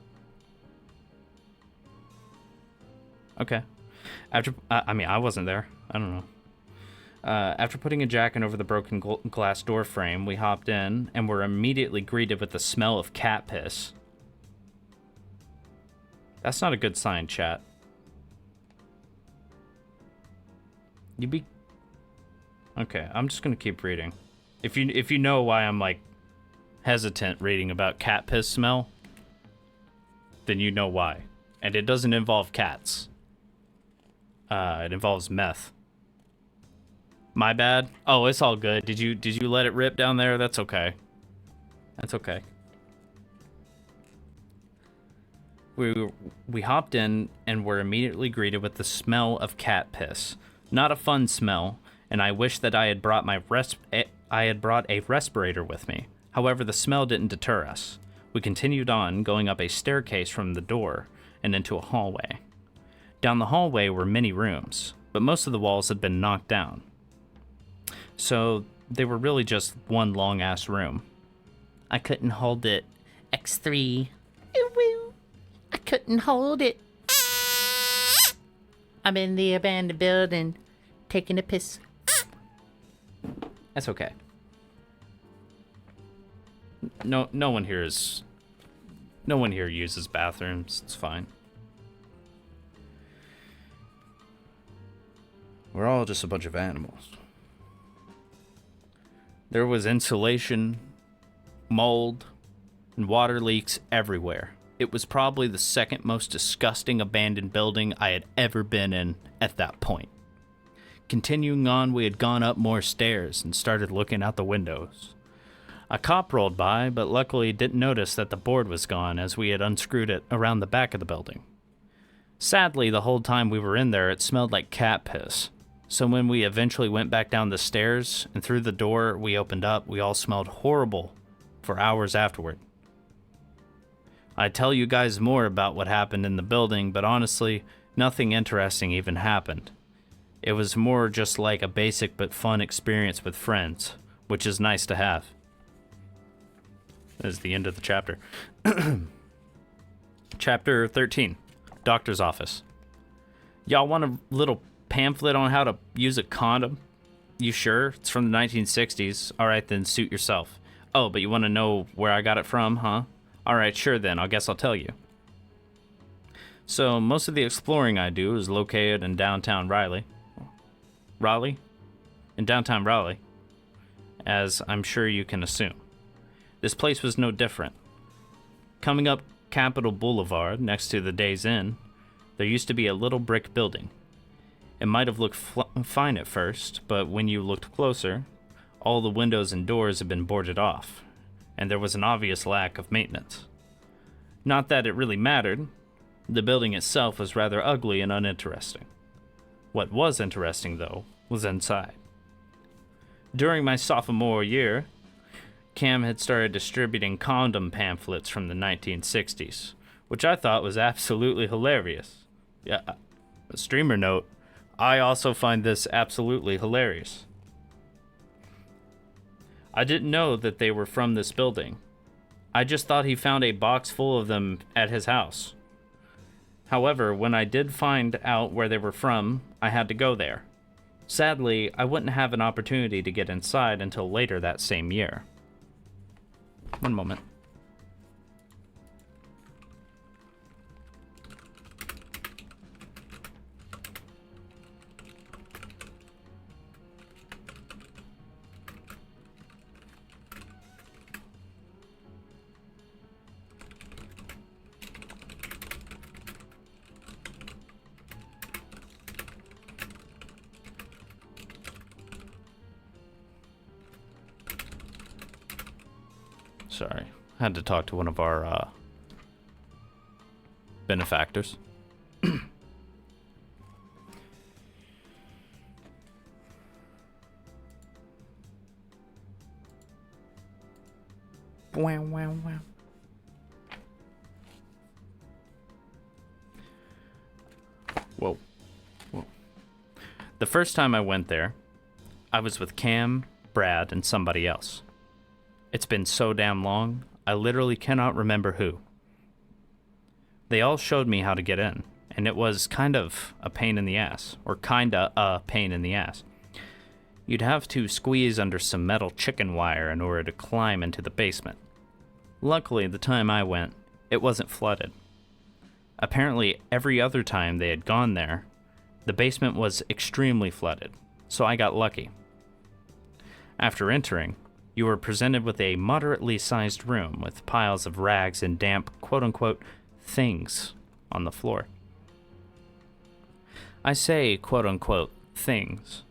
Okay. I wasn't there. I don't know. After putting a jacket over the broken glass door frame, we hopped in and were immediately greeted with the smell of cat piss. That's not a good sign, chat. Okay, I'm just gonna keep reading. If you know why I'm like hesitant reading about cat piss smell, then you know why. And it doesn't involve cats. It involves meth. My bad. Oh, it's all good. Did you let it rip down there? That's okay. That's okay. We hopped in and were immediately greeted with the smell of cat piss. Not a fun smell, and I wish that I had brought a respirator with me. However, the smell didn't deter us. We continued on, going up a staircase from the door and into a hallway. Down the hallway were many rooms, but most of the walls had been knocked down. So they were really just one long-ass room. I couldn't hold it. X3. I couldn't hold it. I'm in the abandoned building, taking a piss. That's okay. No one here uses bathrooms. It's fine. We're all just a bunch of animals. There was insulation, mold, and water leaks everywhere. It was probably the second most disgusting abandoned building I had ever been in at that point. Continuing on, we had gone up more stairs and started looking out the windows. A cop rolled by, but luckily didn't notice that the board was gone as we had unscrewed it around the back of the building. Sadly, the whole time we were in there, it smelled like cat piss. So when we eventually went back down the stairs and through the door we opened up, we all smelled horrible for hours afterward. I'd tell you guys more about what happened in the building, but honestly, nothing interesting even happened. It was more just like a basic but fun experience with friends, which is nice to have. That is the end of the chapter. Chapter 13, Doctor's Office. Y'all want a little pamphlet on how to use a condom? You sure? It's from the 1960s. Alright then, suit yourself. Oh, but you want to know where I got it from, huh? Alright, sure then, I guess I'll tell you. So, most of the exploring I do is located in downtown Raleigh. In downtown Raleigh, as I'm sure you can assume. This place was no different. Coming up Capitol Boulevard, next to the Days Inn, there used to be a little brick building. It might have looked fine at first, but when you looked closer, all the windows and doors had been boarded off, and there was an obvious lack of maintenance. Not that it really mattered. The building itself was rather ugly and uninteresting. What was interesting, though, was inside. During my sophomore year, Cam had started distributing condom pamphlets from the 1960s, which I thought was absolutely hilarious. Yeah, a streamer note, I also find this absolutely hilarious. I didn't know that they were from this building. I just thought he found a box full of them at his house. However, when I did find out where they were from, I had to go there. Sadly, I wouldn't have an opportunity to get inside until later that same year. One moment. Sorry, I had to talk to one of our benefactors. Wow, wow, wow. Whoa. Whoa. The first time I went there, I was with Cam, Brad, and somebody else. It's been so damn long, I literally cannot remember who. They all showed me how to get in, and it was kind of a pain in the ass, or kinda a pain in the ass. You'd have to squeeze under some metal chicken wire in order to climb into the basement. Luckily, the time I went, it wasn't flooded. Apparently, every other time they had gone there, the basement was extremely flooded, so I got lucky. After entering, you were presented with a moderately sized room with piles of rags and damp, quote-unquote, things on the floor. I say quote-unquote things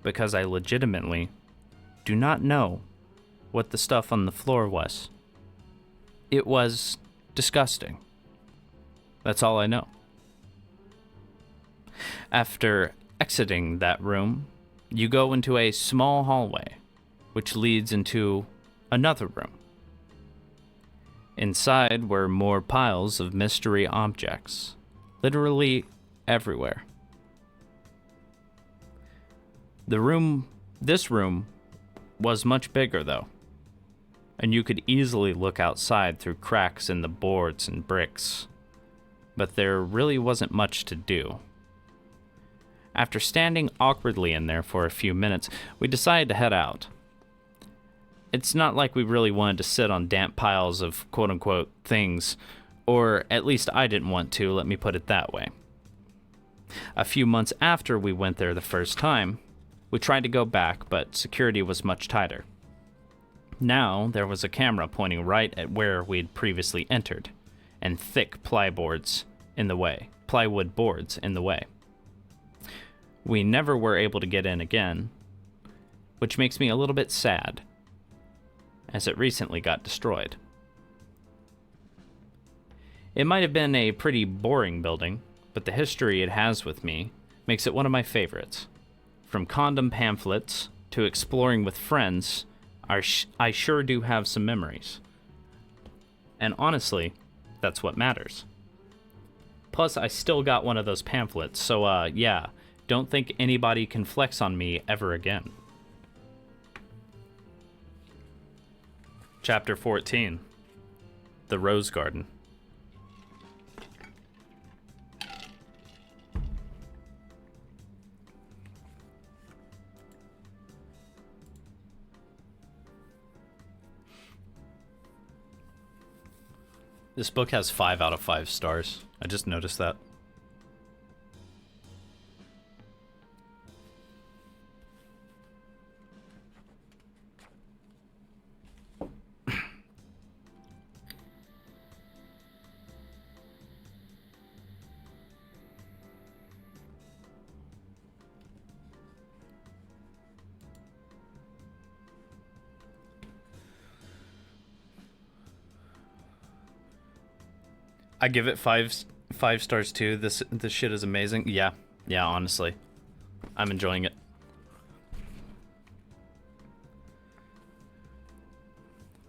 because I legitimately do not know what the stuff on the floor was. It was disgusting. That's all I know. After exiting that room, you go into a small hallway, which leads into another room. Inside were more piles of mystery objects, literally everywhere. This room was much bigger though, and you could easily look outside through cracks in the boards and bricks, but there really wasn't much to do. After standing awkwardly in there for a few minutes, we decided to head out. It's not like we really wanted to sit on damp piles of quote-unquote things, or at least I didn't want to, let me put it that way. A few months after we went there the first time, we tried to go back, but security was much tighter. Now, there was a camera pointing right at where we'd previously entered, and thick plywood boards in the way. We never were able to get in again, which makes me a little bit sad, as it recently got destroyed. It might have been a pretty boring building, but the history it has with me makes it one of my favorites. From condom pamphlets to exploring with friends, I sure do have some memories. And honestly, that's what matters. Plus, I still got one of those pamphlets, so yeah, don't think anybody can flex on me ever again. Chapter 14, The Rose Garden. This book has 5 out of 5 stars. I just noticed that. I give it 5 5 stars too. This shit is amazing. Yeah, honestly. I'm enjoying it.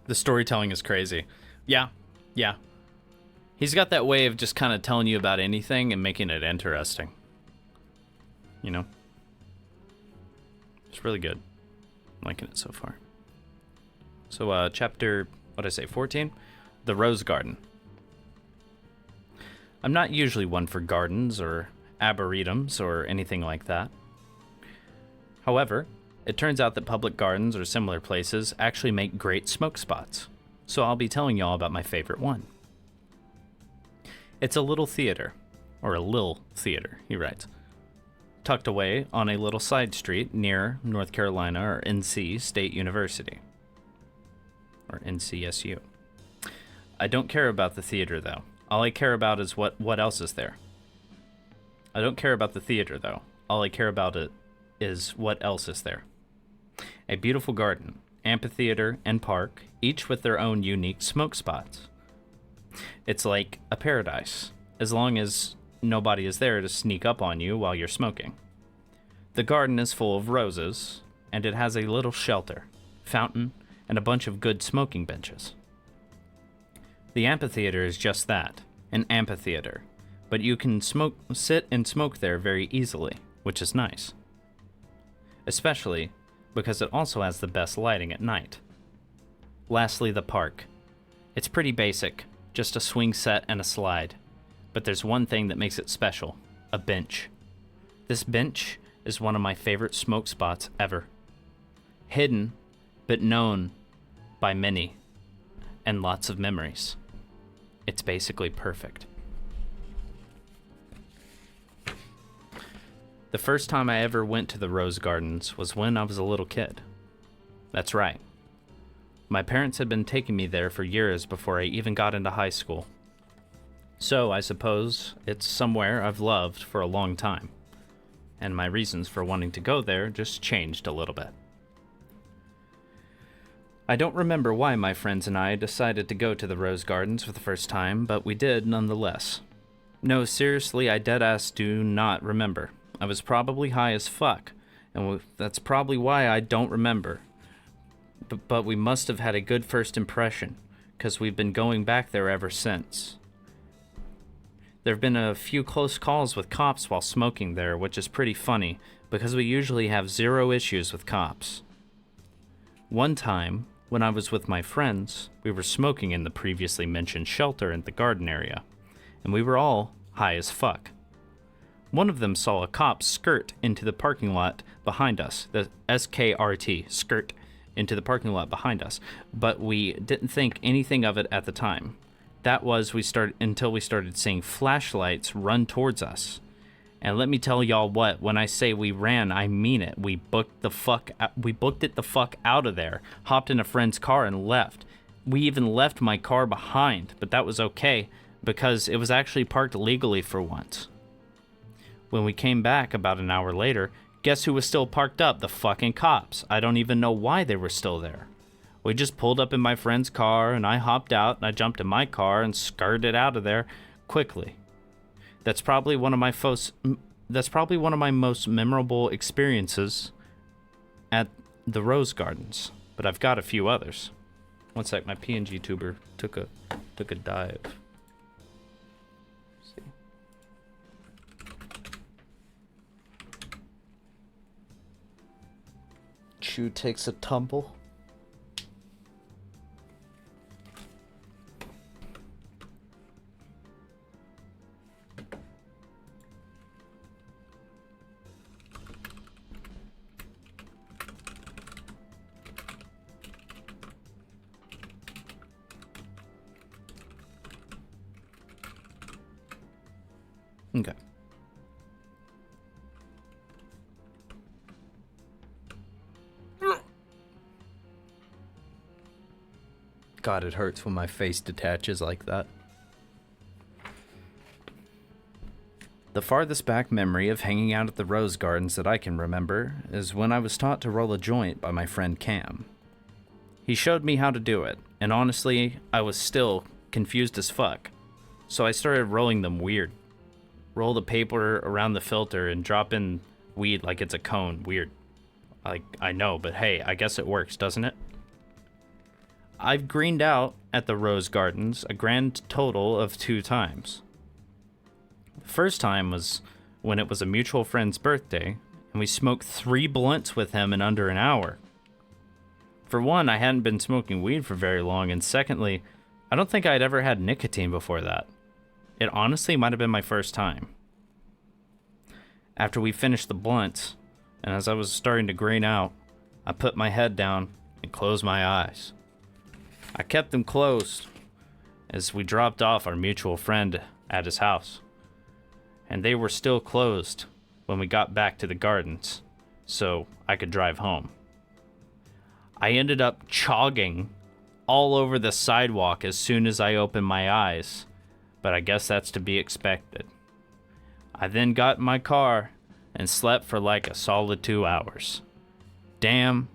The storytelling is crazy. Yeah. He's got that way of just kind of telling you about anything and making it interesting. You know? It's really good. I'm liking it so far. So, chapter, what did I say, 14? The Rose Garden. I'm not usually one for gardens or arboretums or anything like that. However, it turns out that public gardens or similar places actually make great smoke spots. So I'll be telling y'all about my favorite one. It's a little theater, or a lil theater, he writes, tucked away on a little side street near North Carolina or NC State University, or NCSU. I don't care about the theater though. All I care about is what else is there. I don't care about the theater though. All I care about it is what else is there. A beautiful garden, amphitheater, and park, each with their own unique smoke spots. It's like a paradise, as long as nobody is there to sneak up on you while you're smoking. The garden is full of roses, and it has a little shelter, fountain, and a bunch of good smoking benches. The amphitheater is just that, an amphitheater, but you can sit and smoke there very easily, which is nice. Especially because it also has the best lighting at night. Lastly, the park. It's pretty basic, just a swing set and a slide. But there's one thing that makes it special, a bench. This bench is one of my favorite smoke spots ever. Hidden, but known by many, and lots of memories. It's basically perfect. The first time I ever went to the Rose Gardens was when I was a little kid. That's right. My parents had been taking me there for years before I even got into high school. So I suppose it's somewhere I've loved for a long time. And my reasons for wanting to go there just changed a little bit. I don't remember why my friends and I decided to go to the Rose Gardens for the first time, but we did nonetheless. No, seriously, I deadass do not remember. I was probably high as fuck, and that's probably why I don't remember. But we must have had a good first impression, because we've been going back there ever since. There have been a few close calls with cops while smoking there, which is pretty funny, because we usually have zero issues with cops. One time, when I was with my friends, we were smoking in the previously mentioned shelter in the garden area, and we were all high as fuck. One of them saw a cop skirt into the parking lot behind us, the SKRT, skirt, into the parking lot behind us, but we didn't think anything of it at the time. That was until we started seeing flashlights run towards us. And let me tell y'all what, when I say we ran, I mean it. We booked it the fuck out of there, hopped in a friend's car and left. We even left my car behind, but that was okay because it was actually parked legally for once. When we came back about an hour later, guess who was still parked up? The fucking cops. I don't even know why they were still there. We just pulled up in my friend's car, and I hopped out, and I jumped in my car and skirted out of there quickly. That's probably one of my most memorable experiences at the Rose Gardens, but I've got a few others. One sec, my PNG tuber took a dive. Chu takes a tumble. Okay. God, it hurts when my face detaches like that. The farthest back memory of hanging out at the Rose Gardens that I can remember is when I was taught to roll a joint by my friend Cam. He showed me how to do it, and honestly, I was still confused as fuck, so I started rolling them weird. roll the paper around the filter, and drop in weed like it's a cone. Weird. Like, I know, but hey, I guess it works, doesn't it? I've greened out at the Rose Gardens a grand total of 2 times. The first time was when it was a mutual friend's birthday, and we smoked 3 blunts with him in under an hour. For one, I hadn't been smoking weed for very long, and secondly, I don't think I'd ever had nicotine before that. It honestly might have been my first time. After we finished the blunts, and as I was starting to green out, I put my head down and closed my eyes. I kept them closed as we dropped off our mutual friend at his house. And they were still closed when we got back to the gardens, so I could drive home. I ended up chogging all over the sidewalk as soon as I opened my eyes, but I guess that's to be expected. I then got in my car and slept for like a solid 2 hours. Damn,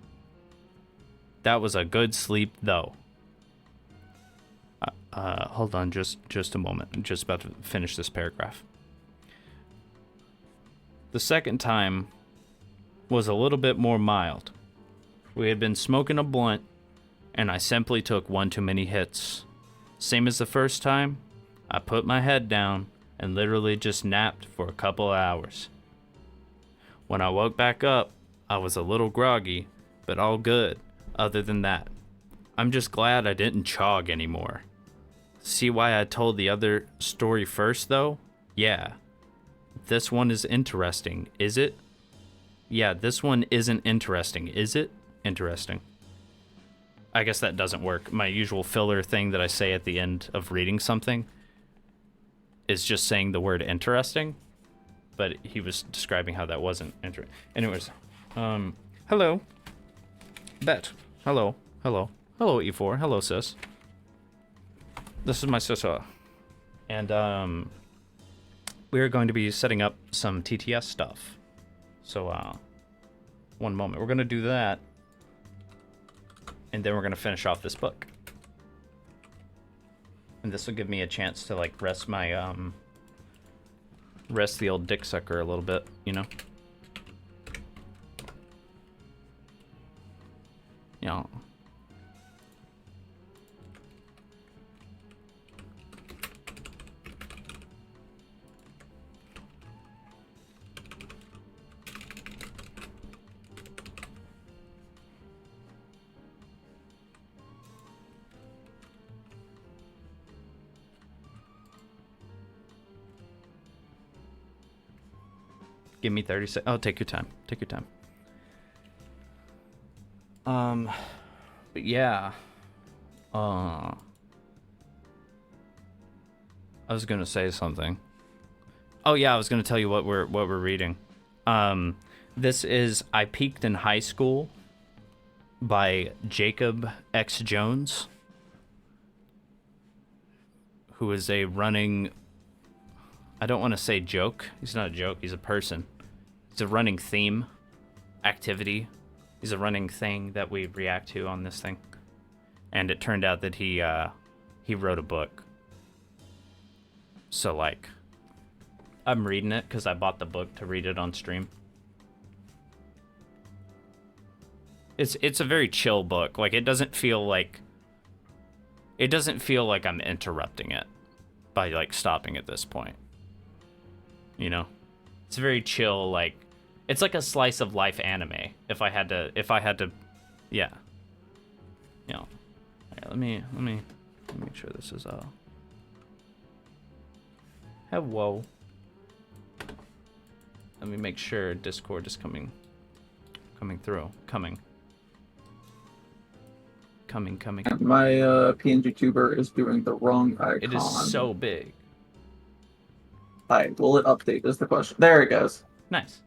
that was a good sleep though. Hold on just a moment. I'm just about to finish this paragraph. The second time was a little bit more mild. We had been smoking a blunt, and I simply took one too many hits. Same as the first time, I put my head down and literally just napped for a couple of hours. When I woke back up, I was a little groggy, but all good other than that. I'm just glad I didn't chog anymore. See why I told the other story first, though? Yeah. This one is interesting, is it? Yeah, this one isn't interesting, is it? Interesting. I guess that doesn't work. My usual filler thing that I say at the end of reading something is just saying the word interesting, but he was describing how that wasn't interesting. Anyways, hello. Bet. Hello. Hello. Hello, E4. Hello, sis. This is my sister. And, we're going to be setting up some TTS stuff. So, one moment. We're going to do that. And then we're going to finish off this book. And this will give me a chance to, like, rest my, rest the old dick sucker a little bit, you know? Yeah. Give me 30 seconds. Oh, take your time. Take your time. But yeah. I was gonna say something. Oh yeah, I was gonna tell you what we're reading. This is I Peaked in High School by JacobX Jones, who is a running, I don't want to say joke. He's not a joke. He's a person. It's a running theme, activity. He's a running thing that we react to on this thing. And it turned out that he wrote a book. So, like, I'm reading it because I bought the book to read it on stream. It's a very chill book. Like, it doesn't feel like I'm interrupting it by, like, stopping at this point. You know? It's very chill, like, it's like a slice of life anime. If I had to, yeah. You know. Alright, let me make sure this is, hello. Let me make sure Discord is coming through. Coming. My PNG tuber is doing the wrong icon. It is so big. Alright, will it update is the question. There it goes. Nice.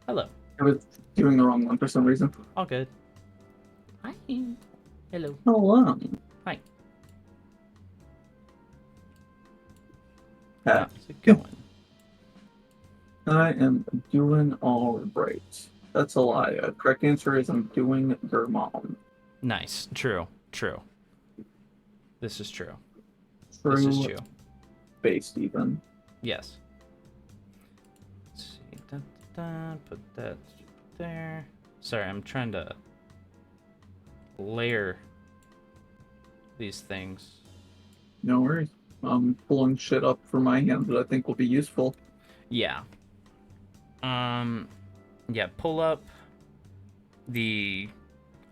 Hello. It was doing the wrong one for some reason. All good. Hi. Hello. Hello. Hi. How's it going? I am doing all right. That's a lie. Correct answer is I'm doing your mom. Nice. True. This is true. True. This is true. Based even. Yes. that. Put that there. Sorry, I'm trying to layer these things. No worries. I'm pulling shit up for my hand that I think will be useful. Yeah. Yeah, pull up the...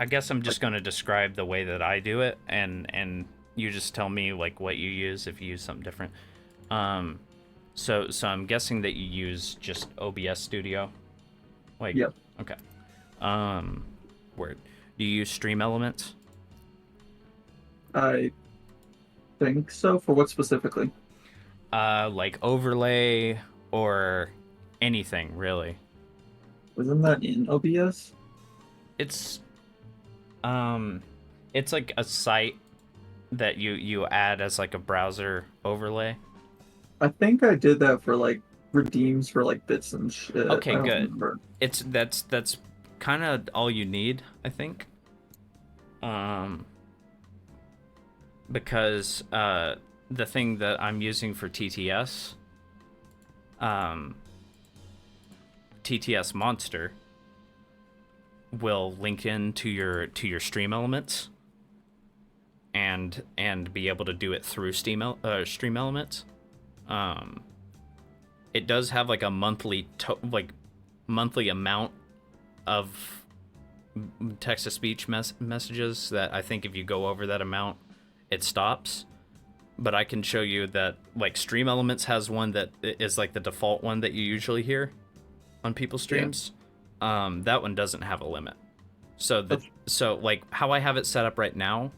I guess I'm just going to describe the way that I do it, and you just tell me, like, what you use if you use something different. So I'm guessing that you use just OBS Studio? Like, yep. Okay. Word. Do you use Stream Elements? I think so. For what specifically? Like overlay or anything, really. Wasn't that in OBS? It's like a site that you add as like a browser overlay. I think I did that for like redeems for like bits and shit. Okay, I don't good. remember. That's kind of all you need, I think. Because the thing that I'm using for TTS, TTS Monster, will link into your Stream Elements, and be able to do it through Stream Elements. It does have like a monthly amount of text-to-speech messages that I think if you go over that amount, it stops. But I can show you that like Stream Elements has one that is like the default one that you usually hear on people's streams. Yeah. That one doesn't have a limit. So like how I have it set up right now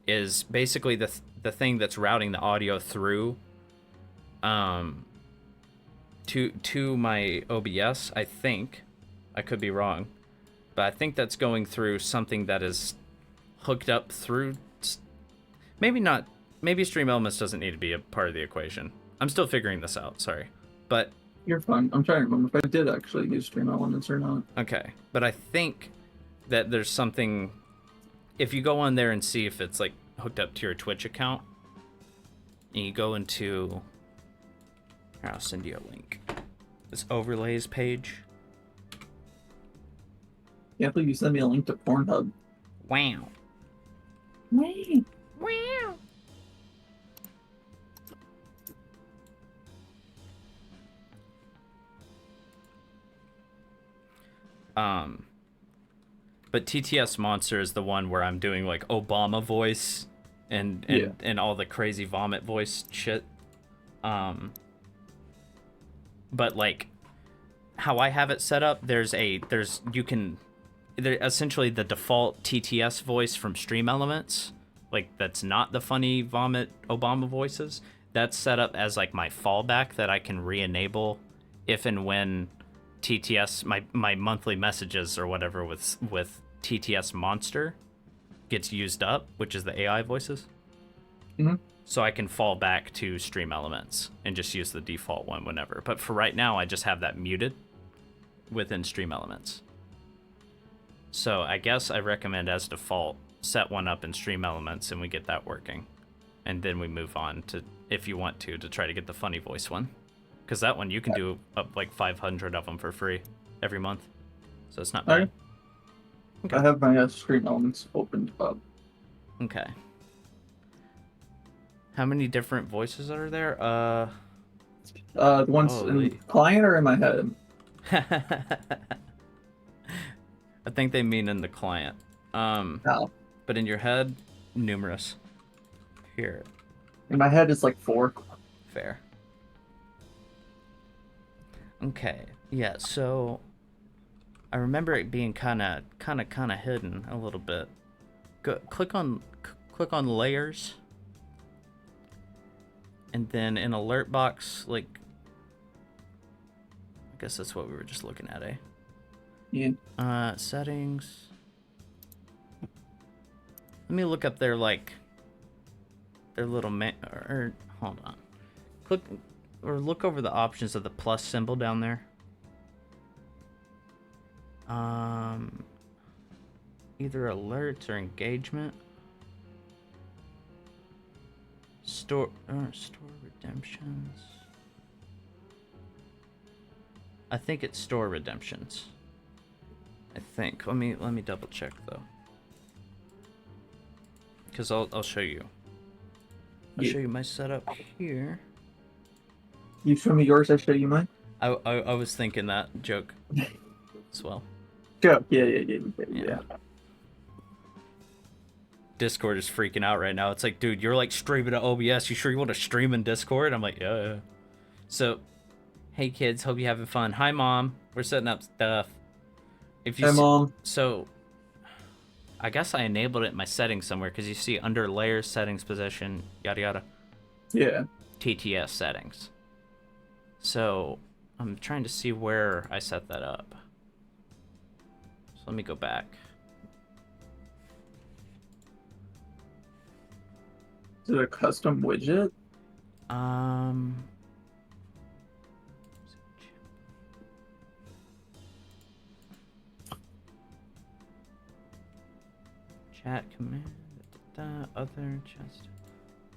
is basically the thing that's routing the audio through to my OBS. I think I could be wrong, but I think that's going through something that is hooked up through. Maybe not. Maybe Stream Elements doesn't need to be a part of the equation. I'm still figuring this out. Sorry, but you're fine. I'm trying to remember if I did actually use Stream Elements or not. Okay, but I think that there's something. If you go on there and see if it's like hooked up to your Twitch account, and you go into, here, I'll send you a link. This overlays page. Yeah, please you send me a link to Pornhub. Wow. Wait. Wow. But TTS Monster is the one where I'm doing like Obama voice and all the crazy vomit voice shit. But like how I have it set up, essentially the default TTS voice from Stream Elements, like that's not the funny vomit Obama voices. That's set up as like my fallback that I can re-enable if and when TTS my monthly messages or whatever with TTS Monster gets used up, which is the AI voices. Mm-hmm. So I can fall back to Stream Elements and just use the default one whenever. But for right now, I just have that muted within Stream Elements. So I guess I recommend as default set one up in Stream Elements and we get that working, and then we move on to, if you want to try to get the funny voice one. Because that one you can do up like 500 of them for free every month, so it's not bad. Okay. I have my Stream Elements opened up. Okay. How many different voices are there? The ones in the client or in my head? I think they mean in the client. Oh. But in your head, numerous. Here. In my head, it's like 4. Fair. Okay, yeah, so I remember it being kind of hidden a little bit. Click on layers, and then in alert box, like, I guess that's what we were just looking at, eh? Yeah. Settings. Let me look up their like their little hold on. Click. Or look over the options of the plus symbol down there. Either alerts or engagement. Store redemptions. I think it's store redemptions. I think. Let me double check though. Cause I'll show you. I'll show you my setup here. You show me yours, I show you mine. I was thinking that joke as well. Joke. Yeah. Discord is freaking out right now. It's like, dude, you're like streaming to OBS. You sure you want to stream in Discord? I'm like, yeah. So, hey kids, hope you're having fun. Hi mom, we're setting up stuff. If you Hi mom. So, I guess I enabled it in my settings somewhere because you see under layers, settings, position, yada yada. Yeah. TTS settings. So, I'm trying to see where I set that up. So let me go back. Is it a custom widget? Chat command, other chest.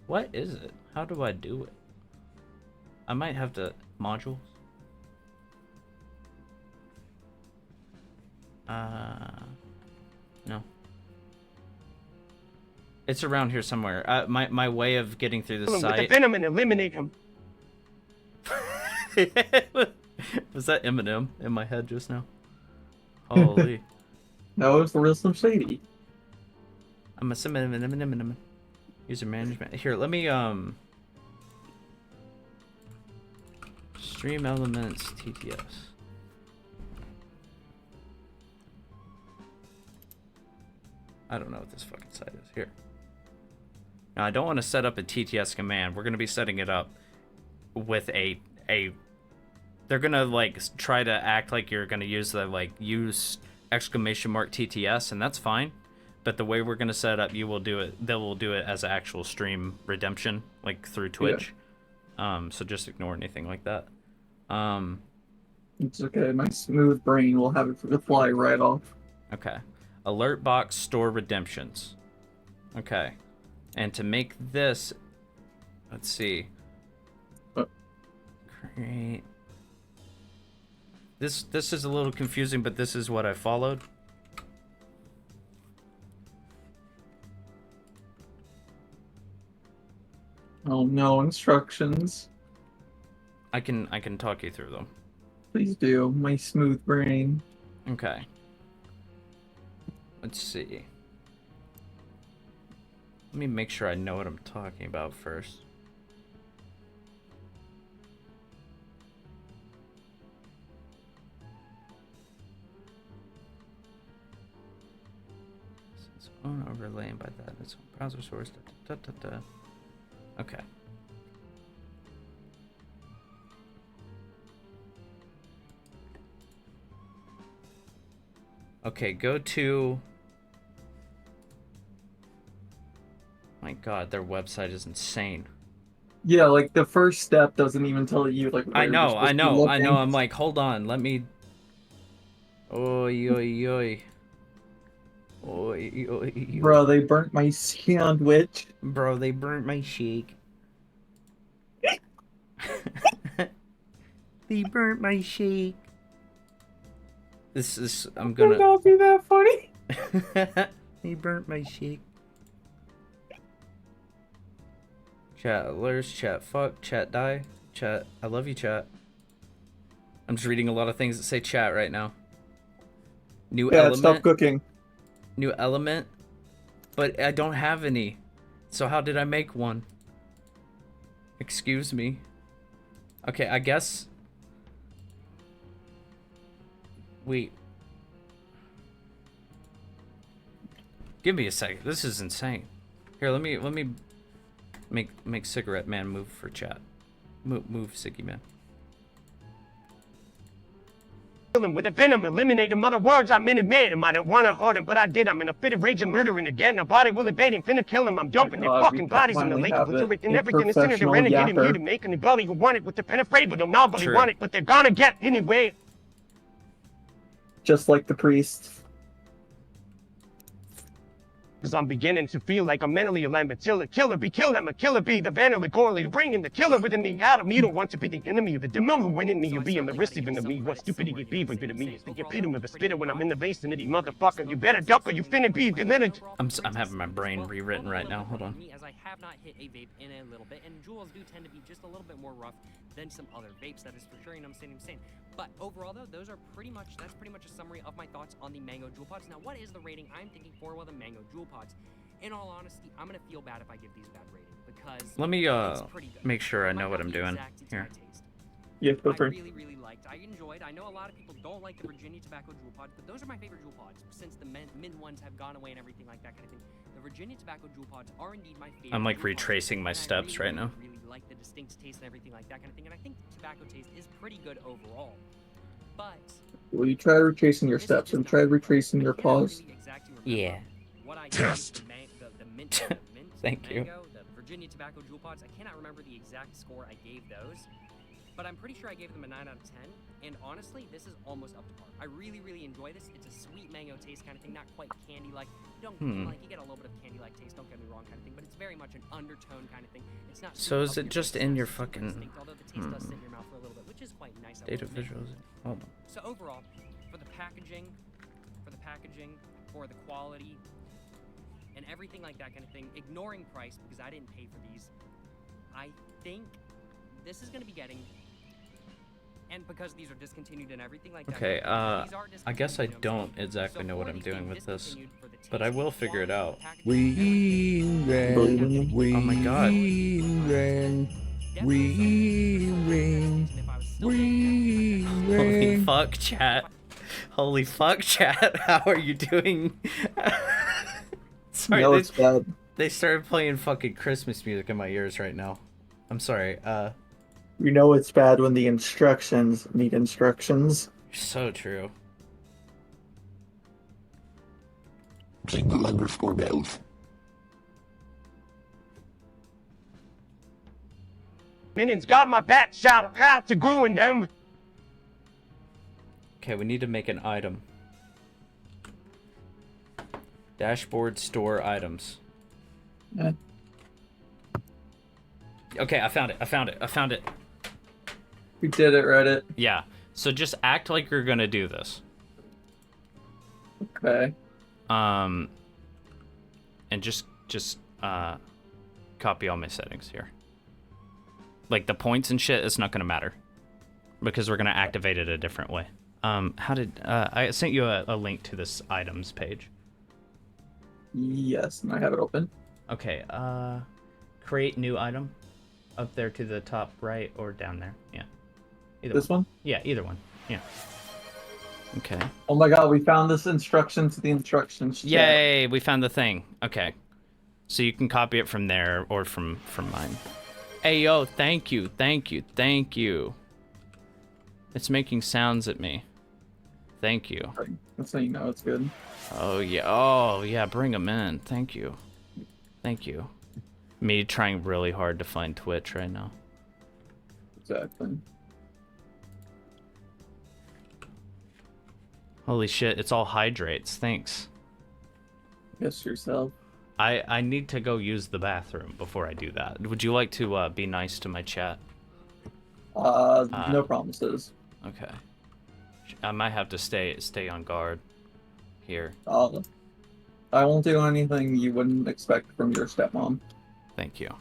What is it? How do I do it? I might have to modules. No. It's around here somewhere. My way of getting through the site. With the venom and eliminate him. Was that Eminem in my head just now? Holy. No, it's the real Slim Shady. I'm a Eminem. User management. Here, let me stream elements TTS. I don't know what this fucking site is. Here. Now I don't want to set up a TTS command. We're gonna be setting it up with a. They're gonna like try to act like you're gonna use the use exclamation mark TTS, and that's fine. But the way we're gonna set it up, you will do it. They will do it as actual stream redemption, like through Twitch. Yeah. So just ignore anything like that. It's okay. My smooth brain will have it fly right off. Okay. Alert box store redemptions. Okay. And to make this, let's see. Create. This is a little confusing, but this is what I followed. Oh no, instructions. I can talk you through them. Please do. My smooth brain. Okay. Let's see. Let me make sure I know what I'm talking about first. Its own overlay, and by that its own browser source. Okay. Okay, go to... My god, their website is insane. Yeah, like the first step doesn't even tell you like. I know. I'm like, hold on, let me. Oi, oi, oi. Oi, oi, oi. Bro, they burnt my sandwich. Bro, they burnt my shake. They burnt my shake. This is. I'm gonna. Would not be that funny. They burnt my shake. Chat alerts, chat fuck, chat die, chat I love you, chat. I'm just reading a lot of things that say chat right now. New element. Stop cooking. New element, but I don't have any. So how did I make one? Excuse me. Okay, I guess. Wait. Give me a second. This is insane. Here, let me make cigarette man move for chat. Move Siggy man. Kill him with a venom, eliminate him. Other words, I meant it, made him. I didn't want to hurt him, but I did. I'm in a fit of rage and murdering again. A body will evade him, finna kill him. I'm dumping their fucking bodies in the lake with everything. Everything is in it. They're renegading here to make anybody who want it with the pen afraid, but they'll nobody want it, but they're gonna get anyway. Just like the priest. Cause I'm beginning to feel like I'm mentally aligned, but till a killer be killed, I'm a killer be the vanilla gorley, bringing the killer within me out of me. You don't want to be the enemy of the demon winning me. You'll be in the receiving of me. What stupidity be with me? It's the epitome of a spitter when I'm in the vicinity, motherfucker. You better duck or you finna be delivered. I'm having my brain rewritten right now. Hold on. As I have not hit a vape in a little bit, and Juuls do tend to be just a little bit more rough than some other vapes. That is for sure. You know what I'm saying? But overall, though, that's pretty much a summary of my thoughts on the Mango Juul Pods. Now, what is the rating I'm thinking for the Mango Juul Pods? In all honesty, I'm gonna feel bad if I give these a bad rating because Let me it's pretty good. make sure I It might know what not I'm be doing exact to here. my taste. Yeah, go I for it. really liked. I enjoyed. I know a lot of people don't like the Virginia Tobacco Juul Pods, but those are my favorite Juul Pods since the mint ones have gone away and everything like that kind of thing. The Virginia Tobacco Juul Pods are indeed my favorite. I'm like Juul Pods, retracing my and I steps right now. Really like the distinct taste and everything like that kind of thing, and I think tobacco taste is pretty good overall. But Will you try retracing your steps and try retracing your paws? Yeah. what I Test. the mint, Thank you. mango, the Virginia Tobacco Juul Pods. I cannot remember the exact score I gave those, but I'm pretty sure I gave them a 9 out of 10. And honestly, this is almost up to par. I really enjoy this. It's a sweet mango taste kind of thing, not quite candy-like. You get a little bit of candy-like taste. Don't get me wrong, kind of thing. But it's very much an undertone kind of thing. It's not. So is it super just healthy, in it's your not super fucking distinct, although the taste does sit in your mouth for a little bit, which is quite nice. I data will admit. visuals? Hold on. So overall, for the packaging, for the quality, and everything like that kind of thing, ignoring price because I didn't pay for these, I think this is going to be getting, and because these are discontinued and everything like that. Okay, these are I guess I discontinued, don't exactly so know what for I'm these being doing with this, discontinued for the but I taste, will figure it quality, out. packaging, Believe Oh my god. Holy fuck, chat. Holy fuck, chat. How are you doing? Sorry, No, it's bad. they started playing fucking Christmas music in my ears right now. I'm sorry. You know it's bad when the instructions need instructions. So true. Single underscore bells. Minions got my bat shot out to growing them. Okay, we need to make an item. Dashboard store items. Eh. Okay, I found it. We did it, Reddit. Yeah. So just act like you're gonna do this. Okay. And just copy all my settings here. Like the points and shit, it's not gonna matter because we're gonna activate it a different way. How did I sent you a link to this items page? Yes, and I have it open. Okay. Create new item, up there to the top right or down there. Yeah. Either This one? Yeah, either one. Yeah. Okay. Oh my god, we found this instruction to the instructions. chat. Yay, we found the thing. Okay. So you can copy it from there or from mine. Hey, yo, thank you. It's making sounds at me. Thank you. That's how you know it's good. Oh, yeah, bring them in. Thank you. Me trying really hard to find Twitch right now. Exactly. Holy shit, it's all hydrates. Thanks. Guess yourself. I need to go use the bathroom before I do that. Would you like to be nice to my chat? No promises. Okay. I might have to stay on guard here. I won't do anything you wouldn't expect from your stepmom. Thank you.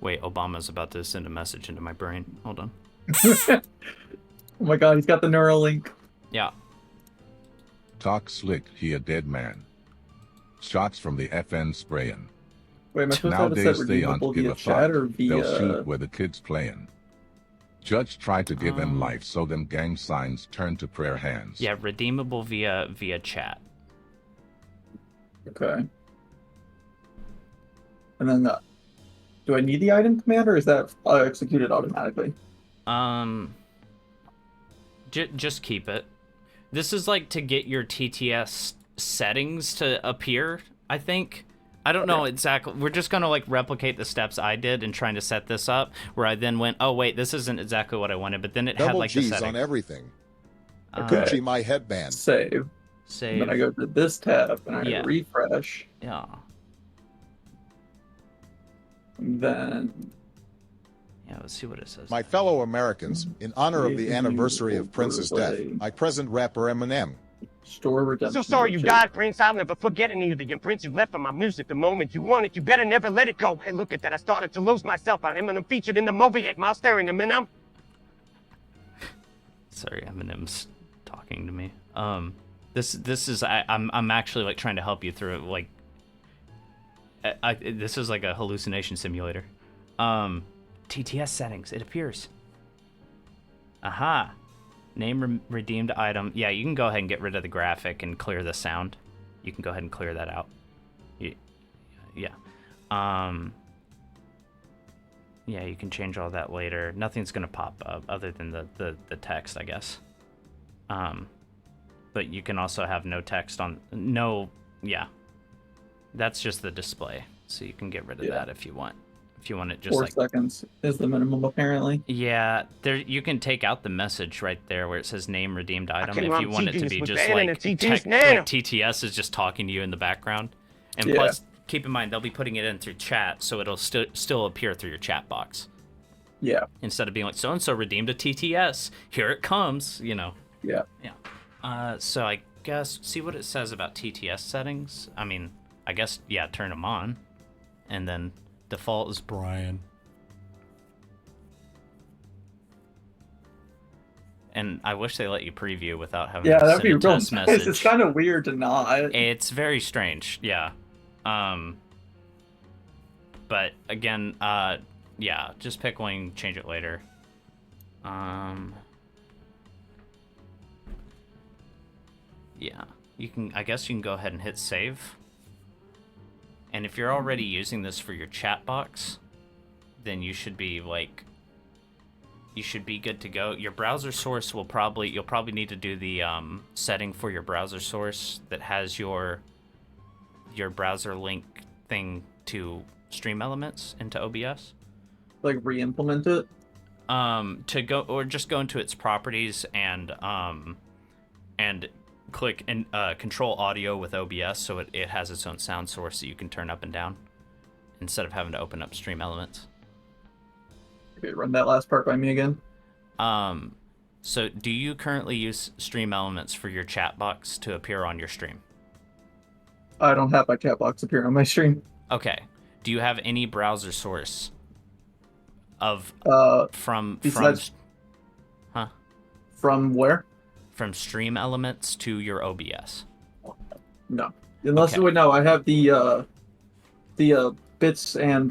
Wait, Obama's about to send a message into my brain. Hold on. Oh my god, he's got the Neuralink. Yeah. Talk slick, he a dead man. Shots from the FN sprayin'. Wait, am I supposed to have it set Nowadays they redeemable aren't give via a chat fuck. or via... They'll shoot where the kids playin'. Judge tried to give them life, so them gang signs turned to prayer hands. Yeah, redeemable via chat. Okay. And then, do I need the item command, or is that executed automatically? Just keep it. This is like to get your TTS settings to appear, I think. I don't know exactly. We're just gonna like replicate the steps I did in trying to set this up, where I then went, oh wait, this isn't exactly what I wanted, but then it had Double like the G's settings. on everything. Okay. Gucci my headband. Save. And then I go to this tab, and I refresh. Yeah. Then Yeah, let's see what it says. My fellow Americans, in honor of the anniversary of Prince's death, I present rapper Eminem. store redemption. So sorry you died, Prince. I'll never forget any of the imprints you left on my music. The moment you want it, you better never let it go. Hey, look at that. I started to lose myself. I am featured in the movie. While staring Eminem. Sorry, Eminem's talking to me. This is I'm actually like trying to help you through it. Like, this is like a hallucination simulator. TTS settings. It appears. Aha. Name redeemed item. Yeah, you can go ahead and get rid of the graphic and clear the sound. You can go ahead and clear that out. Yeah. Yeah, you can change all that later. Nothing's gonna pop up other than the text, I guess. But you can also have no text on yeah. That's just the display. So you can get rid of that if you want. If you want it just 4 like seconds is the minimum apparently. yeah, there you can take out the message right there where it says name redeemed item if you want it to be just like TTS is just talking to you in the background. And plus, keep in mind they'll be putting it in through chat, so it'll still appear through your chat box. Yeah. Instead of being like so and so redeemed a TTS, here it comes, you know. Yeah. Yeah. So I guess see what it says about TTS settings. I mean, I guess turn them on, and then default is Brian. And I wish they let you preview without having to that'd send be a real test nice. message. It's kind of weird to not. It's very strange, yeah. But again, just pick one, change it later. Yeah, I guess you can go ahead and hit save. And if you're already using this for your chat box, then you should be good to go. Your browser source you'll probably need to do the setting for your browser source that has your browser link thing to Stream Elements into OBS. Like re-implement it? Just go into its properties and click and control audio with OBS so it has its own sound source that you can turn up and down instead of having to open up Stream Elements. Okay, run that last part by me again. So do you currently use Stream Elements for your chat box to appear on your stream? I don't have my chat box appear on my stream. Okay. Do you have any browser source from where? From Stream Elements to your OBS? No. Unless I have the bits and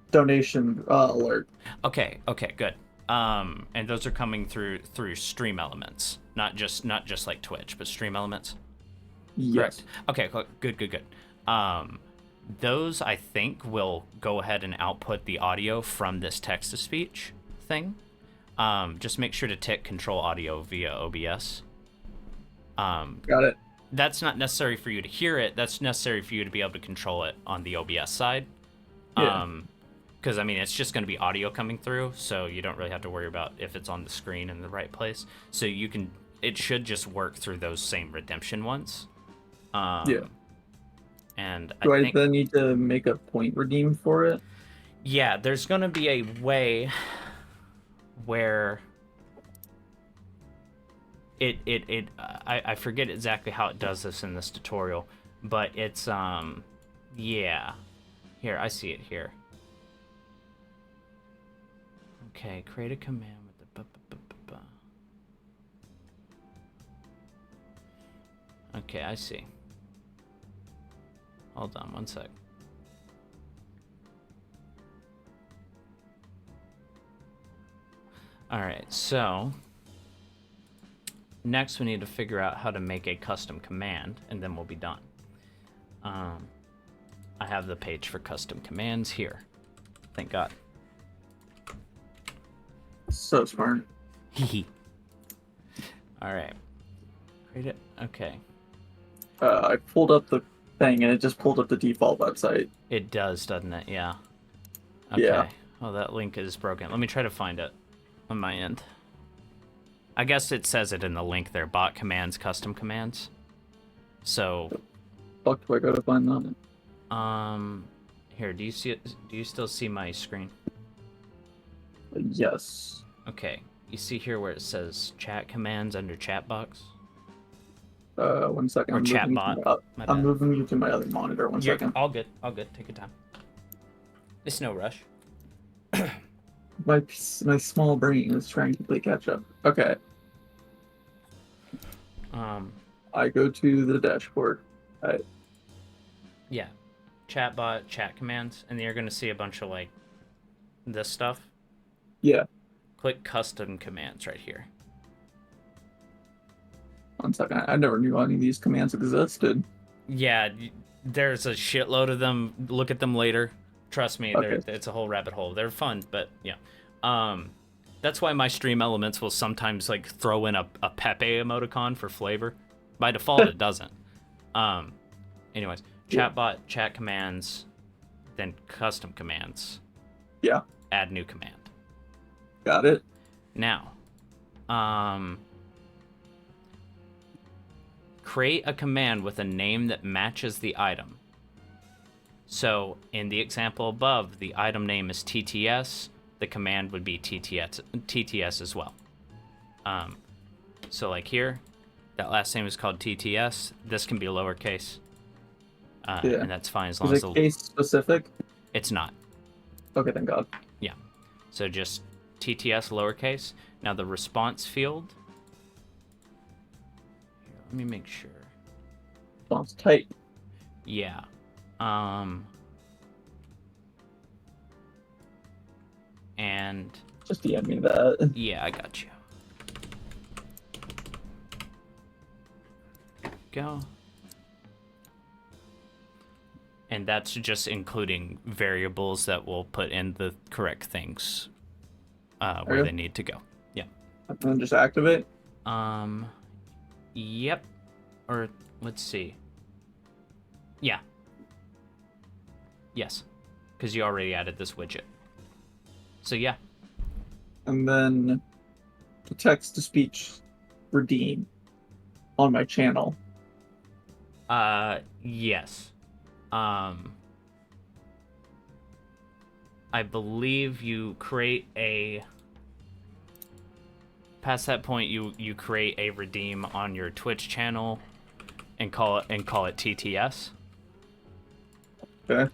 donation alert. Okay, good. And those are coming through Stream Elements, not just like Twitch, but Stream Elements. Yes. Correct. Okay, good. Those I think will go ahead and output the audio from this text to speech thing. Just make sure to tick Control Audio via OBS. Got it. That's not necessary for you to hear it. That's necessary for you to be able to control it on the OBS side. Yeah. Because, I mean, it's just going to be audio coming through, so you don't really have to worry about if it's on the screen in the right place. So it should just work through those same redemption ones. And Do I then need to make a point redeem for it? Yeah, there's going to be a way where I forget exactly how it does this in this tutorial, but it's here, I see it here. Okay, create a command with the Okay, I see. Hold on one sec. Alright, so next we need to figure out how to make a custom command, and then we'll be done. I have the page for custom commands here. Thank God. So smart. Hehe. Alright. Create it. Okay. I pulled up the thing and it just pulled up the default website. It does, doesn't it? Yeah. Okay. Yeah. Oh, that link is broken. Let me try to find it on my end. I guess it says it in the link there, bot commands, custom commands. So fuck do I gotta find that? Here, do you still see my screen? Yes. Okay. You see here where it says chat commands under chat box? 1 second. Or chat bot. I'm moving you to my other monitor. One second. All good. All good. Take your time. It's no rush. My small brain is trying to play catch up. Okay. I go to the dashboard. Yeah. Chatbot, chat commands, and then you're gonna see a bunch of like this stuff. Yeah. Click custom commands right here. 1 second. I never knew any of these commands existed. Yeah, there's a shitload of them. Look at them later. Trust me, Okay. it's a whole rabbit hole. They're fun, but yeah. That's why my stream elements will sometimes like throw in a Pepe emoticon for flavor. By default, it doesn't. Anyways, chatbot, chat commands, then custom commands. Yeah. Add new command. Got it. Now, create a command with a name that matches the item. So, in the example above, the item name is TTS. The command would be TTS as well. So, like here, that last name is called TTS. This can be lowercase. And that's fine as long as Is it case specific? It's not. Okay, thank God. Yeah. So just TTS lowercase. Now the response field. Here, let me make sure. Response type. Yeah. And just DM me that. Yeah, I got you. Go. And that's just including variables that will put in the correct things where they need to go. Yeah. And then just activate? Yep. Or let's see. Yeah. Yes. Because you already added this widget. So yeah. And then the text-to-speech redeem on my channel. Yes. I believe you create a... Past that point, you create a redeem on your Twitch channel and call it TTS. Okay.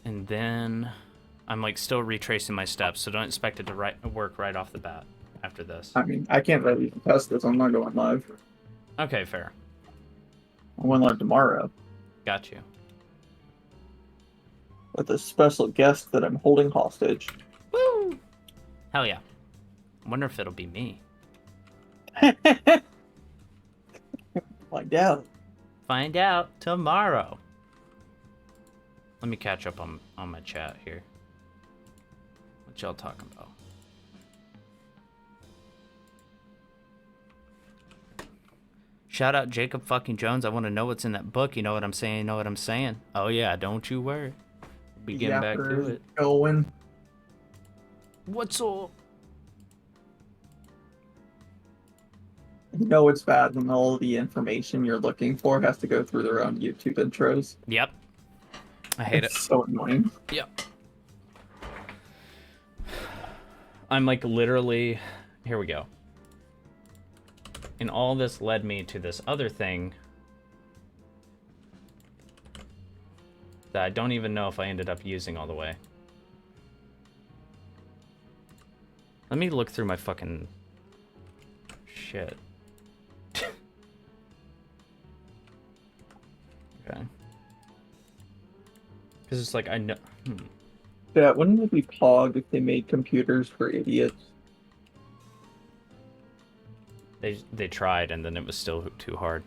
And then I'm like still retracing my steps, so don't expect it to work right off the bat after this. I mean, I can't really even test this. I'm not going live. Okay, fair. I went live tomorrow. Got you. With a special guest that I'm holding hostage. Woo! Hell yeah. Wonder if it'll be me. Find out. Find out tomorrow. Let me catch up on my chat here. What y'all talking about? Shout out Jacob fucking Jones. I want to know what's in that book. You know what I'm saying? You know what I'm saying? Oh yeah, don't you worry. Be getting back to it. Going. What's up? You know it's bad when all the information you're looking for has to go through their own YouTube intros. Yep. I hate It's so annoying. Yep. I'm like literally... Here we go. And all this led me to this other thing that I don't even know if I ended up using all the way. Let me look through my fucking shit. Okay. Because it's like, I know... Yeah, wouldn't it be Pog if they made computers for idiots? They tried, and then it was still too hard.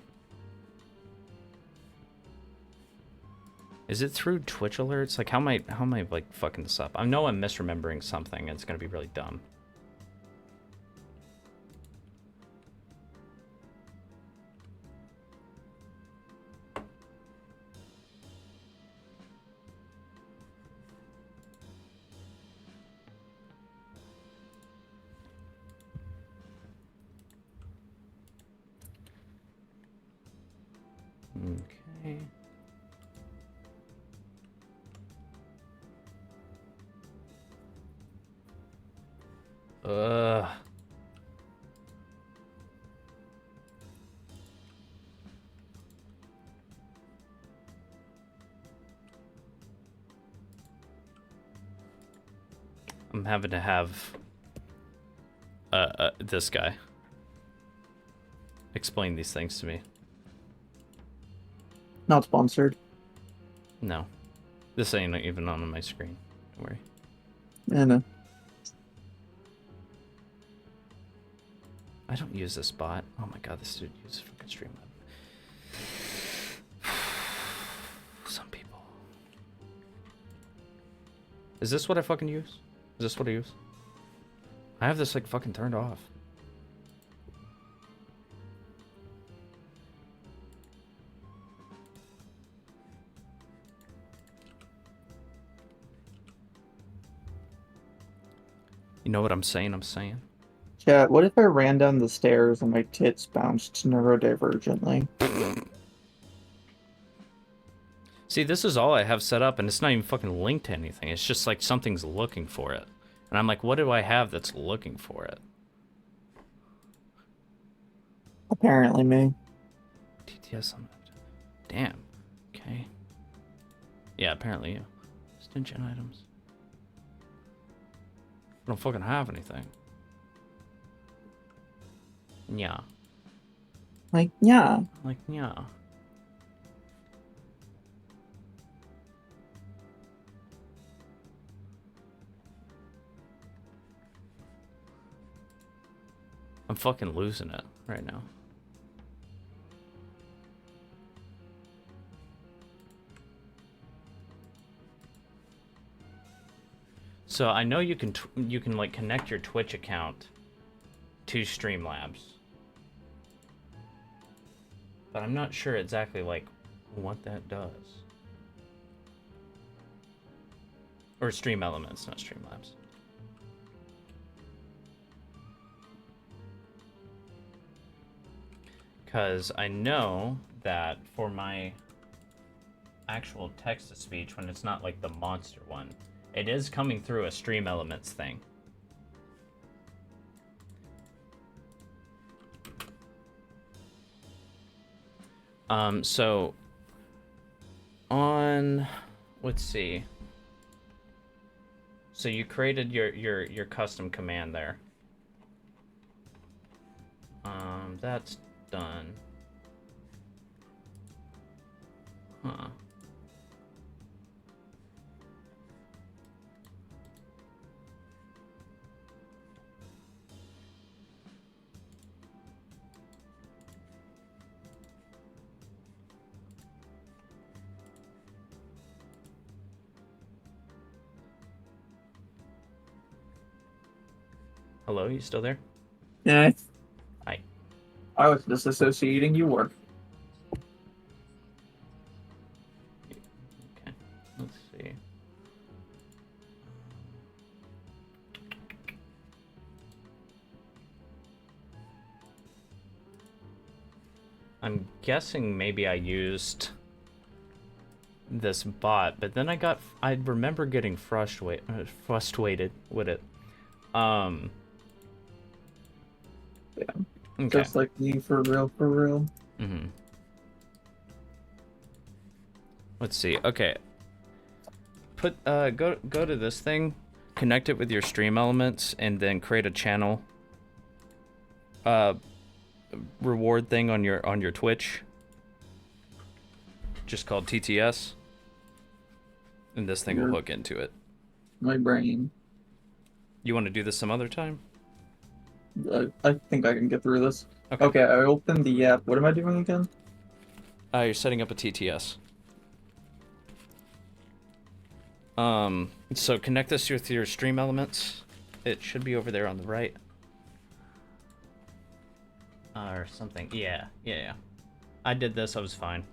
Is it through Twitch alerts? Like, how am I like fucking this up? I know I'm misremembering something, and it's gonna be really dumb. Okay. Ugh. I'm having to have this guy explain these things to me. Not sponsored. No. This ain't even on my screen. Don't worry. Yeah, no. I don't use this bot. Oh my god, this dude uses fucking Streamlab. Some people. Is this what I fucking use? Is this what I use? I have this like fucking turned off. You know what I'm saying? I'm saying. Chat, what if I ran down the stairs and my tits bounced neurodivergently? See, this is all I have set up, and it's not even fucking linked to anything. It's just like something's looking for it. And I'm like, what do I have that's looking for it? Apparently me. TTS on that. Damn. Okay. Yeah, apparently you. Extension items. I don't fucking have anything. Yeah. Like, yeah. Like, yeah. I'm fucking losing it right now. So I know you can like connect your Twitch account to Streamlabs, but I'm not sure exactly like what that does. Or Stream Elements, not Streamlabs. Because I know that for my actual text-to-speech, when it's not like the monster one, it is coming through a Stream Elements thing. So on, let's see. So you created your custom command there. That's done. Huh. Hello, you still there? Yeah. Hi. I was disassociating you were. Okay, let's see. I'm guessing maybe I used this bot, but then I remember getting frustrated with it. Yeah. Okay. Just like me, for real, for real. Mm-hmm. Let's see. Okay. Go to this thing, connect it with your Stream Elements, and then create a channel reward thing on your Twitch. Just called TTS. And this thing will hook into it. My brain. You want to do this some other time? I think I can get through this. Okay. Okay, I opened the app. What am I doing again? You're setting up a TTS. So connect this with your Stream Elements. It should be over there on the right. Or something. Yeah. I did this, I was fine.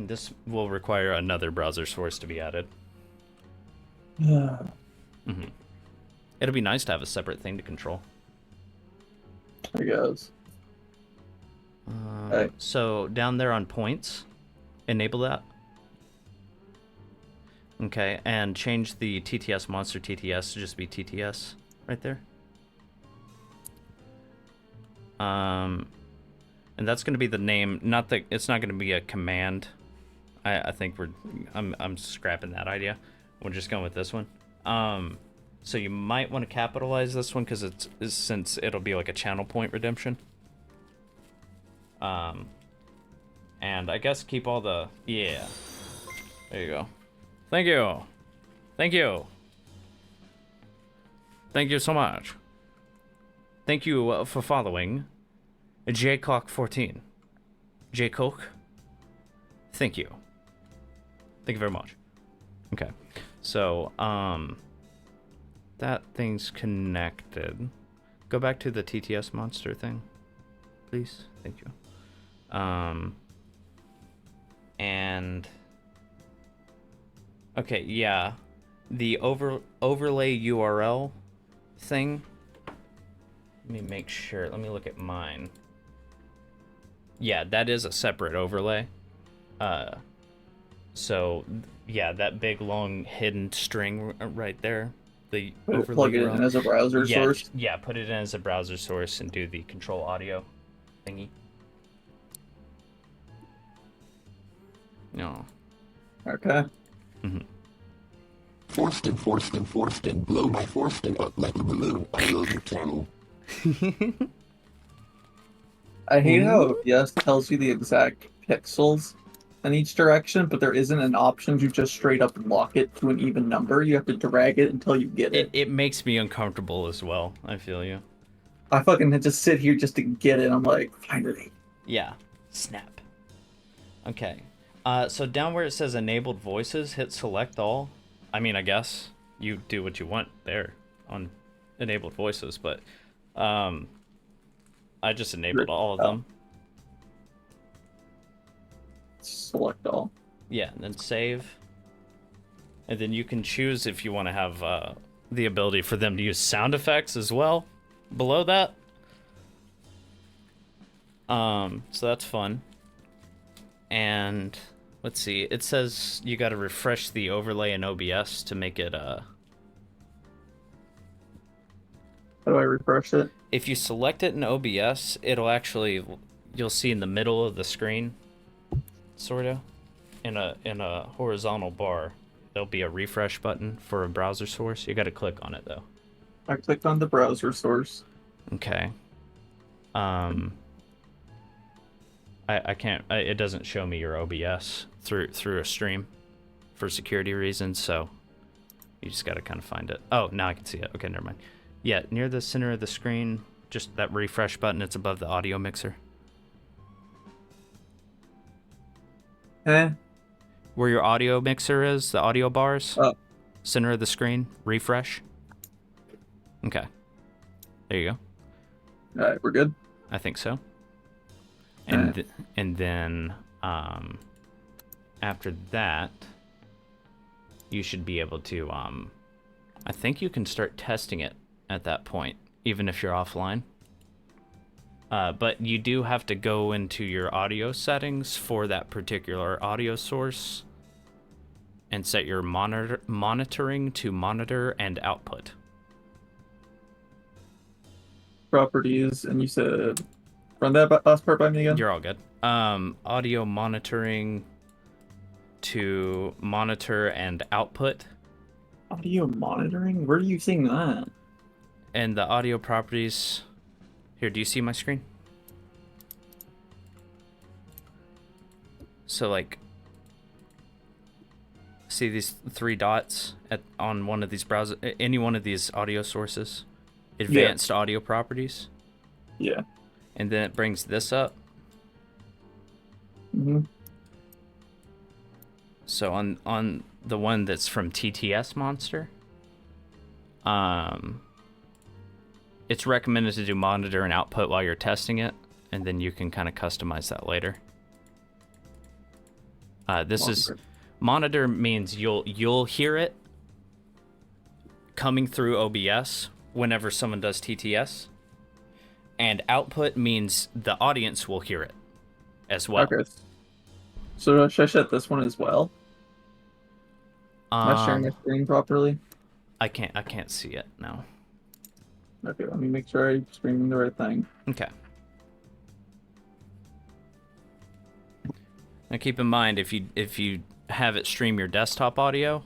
This will require another browser source to be added. Yeah. Mm-hmm. It'll be nice to have a separate thing to control. I guess. So down there on points, enable that. Okay, and change the TTS monster TTS to just be TTS right there. And that's going to be the name. It's not going to be a command. I think I'm scrapping that idea. We're just going with this one. So you might want to capitalize this one because since it'll be like a channel point redemption. And I guess keep all the There you go. Thank you. Thank you. Thank you so much. Thank you for following JCock14. JCock. Thank you. Thank you very much. Okay. So, that thing's connected. Go back to the TTS monster thing, please. Thank you. And okay, yeah. The overlay URL thing. Let me make sure. Let me look at mine. Yeah, that is a separate overlay. So yeah, that big long hidden string right there. The overlay plug it in as a browser source. Yeah, put it in as a browser source and do the control audio thingy. No. Okay. Mm-hmm. Forsten, blow my Forsten up like a balloon. I love your channel. I hate how OBS tells you the exact pixels in each direction, but there isn't an option to just straight up lock it to an even number. You have to drag it until you get it. It makes me uncomfortable as well. I feel you. I fucking just sit here just to get it. I'm like, finally. Yeah. Snap. Okay. So down where it says enabled voices, hit select all. I mean, I guess you do what you want there on enabled voices, but I just enabled all of them. Select all. Yeah, and then save. And then you can choose if you want to have the ability for them to use sound effects as well below that. So that's fun. And let's see, it says you got to refresh the overlay in OBS to make it How do I refresh it? If you select it in OBS, it'll actually, you'll see in the middle of the screen, sort of, in a horizontal bar, there'll be a refresh button for a browser source. You got to click on it though. I clicked on the browser source. Okay. I can't. It doesn't show me your OBS through a stream for security reasons. So you just got to kind of find it. Oh, now I can see it. Okay, never mind. Yeah, near the center of the screen, just that refresh button. It's above the audio mixer. Where your audio mixer is, the audio bars. Oh. Center of the screen, refresh. Okay. There you go. Alright, we're good. I think so. And and then after that, you should be able to I think you can start testing it at that point, even if you're offline. But you do have to go into your audio settings for that particular audio source and set your monitoring to monitor and output. Properties, and you said run that last part by me again? You're all good. Audio monitoring to monitor and output. Audio monitoring? Where are you seeing that? And the audio properties. Here, do you see my screen? So, like, see these three dots on one of these browser, any one of these audio sources? Advanced audio properties. Yeah. And then it brings this up. Mm-hmm. So on the one that's from TTS Monster, it's recommended to do monitor and output while you're testing it, and then you can kind of customize that later. This is monitor means you'll hear it coming through OBS whenever someone does TTS. And output means the audience will hear it as well. Okay. So should I shut this one as well? Am I sharing my screen properly? I can't see it now. Okay, let me make sure I'm streaming the right thing. Okay. Now keep in mind, if you have it stream your desktop audio,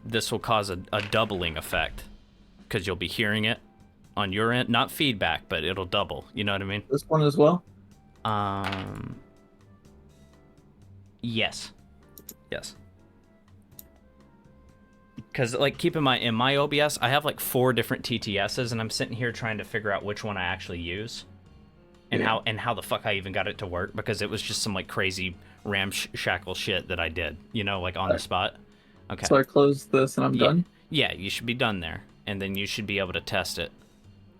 this will cause a doubling effect, because you'll be hearing it on your end, not feedback, but it'll double. You know what I mean? This one as well? Yes. Yes. Because, like, keep in mind, in my OBS, I have, like, 4 different TTSs, and I'm sitting here trying to figure out which one I actually use. And how the fuck I even got it to work, because it was just some, like, crazy ramshackle shit that I did, you know, like, on the spot. Okay. So I close this and I'm done? Yeah, you should be done there. And then you should be able to test it.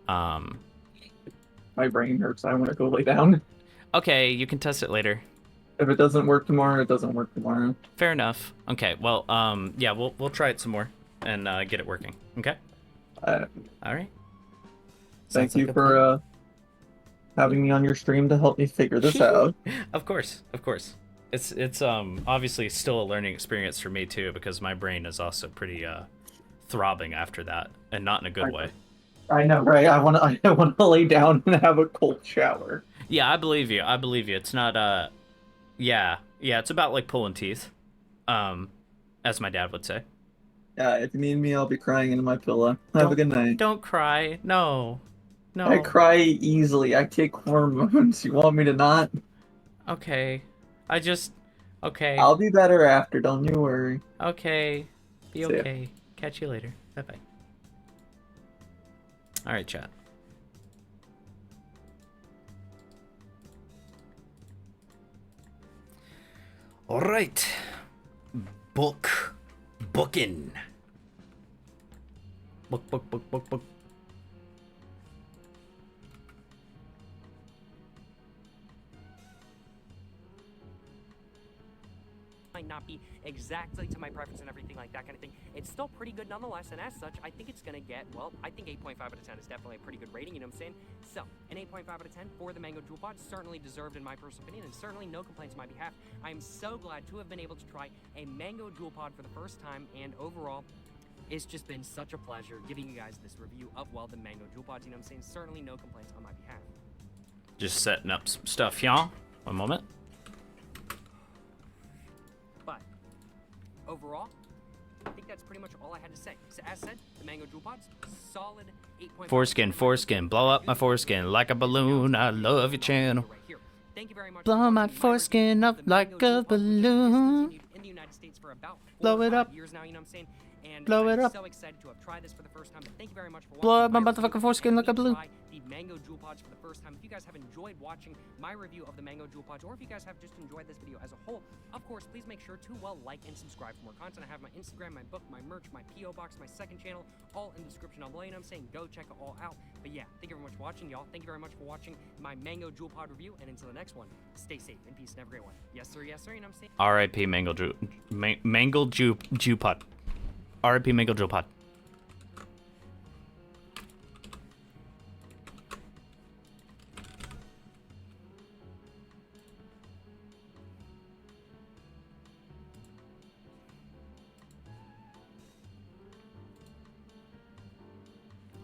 My brain hurts. I want to go lay down. Okay, you can test it later. If it doesn't work tomorrow, it doesn't work tomorrow. Fair enough. Okay, well, yeah, we'll try it some more and get it working. Okay? All right. Thank you for having me on your stream to help me figure this out. Of course, of course. It's obviously still a learning experience for me too, because my brain is also pretty throbbing after that, and not in a good way. I know, right? I want to lay down and have a cold shower. Yeah, I believe you. I believe you. It's not yeah, it's about like pulling teeth, as my dad would say. Yeah, if you need me, I'll be crying into my pillow. Have a good night. Don't cry. No. I cry easily. I take hormones. You want me to not? Okay. Okay. I'll be better after. Don't you worry. Okay. Be See ya. okay. Catch you later. Bye-bye. All right, chat. All right. Booking. Book. Might not be exactly to my preference and everything like that kind of thing. It's still pretty good nonetheless, and as such, I think it's gonna get, well, I think 8.5 out of 10 is definitely a pretty good rating, you know what I'm saying? So, an 8.5 out of 10 for the Mango Jewel Pod, certainly deserved in my personal opinion, and certainly no complaints on my behalf. I am so glad to have been able to try a Mango Jewel Pod for the first time, and overall, it's just been such a pleasure giving you guys this review of, well, the Mango Jewel Pods, you know what I'm saying? Certainly no complaints on my behalf. Just setting up some stuff, y'all. One moment. But overall, I think that's pretty much all I had to say. So as said, the Mango Jewel Pods, solid 8.5. Foreskin, blow up my foreskin like a balloon. I love your channel. Thank you very much. Blow my foreskin up like a balloon. In the United States for about Blow it up. years now, you know what I'm saying? And Blow it I'm up. so excited to have tried this for the first time. But thank you very much for watching. Blow up my my motherfucking review foreskin like a of balloon. The Mango Jewel Pods for the first time. If you guys have enjoyed watching my review of the Mango Jewel Pods, or if you guys have just enjoyed this video as a whole, of course, please make sure to, well, like and subscribe for more content. I have my Instagram, my book, my merch, my P.O. box, my second channel, all in the description down below. You know what I'm saying? Go check it all out. But yeah, thank you very much for watching, y'all. Thank you very much for watching my Mango Jewel Pod review. And until the next one, stay safe and peace and have a great one. Yes, sir. Yes, sir. You know what I'm saying? R.I.P. Mango Jew Pod. R.I.P. Mango Jew Pod.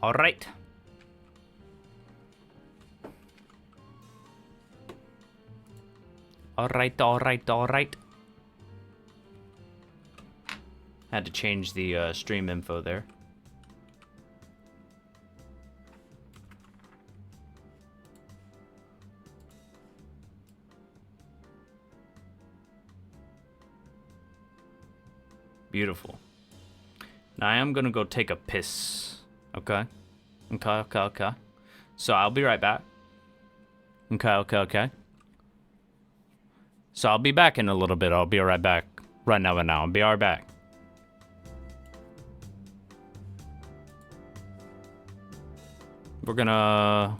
All right. All right. Had to change the stream info there. Beautiful. Now I am gonna go take a piss. Okay. So I'll be right back. Okay. So I'll be back in a little bit. I'll be right back. Right now. I'll be right back. We're gonna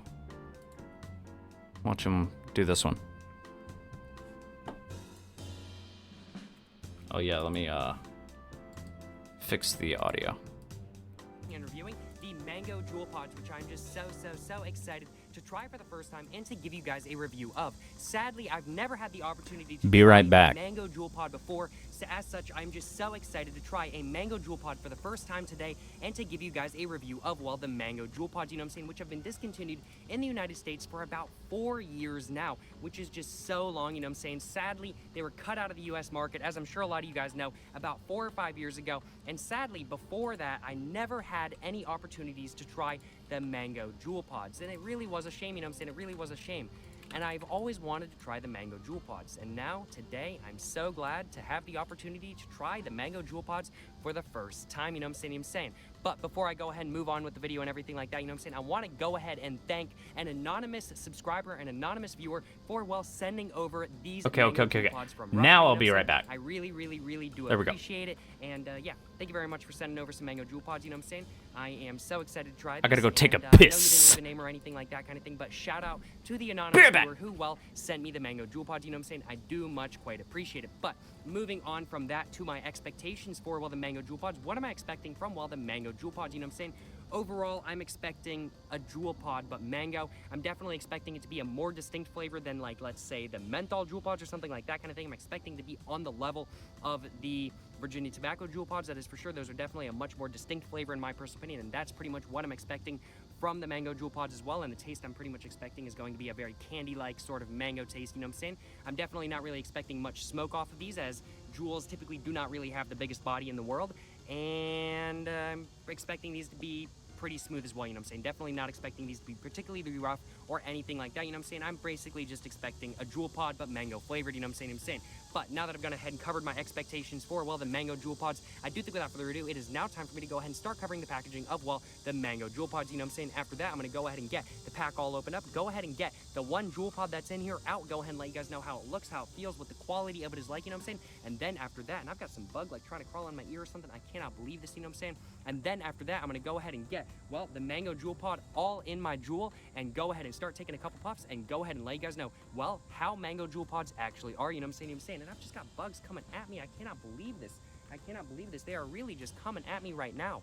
watch him do this one. Oh yeah, let me fix the audio. unboxing and reviewing the Mango Jewel Pods, which I'm just so excited to try for the first time and to give you guys a review of. Sadly, I've never had the opportunity to Be try right back. a Mango Jewel Pod before, so as such, I'm just so excited to try a Mango Jewel Pod for the first time today and to give you guys a review of, well, the Mango Jewel Pods, you know what I'm saying, which have been discontinued in the United States for about 4 years now, which is just so long, you know what I'm saying. Sadly, they were cut out of the US market, as I'm sure a lot of you guys know, about 4 or 5 years ago, and sadly, before that, I never had any opportunities to try the Mango Jewel Pods, and it really was a shame, you know what I'm saying, it really was a shame. And I've always wanted to try the Mango Jewel Pods, and now, today, I'm so glad to have the opportunity to try the Mango Jewel Pods for the first time, you know what I'm saying, But before I go ahead and move on with the video and everything like that, you know what I'm saying, I want to go ahead and thank an anonymous subscriber, an anonymous viewer, for, well, sending over these Mango Jewel Pods from Russia, Now I'll you know be what I'm right back. I really do There we go. appreciate it, and yeah, thank you very much for sending over some Mango Jewel Pods, you know what I'm saying. I am so excited to try this. I gotta go take a and, I know you piss. didn't leave a name or anything like that kind of thing, but shout out to the anonymous viewer who, well, sent me the Mango Jewel Pods, you know what I'm saying. I do quite appreciate it. But moving on from that to my expectations for, well, the Mango Jewel Pods, what am I expecting from, well, the Mango Jewel Pods, you know what I'm saying. Overall, I'm expecting a Jewel Pod, but mango. I'm definitely expecting it to be a more distinct flavor than, like, let's say the menthol Jewel Pods or something like that kind of thing. I'm expecting to be on the level of the Virginia Tobacco Jewel Pods, that is for sure. Those are definitely a much more distinct flavor in my personal opinion, and that's pretty much what I'm expecting from the Mango Jewel Pods as well. And the taste I'm pretty much expecting is going to be a very candy-like sort of mango taste, you know what I'm saying. I'm definitely not really expecting much smoke off of these, as Jewels typically do not really have the biggest body in the world, and I'm expecting these to be pretty smooth as well, you know what I'm saying. Definitely not expecting these to be particularly rough or anything like that, you know what I'm saying. I'm basically just expecting a Jewel Pod, but mango flavored, you know what I'm saying. But now that I've gone ahead and covered my expectations for, well, the Mango Jewel Pods, I do think without further ado, it is now time for me to go ahead and start covering the packaging of, well, the Mango Jewel Pods, you know what I'm saying. After that, I'm going to go ahead and get the pack all opened up, go ahead and get the one Jewel Pod that's in here out, go ahead and let you guys know how it looks, how it feels, what the quality of it is like, you know what I'm saying. And then after that, and I've got some bug like trying to crawl on my ear or something, I cannot believe this, you know what I'm saying. And then after that, I'm going to go ahead and get, well, the Mango Jewel Pod all in my Jewel, and go ahead and start taking a couple puffs and go ahead and let you guys know, well, how Mango Jewel Pods actually are, you know what I'm saying. And I've just got bugs coming at me. I cannot believe this. They are really just coming at me right now.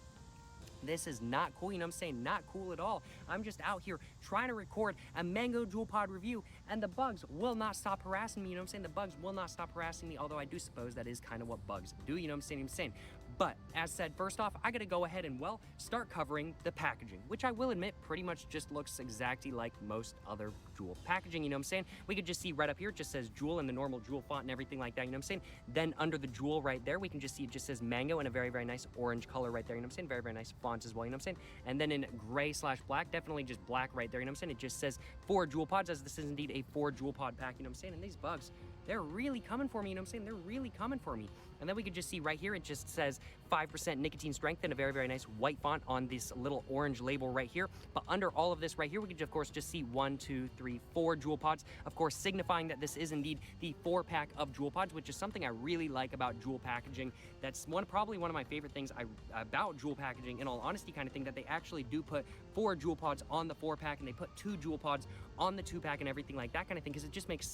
This is not cool, you know what I'm saying? Not cool at all. I'm just out here trying to record a Mango Jewel Pod review, and the bugs will not stop harassing me, you know what I'm saying? The bugs will not stop harassing me, although I do suppose that is kind of what bugs do, you know what I'm saying? But, as said, first off, I gotta go ahead and, well, start covering the packaging, which I will admit pretty much just looks exactly like most other Jewel packaging, you know what I'm saying? We could just see right up here, it just says Jewel in the normal Jewel font and everything like that, you know what I'm saying? Then under the Jewel right there, we can just see it just says Mango in a very, very nice orange color right there, you know what I'm saying? Very, very nice font as well, you know what I'm saying? And then in gray/black, definitely just black right there, you know what I'm saying? It just says 4 Jewel Pods, as this is indeed a 4 Jewel Pod pack, you know what I'm saying? And these bugs, they're really coming for me, you know what I'm saying? They're really coming for me. And then we could just see right here, it just says 5% nicotine strength in a very, very nice white font on this little orange label right here. But under all of this right here, we could, of course, just see 1, 2, 3, 4 Jewel Pods, of course, signifying that this is indeed the 4-pack of Jewel Pods, which is something I really like about Jewel packaging. That's probably one of my favorite things about Jewel packaging, in all honesty, kind of thing, that they actually do put 4 Jewel Pods on the 4-pack, and they put 2 Jewel Pods on the 2-pack and everything like that kind of thing, because it just makes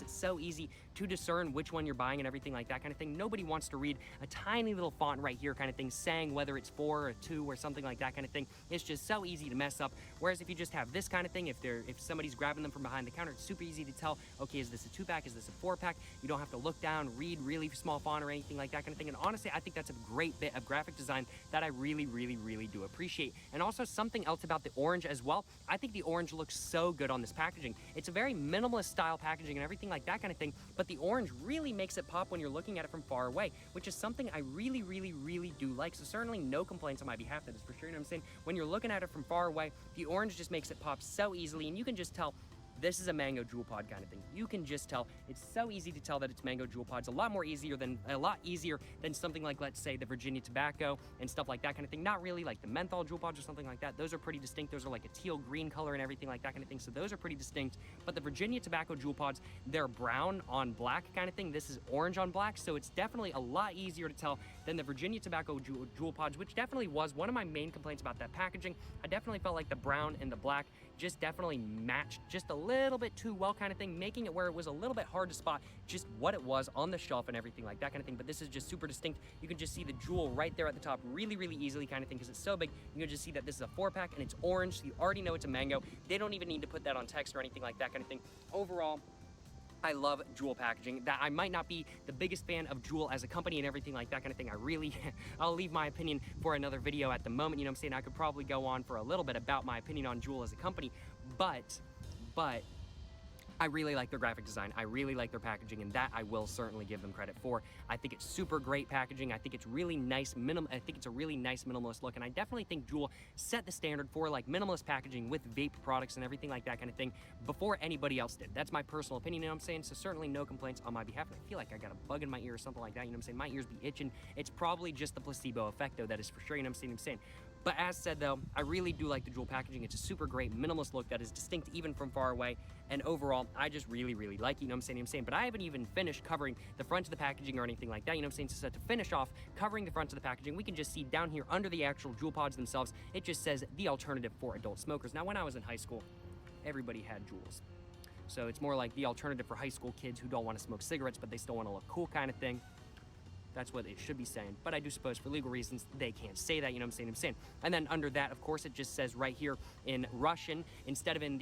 it so easy to discern which one you're buying and everything like that kind of thing. Nobody wants to read a tiny little font right here kind of thing saying whether it's 4 or 2 or something like that kind of thing. It's just so easy to mess up. Whereas if you just have this kind of thing, if somebody's grabbing them from behind the counter, it's super easy to tell, okay, is this a 2-pack, is this a 4-pack? You don't have to look down, read really small font or anything like that kind of thing. And honestly, I think that's a great bit of graphic design that I really do appreciate. And also something else about the orange as well. I think the orange looks so good on this packaging. It's a very minimalist style packaging and everything like that kind of thing, but the orange really makes it pop when you're looking at it from far away, which is something I really do like. So certainly no complaints on my behalf, that is for sure, you know what I'm saying? When you're looking at it from far away, the orange just makes it pop so easily, and you can just tell this is a Mango Jewel Pod kind of thing. You can just tell. It's so easy to tell that it's Mango Jewel Pods. A lot easier than something like, let's say, the Virginia Tobacco and stuff like that kind of thing. Not really like the menthol Jewel Pods or something like that. Those are pretty distinct. Those are like a teal green color and everything like that kind of thing. So those are pretty distinct. But the Virginia Tobacco Jewel Pods, they're brown on black kind of thing. This is orange on black. So it's definitely a lot easier to tell than the Virginia Tobacco Jewel Pods, which definitely was one of my main complaints about that packaging. I definitely felt like the brown and the black just definitely matched just a little little bit too well kind of thing, making it where it was a little bit hard to spot just what it was on the shelf and everything like that kind of thing. But this is just super distinct. You can just see the jewel right there at the top really, really easily kind of thing because it's so big. You can just see that this is a 4-pack and it's orange, so you already know it's a mango. They don't even need to put that on text or anything like that kind of thing. Overall, I love Juul packaging. That I might not be the biggest fan of Juul as a company and everything like that kind of thing. I'll leave my opinion for another video at the moment. You know what I'm saying? I could probably go on for a little bit about my opinion on Juul as a company, but I really like their graphic design. I really like their packaging, and that I will certainly give them credit for. I think it's super great packaging. I think it's really nice. I think it's a really nice minimalist look, and I definitely think Juul set the standard for like minimalist packaging with vape products and everything like that kind of thing before anybody else did. That's my personal opinion, you know what I'm saying? So certainly no complaints on my behalf. I feel like I got a bug in my ear or something like that, you know what I'm saying? My ears be itching. It's probably just the placebo effect though, that is for sure, you know what I'm saying? But as said though, I really do like the Juul packaging. It's a super great minimalist look that is distinct even from far away. And overall, I just really, really like it, you know what I'm saying? But I haven't even finished covering the front of the packaging or anything like that, you know what I'm saying? So to finish off covering the front of the packaging, we can just see down here under the actual Juul pods themselves, it just says the alternative for adult smokers. Now, when I was in high school, everybody had Juuls. So it's more like the alternative for high school kids who don't want to smoke cigarettes, but they still want to look cool kind of thing. That's what it should be saying. But I do suppose for legal reasons, they can't say that, you know what I'm saying? And then under that, of course, it just says right here in Russian, instead of in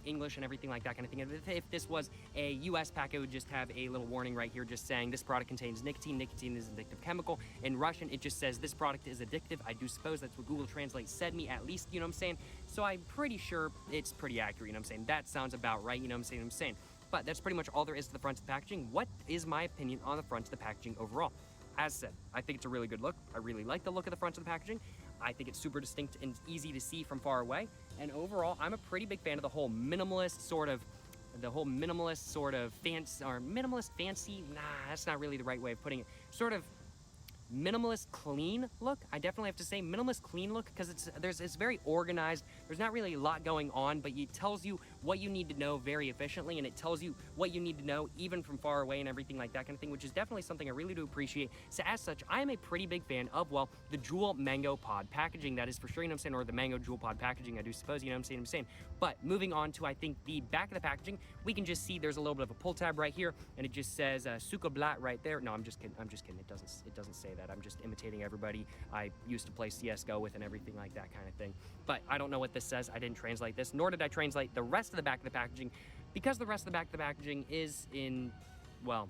English and everything like that kind of thing. If this was a US pack, it would just have a little warning right here just saying this product contains nicotine. Nicotine is an addictive chemical. In Russian, it just says this product is addictive. I do suppose that's what Google Translate said me, at least, you know what I'm saying? So I'm pretty sure it's pretty accurate, you know what I'm saying? That sounds about right, you know what I'm saying? But that's pretty much all there is to the front of the packaging. What is my opinion on the front of the packaging overall? As said, I think it's a really good look. I really like the look of the front of the packaging. I think it's super distinct and easy to see from far away. And overall, I'm a pretty big fan of the whole minimalist sort of fancy, or minimalist fancy. Nah, that's not really the right way of putting it. Sort of minimalist clean look. I definitely have to say minimalist clean look because it's very organized. There's not really a lot going on, but it tells you what you need to know very efficiently, and it tells you what you need to know even from far away and everything like that kind of thing, which is definitely something I really do appreciate. So as such, I am a pretty big fan of, well, the Juul Mango Pod packaging, that is for sure, you know what I'm saying, or the Mango Juul Pod packaging, I do suppose, you know what I'm saying? But moving on to, I think, the back of the packaging, we can just see there's a little bit of a pull tab right here, and it just says Sukoblat right there. No, I'm just kidding. It doesn't say that. I'm just imitating everybody I used to play CSGO with and everything like that kind of thing. But I don't know what this says. I didn't translate this, nor did I translate the rest of the back of the packaging, because the rest of the back of the packaging is in, well,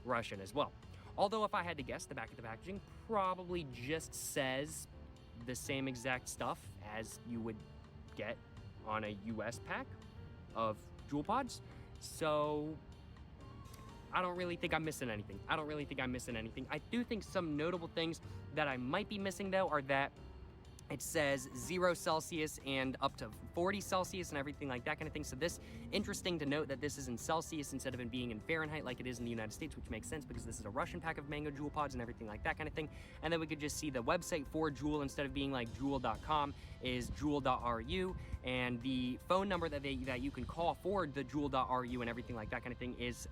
Russian as well. Although if I had to guess, the back of the packaging probably just says the same exact stuff as you would get on a US pack of Juul pods. So I don't really think I'm missing anything. I do think some notable things that I might be missing though are that it says 0 Celsius and up to 40 Celsius and everything like that kind of thing. So this, interesting to note that this is in Celsius instead of it being in Fahrenheit like it is in the United States, which makes sense because this is a Russian pack of Mango Juul pods and everything like that kind of thing. And then we could just see the website for Juul, instead of being like Juul.com, is Juul.ru, and the phone number that you can call for the Juul.ru and everything like that kind of thing is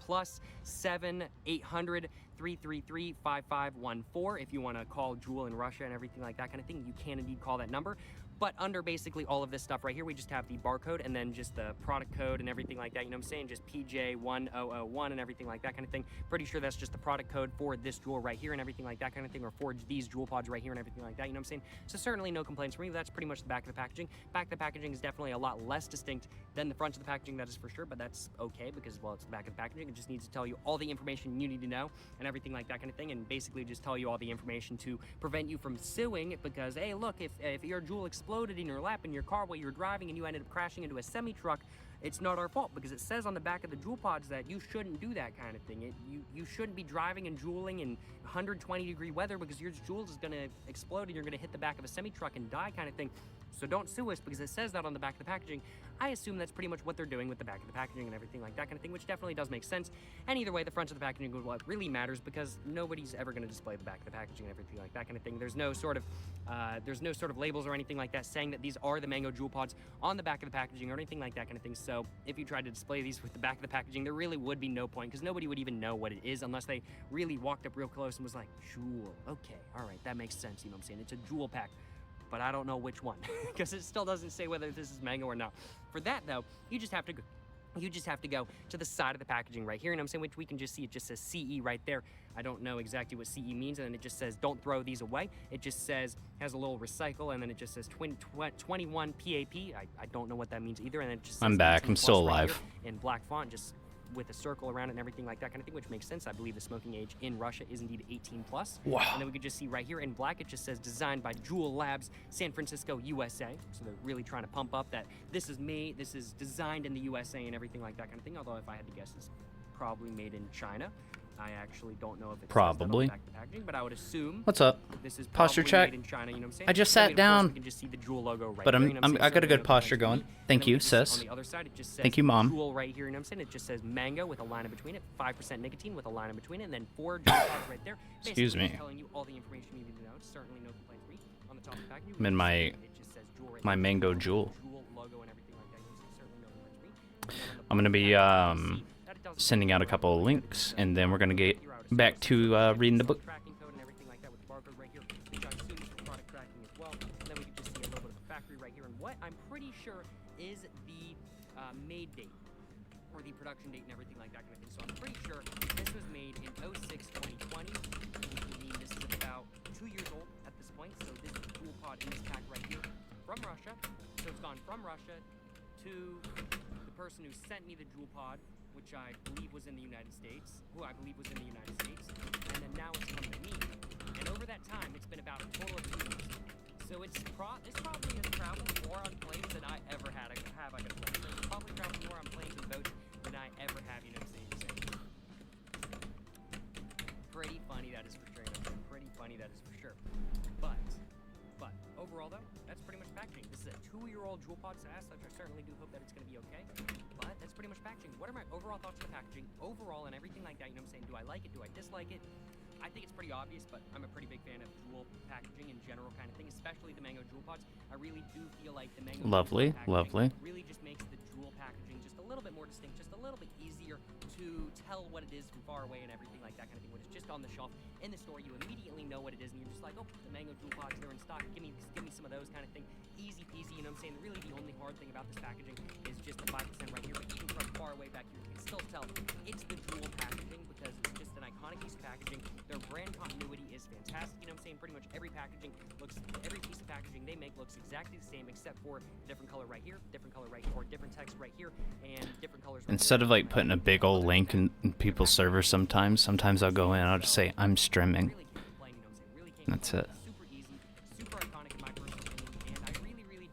+7 800 333 5514. If you want to call Juul in Russia and everything like that kind of thing, you can indeed call that number. But under basically all of this stuff right here, we just have the barcode and then just the product code and everything like that, you know what I'm saying? Just PJ1001 and everything like that kind of thing. Pretty sure that's just the product code for this Juul right here and everything like that kind of thing, or for these Juul pods right here and everything like that, you know what I'm saying? So certainly no complaints from me. That's pretty much the back of the packaging. Back of the packaging is definitely a lot less distinct than the front of the packaging, that is for sure, but that's okay because, well, it's the back of the packaging. It just needs to tell you all the information you need to know and everything like that kind of thing, and basically just tell you all the information to prevent you from suing because, hey, look, if your Juul exploded in your lap in your car while you were driving and you ended up crashing into a semi-truck, it's not our fault because it says on the back of the Juul pods that you shouldn't do that kind of thing. You shouldn't be driving and Juuling in 120-degree weather because your Juul is going to explode and you're going to hit the back of a semi-truck and die kind of thing. So don't sue us because it says that on the back of the packaging. I assume that's pretty much what they're doing with the back of the packaging and everything like that kind of thing, which definitely does make sense. And either way, the front of the packaging is what really matters because nobody's ever going to display the back of the packaging and everything like that kind of thing. There's no sort of labels or anything like that saying that these are the Mango Juul pods on the back of the packaging or anything like that kind of thing. So if you tried to display these with the back of the packaging, there really would be no point because nobody would even know what it is unless they really walked up real close and was like, Juul, okay, all right, that makes sense, you know what I'm saying? It's a Juul pack. but I don't know which one because it still doesn't say whether this is mango or not. For that though, you just have to go to the side of the packaging right here, and I'm saying, which we can just see it just says CE right there. I don't know exactly what CE means, and then it just says don't throw these away. It just says, has a little recycle, and then it just says 21 PAP. I don't know what that means either, and then it just says I'm back. 18 I'm still plus right alive. here in black font, just with a circle around it and everything like that kind of thing, which makes sense. I believe the smoking age in Russia is indeed 18 plus. Wow. And then we could just see right here in black, it just says designed by Juul Labs, San Francisco, USA. So they're really trying to pump up that this is designed in the USA and everything like that kind of thing. Although if I had to guess, it's probably made in China. I actually don't know if it's Probably. back of the packaging, but I would assume What's up? this is Posture probably check. made in China, you know what I'm saying? I just And sat of course, down. we can just see the Juul logo right But there, you know what I'm saying? I got a So good no posture complaints going. from me. Thank And then you, we can see sis. On the other side, it just says Thank you, Mom. Juul right here, you know what I'm saying? It just says mango with a line in between it, 5% nicotine with a line in between it, and then 4 Juul pods right there. Excuse Basically me. telling you all the information you need to know. It's certainly no complaints for me. On the top of the packaging, I'm in my it just says Juul right my there. mango Juul. Juul logo and everything like that. You know, so certainly no complaints for me. And then on the I'm gonna be bottom, you can see that it doesn't sending out a couple of links, and then we're gonna get back to reading the book. Tracking code and everything like that with the barcode right here, which I assume is for product tracking as well. And then we can just see a little bit of a factory right here, and what I'm pretty sure is the made date or the production date and everything like that kind of thing. So I'm pretty sure this was made in 06/2020, which would mean this is about 2 years old at this point. So this is the Juul pod in this pack right here from Russia. So it's gone from Russia to the person who sent me the Juul pod, which I believe was in the United States, and then now it's come to me. And over that time, it's been about a total of 2 years. So it's probably has traveled more on planes than I ever have. I got it's probably traveled more on planes and boats than I ever have. You know what I'm saying? Pretty funny that is for sure. Pretty funny that is for sure. But overall though, that's pretty much packaging. This is a 2-year-old Juul pod SaaS, which I certainly do hope that it's going to be okay. But that's pretty much packaging. What are my overall thoughts on the packaging? Overall and everything like that, you know what I'm saying? Do I like it? Do I dislike it? I think it's pretty obvious, but I'm a pretty big fan of Juul packaging in general kind of thing, especially the mango Juul pods. I really do feel like the mango Lovely, Juul packaging lovely. really just makes the Juul packaging just a little bit more distinct, just a little bit easier to tell what it is from far away and everything like that kind of thing. When it's just on the shelf in the store, you immediately know what it is, and you're just like, oh, the mango Juul pods, they're in stock. Give me some of those kind of thing. Easy peasy, you know what I'm saying? Really, the only hard thing about this packaging is just the 5% right here. But even from far away back here, you can still tell it's the Juul packaging because it's just an iconic piece of packaging. Their brand continuity is fantastic. You know what I'm saying? Pretty much every piece of packaging they make looks exactly the same, except for different color right here, different color right here, or different text right here, and different colors. Right Instead here. of like putting a big old link in people's servers, sometimes I'll go in and I'll just say I'm streaming. Really can't complain, you know what I'm saying? Really can't That's complain. it. Super easy, super iconic in my personal opinion, and I really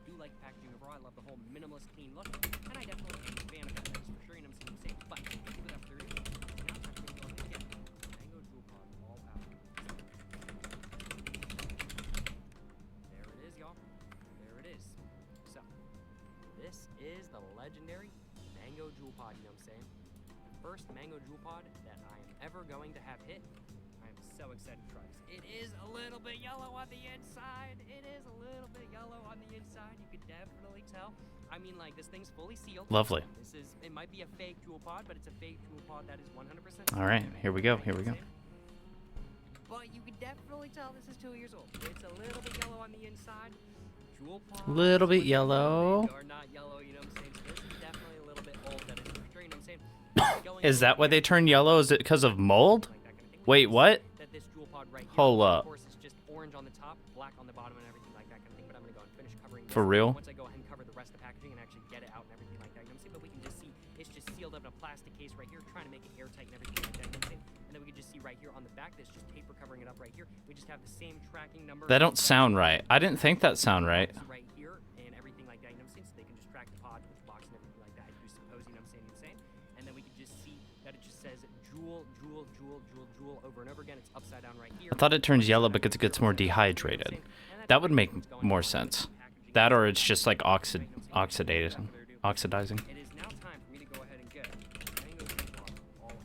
do like the packaging overall. I love the whole minimalist, clean look, and I definitely am a fan of that. That's for sure. You know what I'm saying? But without further ado, now it's time for me to go ahead and get mango Juul pod all out. There it is, y'all. There it is. So this is the legendary mango Juul pod. You know what I'm saying? The first mango Juul pod that I am ever going to have hit. I am so excited to try this. It is a little bit yellow on the inside. It is a little bit yellow on the inside. You could definitely tell. I mean, like, this thing's fully sealed. Lovely. It might be a fake Juul pod, but it's a fake Juul pod that is 100%. All right, here we go. Here we go. But you can definitely tell this is 2 years old. It's a little bit yellow on the inside. Juul pods, Little bit yellow. Are not yellow, you know what I'm saying? So this is definitely a little bit old. That is for sure, you know what I'm saying? Going Is that why they turn yellow? Is it because of mold? like that kind of thing. Wait, what? That this Juul pod right here, Hold up. Of course, it's just orange on the top, black on the bottom, and everything like that kind of thing. But I'm gonna go and finish covering this For real? once I go ahead and cover the rest of the packaging and actually get it out and everything like that. You know what I'm saying? But we can just see it's just sealed up in a plastic case right here, trying to make it airtight and everything like that. You know what I'm saying? And then we can just see right here on the back, there's just paper covering it up right here. We just have the same tracking number. That don't sound right. I didn't think that sound right. Right here and everything like that. You know what I'm saying? So they can just track the pod with the box and everything like that. I do suppose. You know what I'm saying? And then we can just see that it just says Juul over and over again. It's upside down right here. I thought it turns yellow because it gets more dehydrated. That would make more sense. That or it's just like oxidizing. It is now time for me to go ahead and get mango Juul pod all out.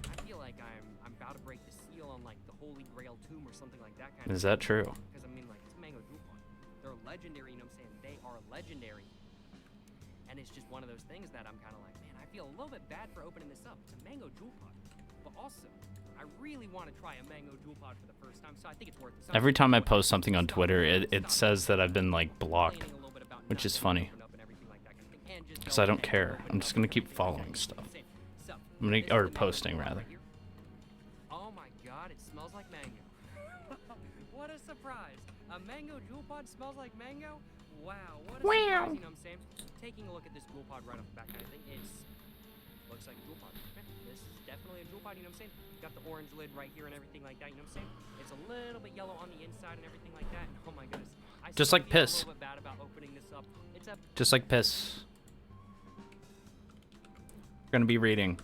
I feel like I'm about to break the seal on like the Holy Grail tomb or something like that kind of. Is that true? Because I mean, like, it's mango Juul pod. They're legendary. You know what I'm saying? They are legendary. And it's just one of those things that I'm kind of like, man, I feel a little bit bad for opening this up. It's a mango Juul pod. but also, I really want to try a mango jewel pod for the first time, so I think it's worth it. Every time I post something on Twitter, it says that I've been, like, blocked, which is funny. Because I don't care. I'm just going to keep following stuff. Or posting, rather. Oh my god, it smells like mango. What a surprise. A mango jewel pod smells like mango? Wow, what a surprise, you know what I'm saying? Taking a look at this jewel pod right off the back, I think looks like a jewel pod. Yeah, this is definitely a jewel pod, you know what I'm saying? Got the orange lid right here and everything like that, you know what I'm saying? It's a little bit yellow on the inside and everything like that. And oh my goodness. Just like piss. A little bit bad about opening this up. It's a Just like piss. We're going to be reading.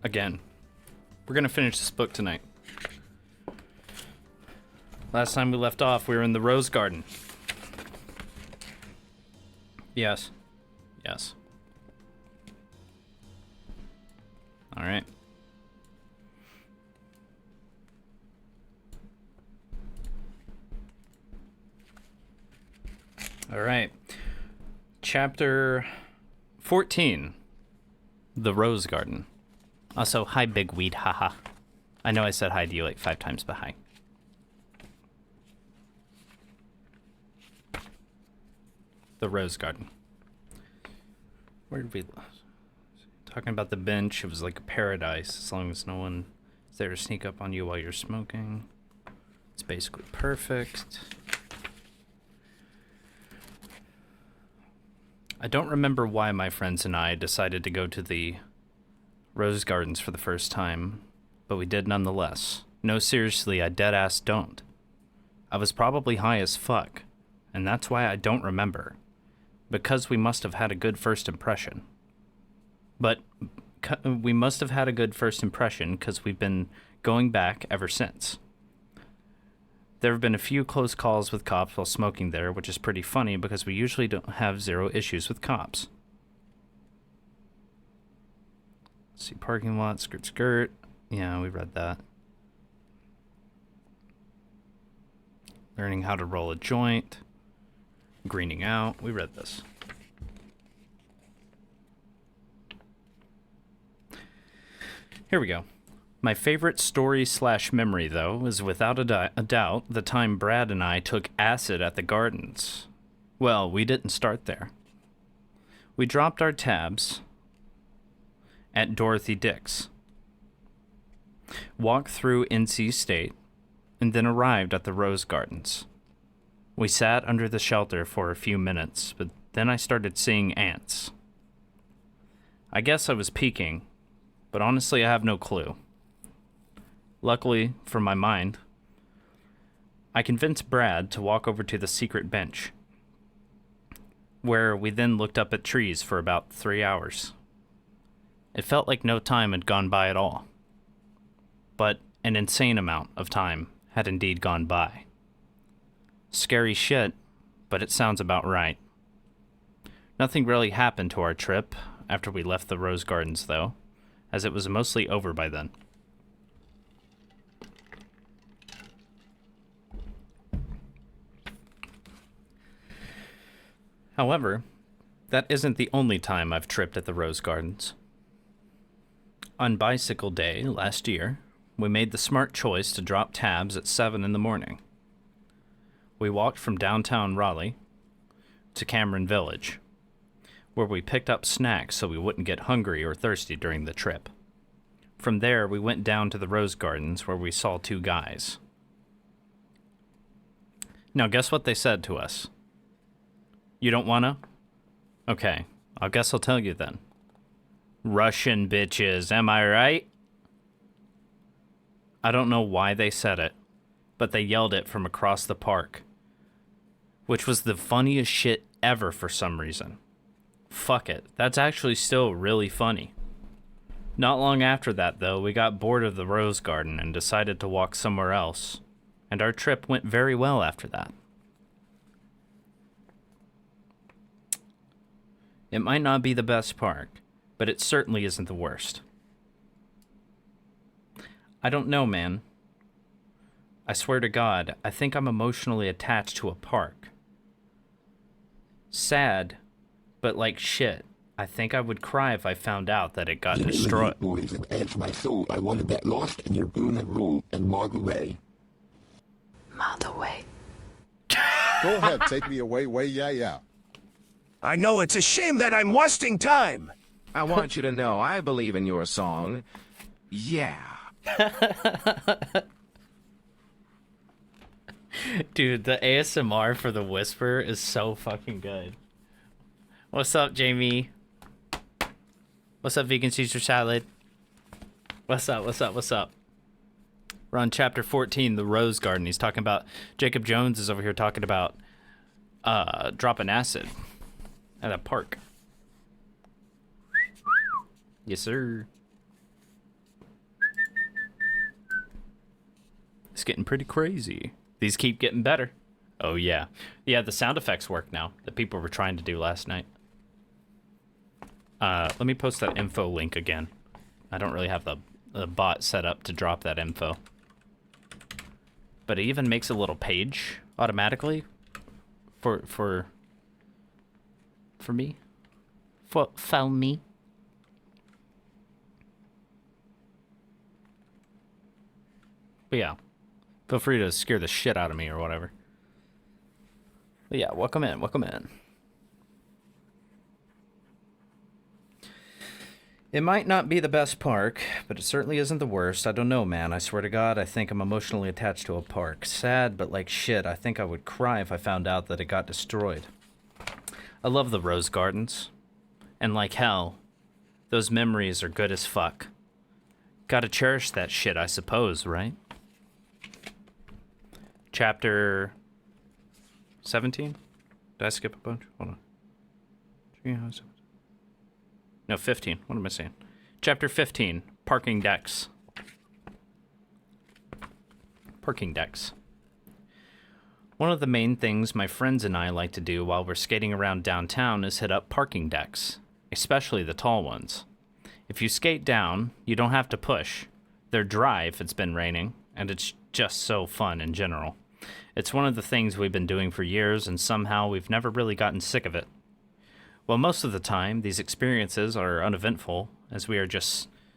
Again. We're going to finish this book tonight. Last time we left off, we were in the Rose Garden. Yes. Yes. All right. All right. Chapter 14. The Rose Garden. Also, hi, Big Weed, haha. I know I said hi to you like 5 times, but hi. The Rose Garden. Where did we... Talking about the bench, it was like a paradise, as long as no one is there to sneak up on you while you're smoking. It's basically perfect. I don't remember why my friends and I decided to go to the Rose Gardens for the first time, but we did nonetheless. No, seriously, I deadass don't. I was probably high as fuck, and that's why I don't remember. Because we must have had a good first impression. But we must have had a good first impression because we've been going back ever since. There have been a few close calls with cops while smoking there, which is pretty funny because we usually don't have zero issues with cops. Let's see, parking lot, skirt, skirt. Yeah, we read that. Learning how to roll a joint. Greening out. We read this. Here we go. My favorite story/memory, though, is without a doubt the time Brad and I took acid at the gardens. Well, we didn't start there. We dropped our tabs at Dorothy Dix, walked through NC State, and then arrived at the Rose Gardens. We sat under the shelter for a few minutes, but then I started seeing ants. I guess I was peeking, but honestly I have no clue. Luckily, for my mind, I convinced Brad to walk over to the secret bench, where we then looked up at trees for about 3 hours. It felt like no time had gone by at all, but an insane amount of time had indeed gone by. Scary shit, but it sounds about right. Nothing really happened to our trip after we left the Rose Gardens, though, as it was mostly over by then. However, that isn't the only time I've tripped at the Rose Gardens. On Bicycle Day last year, we made the smart choice to drop tabs at 7 in the morning. We walked from downtown Raleigh to Cameron Village, where we picked up snacks so we wouldn't get hungry or thirsty during the trip. From there, we went down to the Rose Gardens, where we saw 2 guys. Now, guess what they said to us? You don't wanna? Okay, I guess I'll tell you then. Russian bitches, am I right? I don't know why they said it, but they yelled it from across the park, which was the funniest shit ever for some reason. Fuck it, that's actually still really funny. Not long after that, though, we got bored of the Rose Garden and decided to walk somewhere else, and our trip went very well after that. It might not be the best park, but it certainly isn't the worst. I don't know, man. I swear to God, I think I'm emotionally attached to a park. Sad, but like shit. I think I would cry if I found out that it got Give me the destroyed. meat, boys, and edge my soul. I wanted that lost in your boom and roll and Мотроwind. Go ahead, take me away, yeah. I know it's a shame that I'm wasting time. I want you to know I believe in your song. Yeah. Dude, the ASMR for the whisper is so fucking good. What's up, Jamie? What's up, vegan Caesar salad? What's up? We're on chapter 14, the Rose Garden. He's talking about, Jacob Jones is over here talking about dropping acid at a park. Yes, sir. It's getting pretty crazy. These keep getting better. Oh, yeah. Yeah, the sound effects work now that people were trying to do last night. Let me post that info link again. I don't really have the bot set up to drop that info. But it even makes a little page automatically for me. For me. But yeah, feel free to scare the shit out of me or whatever. But yeah, welcome in. It might not be the best park, but it certainly isn't the worst. I don't know, man. I swear to God, I think I'm emotionally attached to a park. Sad, but like shit, I think I would cry if I found out that it got destroyed. I love the Rose Gardens. And like hell, those memories are good as fuck. Gotta cherish that shit, I suppose, right? Chapter 17? Did I skip a bunch? Hold on. No, 15. What am I saying? Chapter 15, Parking Decks. Parking decks. One of the main things my friends and I like to do while we're skating around downtown is hit up parking decks, especially the tall ones. If you skate down, you don't have to push. They're dry if it's been raining, and it's just so fun in general. It's one of the things we've been doing for years, and somehow we've never really gotten sick of it. While most of the time, these experiences are uneventful, as we are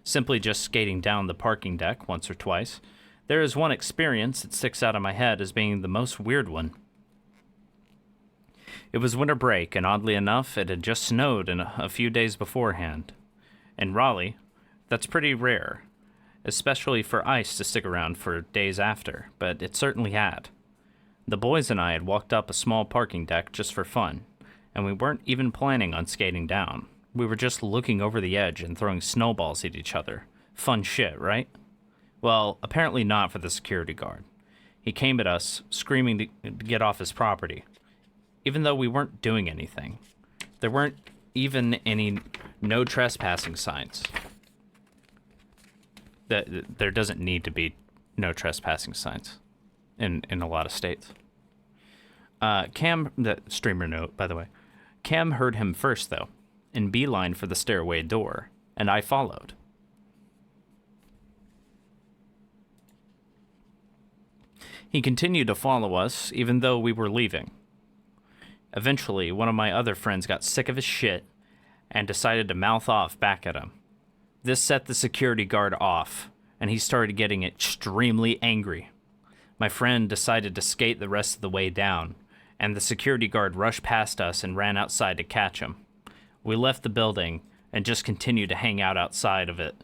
simply skating down the parking deck once or twice, there is one experience that sticks out in my head as being the most weird one. It was winter break, and oddly enough, it had just snowed a few days beforehand. In Raleigh, that's pretty rare, especially for ice to stick around for days after, but it certainly had. The boys and I had walked up a small parking deck just for fun, and we weren't even planning on skating down. We were just looking over the edge and throwing snowballs at each other. Fun shit, right? Well, apparently not for the security guard. He came at us, screaming to get off his property, even though we weren't doing anything. There weren't even any no trespassing signs. There doesn't need to be no trespassing signs in a lot of states. Cam, the streamer note, by the way. Cam heard him first, though, and beeline for the stairway door, and I followed. He continued to follow us, even though we were leaving. Eventually, one of my other friends got sick of his shit and decided to mouth off back at him. This set the security guard off, and he started getting extremely angry. My friend decided to skate the rest of the way down, and the security guard rushed past us and ran outside to catch him. We left the building and just continued to hang out outside of it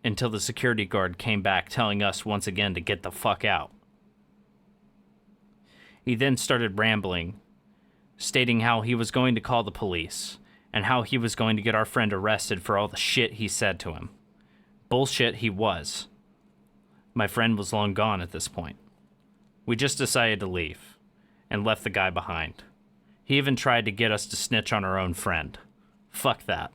until the security guard came back telling us once again to get the fuck out. He then started rambling, stating how he was going to call the police and how he was going to get our friend arrested for all the shit he said to him. Bullshit he was. My friend was long gone at this point. We just decided to leave and left the guy behind. He even tried to get us to snitch on our own friend. Fuck that.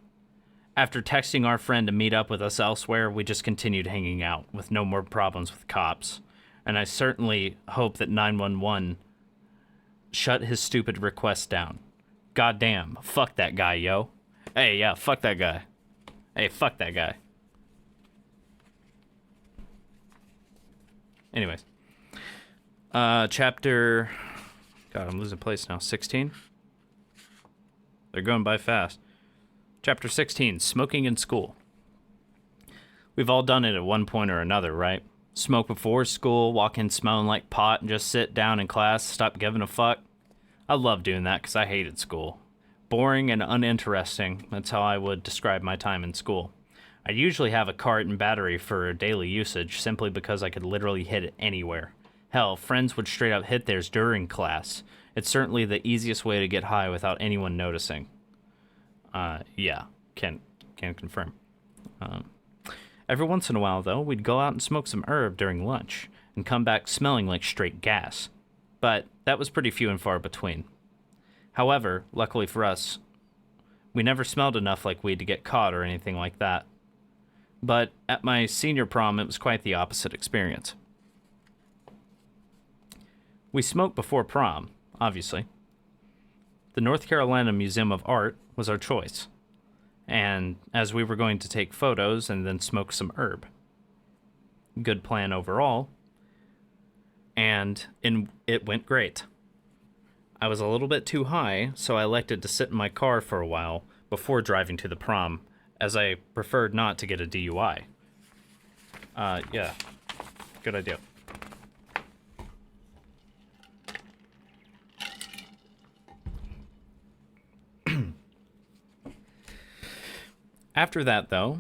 After texting our friend to meet up with us elsewhere, we just continued hanging out with no more problems with cops. And I certainly hope that 911 shut his stupid request down. Goddamn, fuck that guy, yo. Hey, yeah, fuck that guy. Hey, fuck that guy. Anyways. Chapter... God, I'm losing place now. 16? They're going by fast. Chapter 16, Smoking in School. We've all done it at one point or another, right? Smoke before school, walk in smelling like pot, and just sit down in class, stop giving a fuck. I love doing that because I hated school. Boring and uninteresting, that's how I would describe my time in school. I usually have a cart and battery for daily usage, simply because I could literally hit it anywhere. Hell, friends would straight up hit theirs during class. It's certainly the easiest way to get high without anyone noticing. Yeah, can confirm. Every once in a while, though, we'd go out and smoke some herb during lunch, and come back smelling like straight gas. But that was pretty few and far between. However, luckily for us, we never smelled enough like weed to get caught or anything like that. But at my senior prom, it was quite the opposite experience. We smoked before prom, obviously. The North Carolina Museum of Art was our choice, and as we were going to take photos and then smoke some herb. Good plan overall, and it went great. I was a little bit too high, so I elected to sit in my car for a while before driving to the prom, as I preferred not to get a DUI. Yeah, good idea. After that, though,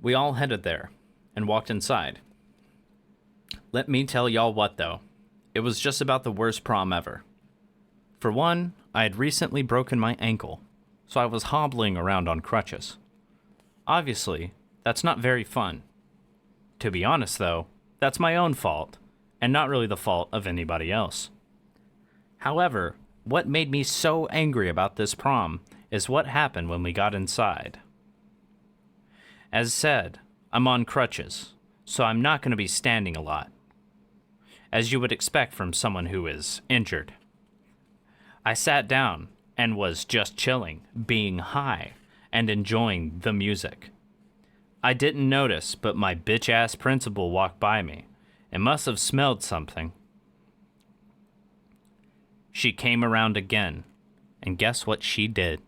we all headed there and walked inside. Let me tell y'all what, though. It was just about the worst prom ever. For one, I had recently broken my ankle, so I was hobbling around on crutches. Obviously, that's not very fun. To be honest, though, that's my own fault, and not really the fault of anybody else. However, what made me so angry about this prom is what happened when we got inside. As said, I'm on crutches, so I'm not going to be standing a lot, as you would expect from someone who is injured. I sat down and was just chilling, being high, and enjoying the music. I didn't notice, but my bitch-ass principal walked by me and must have smelled something. She came around again, and guess what she did?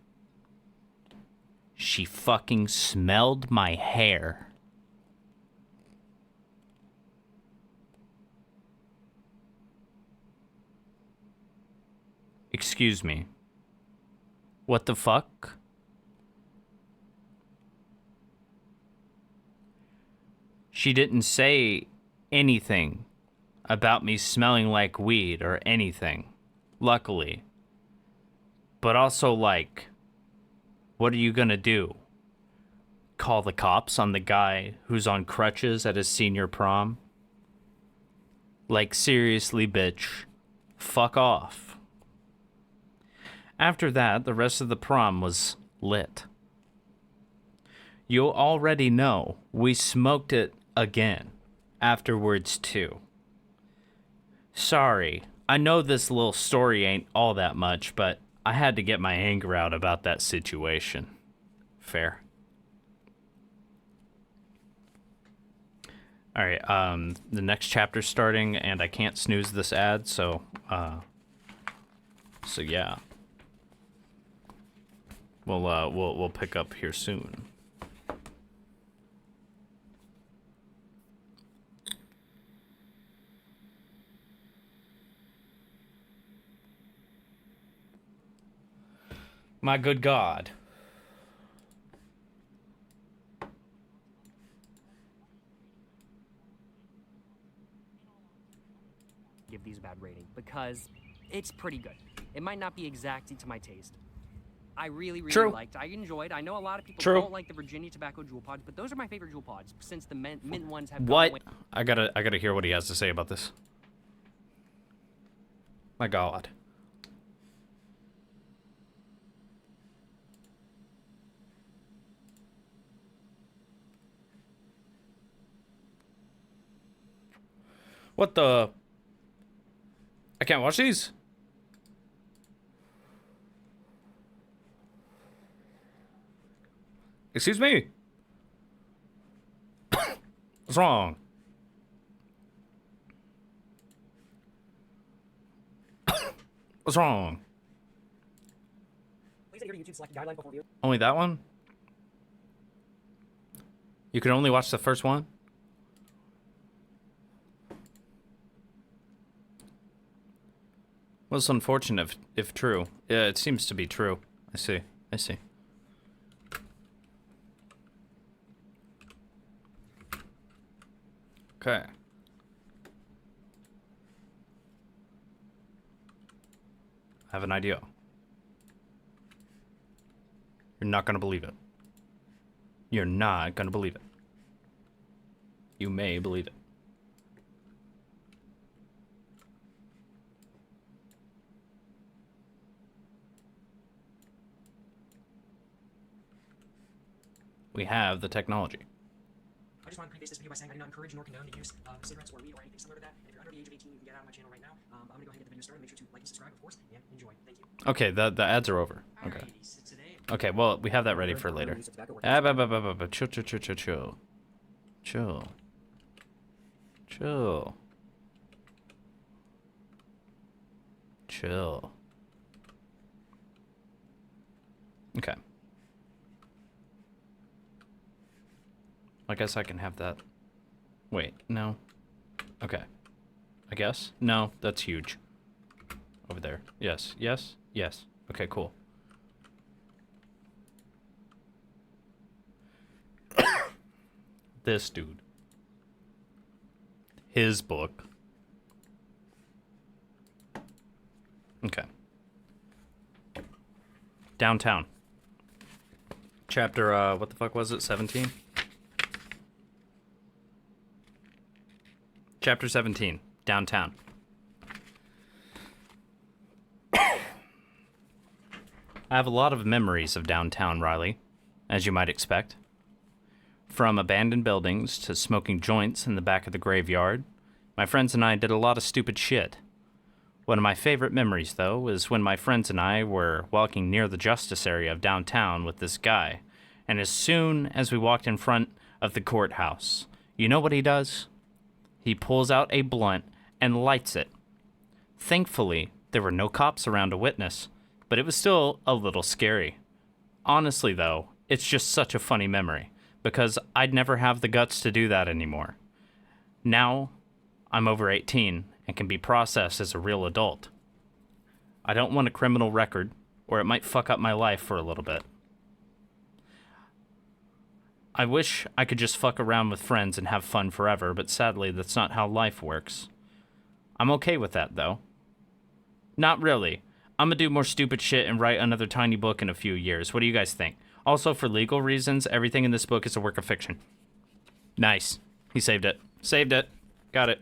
She fucking smelled my hair. Excuse me. What the fuck? She didn't say anything about me smelling like weed or anything, luckily. But also, like, what are you gonna do? Call the cops on the guy who's on crutches at his senior prom? Like, seriously, bitch. Fuck off. After that, the rest of the prom was lit. You already know we smoked it again afterwards, too. Sorry, I know this little story ain't all that much, but I had to get my anger out about that situation. Fair. Alright, the next chapter's starting, and I can't snooze this ad, so yeah. We'll pick up here soon. My good God. Give these a bad rating because it's pretty good. It might not be exactly to my taste. I really liked. I enjoyed. I know a lot of people don't like the Virginia Tobacco Jewel Pods, but those are my favorite Jewel Pods since the mint ones have. What? I gotta hear what he has to say about this. My God. What the? I can't watch these. Excuse me? What's wrong? What's wrong? Please enter your YouTube select guideline before view. Only that one? You can only watch the first one? Well, it's unfortunate if true. Yeah, it seems to be true. I see. I see. Okay. I have an idea. You're not gonna believe it. You're not gonna believe it. You may believe it. We have the technology. I just want to preface this video by saying I do not encourage nor condone the use of cigarettes or weed or anything similar to that. And if you're under the age of 18, you can get out of my channel right now. I'm going to go ahead and get the video started. Make sure to like and subscribe, of course, and enjoy. Thank you. Okay, the ads are over. Okay. Okay, well, we have that ready for later. Chill, chill, chill, chill, chill. Chill. Chill. Chill. Okay. I guess I can have that. Wait, no. Okay. I guess? No, that's huge. Over there. Yes, yes, yes. Okay, cool. This dude. His book. Okay. Downtown. Chapter, what the fuck was it? 17? Chapter 17. Downtown. I have a lot of memories of downtown Raleigh, as you might expect. From abandoned buildings to smoking joints in the back of the graveyard, my friends and I did a lot of stupid shit. One of my favorite memories, though, was when my friends and I were walking near the justice area of downtown with this guy, and as soon as we walked in front of the courthouse, you know what he does? He pulls out a blunt and lights it. Thankfully, there were no cops around to witness, but it was still a little scary. Honestly, though, it's just such a funny memory, because I'd never have the guts to do that anymore. Now, I'm over 18 and can be processed as a real adult. I don't want a criminal record, or it might fuck up my life for a little bit. I wish I could just fuck around with friends and have fun forever, but sadly, that's not how life works. I'm okay with that, though. Not really. I'm gonna do more stupid shit and write another tiny book in a few years. What do you guys think? Also, for legal reasons, everything in this book is a work of fiction. Nice. He saved it. Saved it. Got it.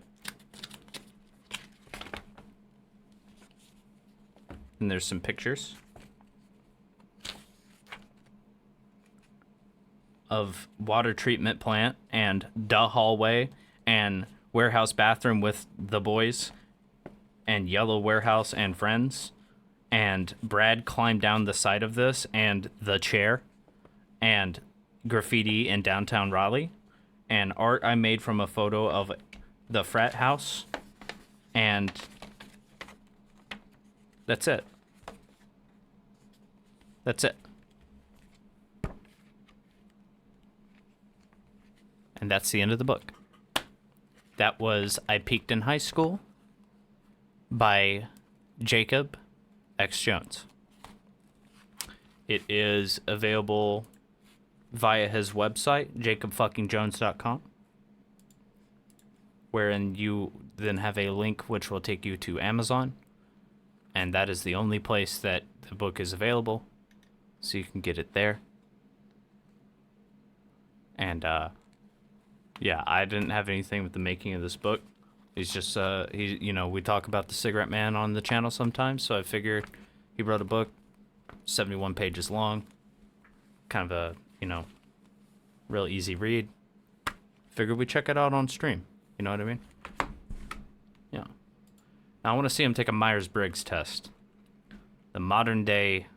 And there's some pictures of water treatment plant and the hallway and warehouse bathroom with the boys and yellow warehouse and friends. And Brad climbed down the side of this and the chair and graffiti in downtown Raleigh and art I made from a photo of the frat house. And that's it. That's it. And that's the end of the book. That was I Peaked in High School by JacobXJ Jones. It is available via his website, jacobfuckingjones.com, wherein you then have a link which will take you to Amazon, and that is the only place that the book is available, so you can get it there. And yeah, I didn't have anything with the making of this book. He's just we talk about the Cigarette Man on the channel sometimes, so I figured he wrote a book, 71 pages long, kind of a real easy read. Figured we'd check it out on stream. You know what I mean? Yeah. Now I want to see him take a Myers-Briggs test. The modern day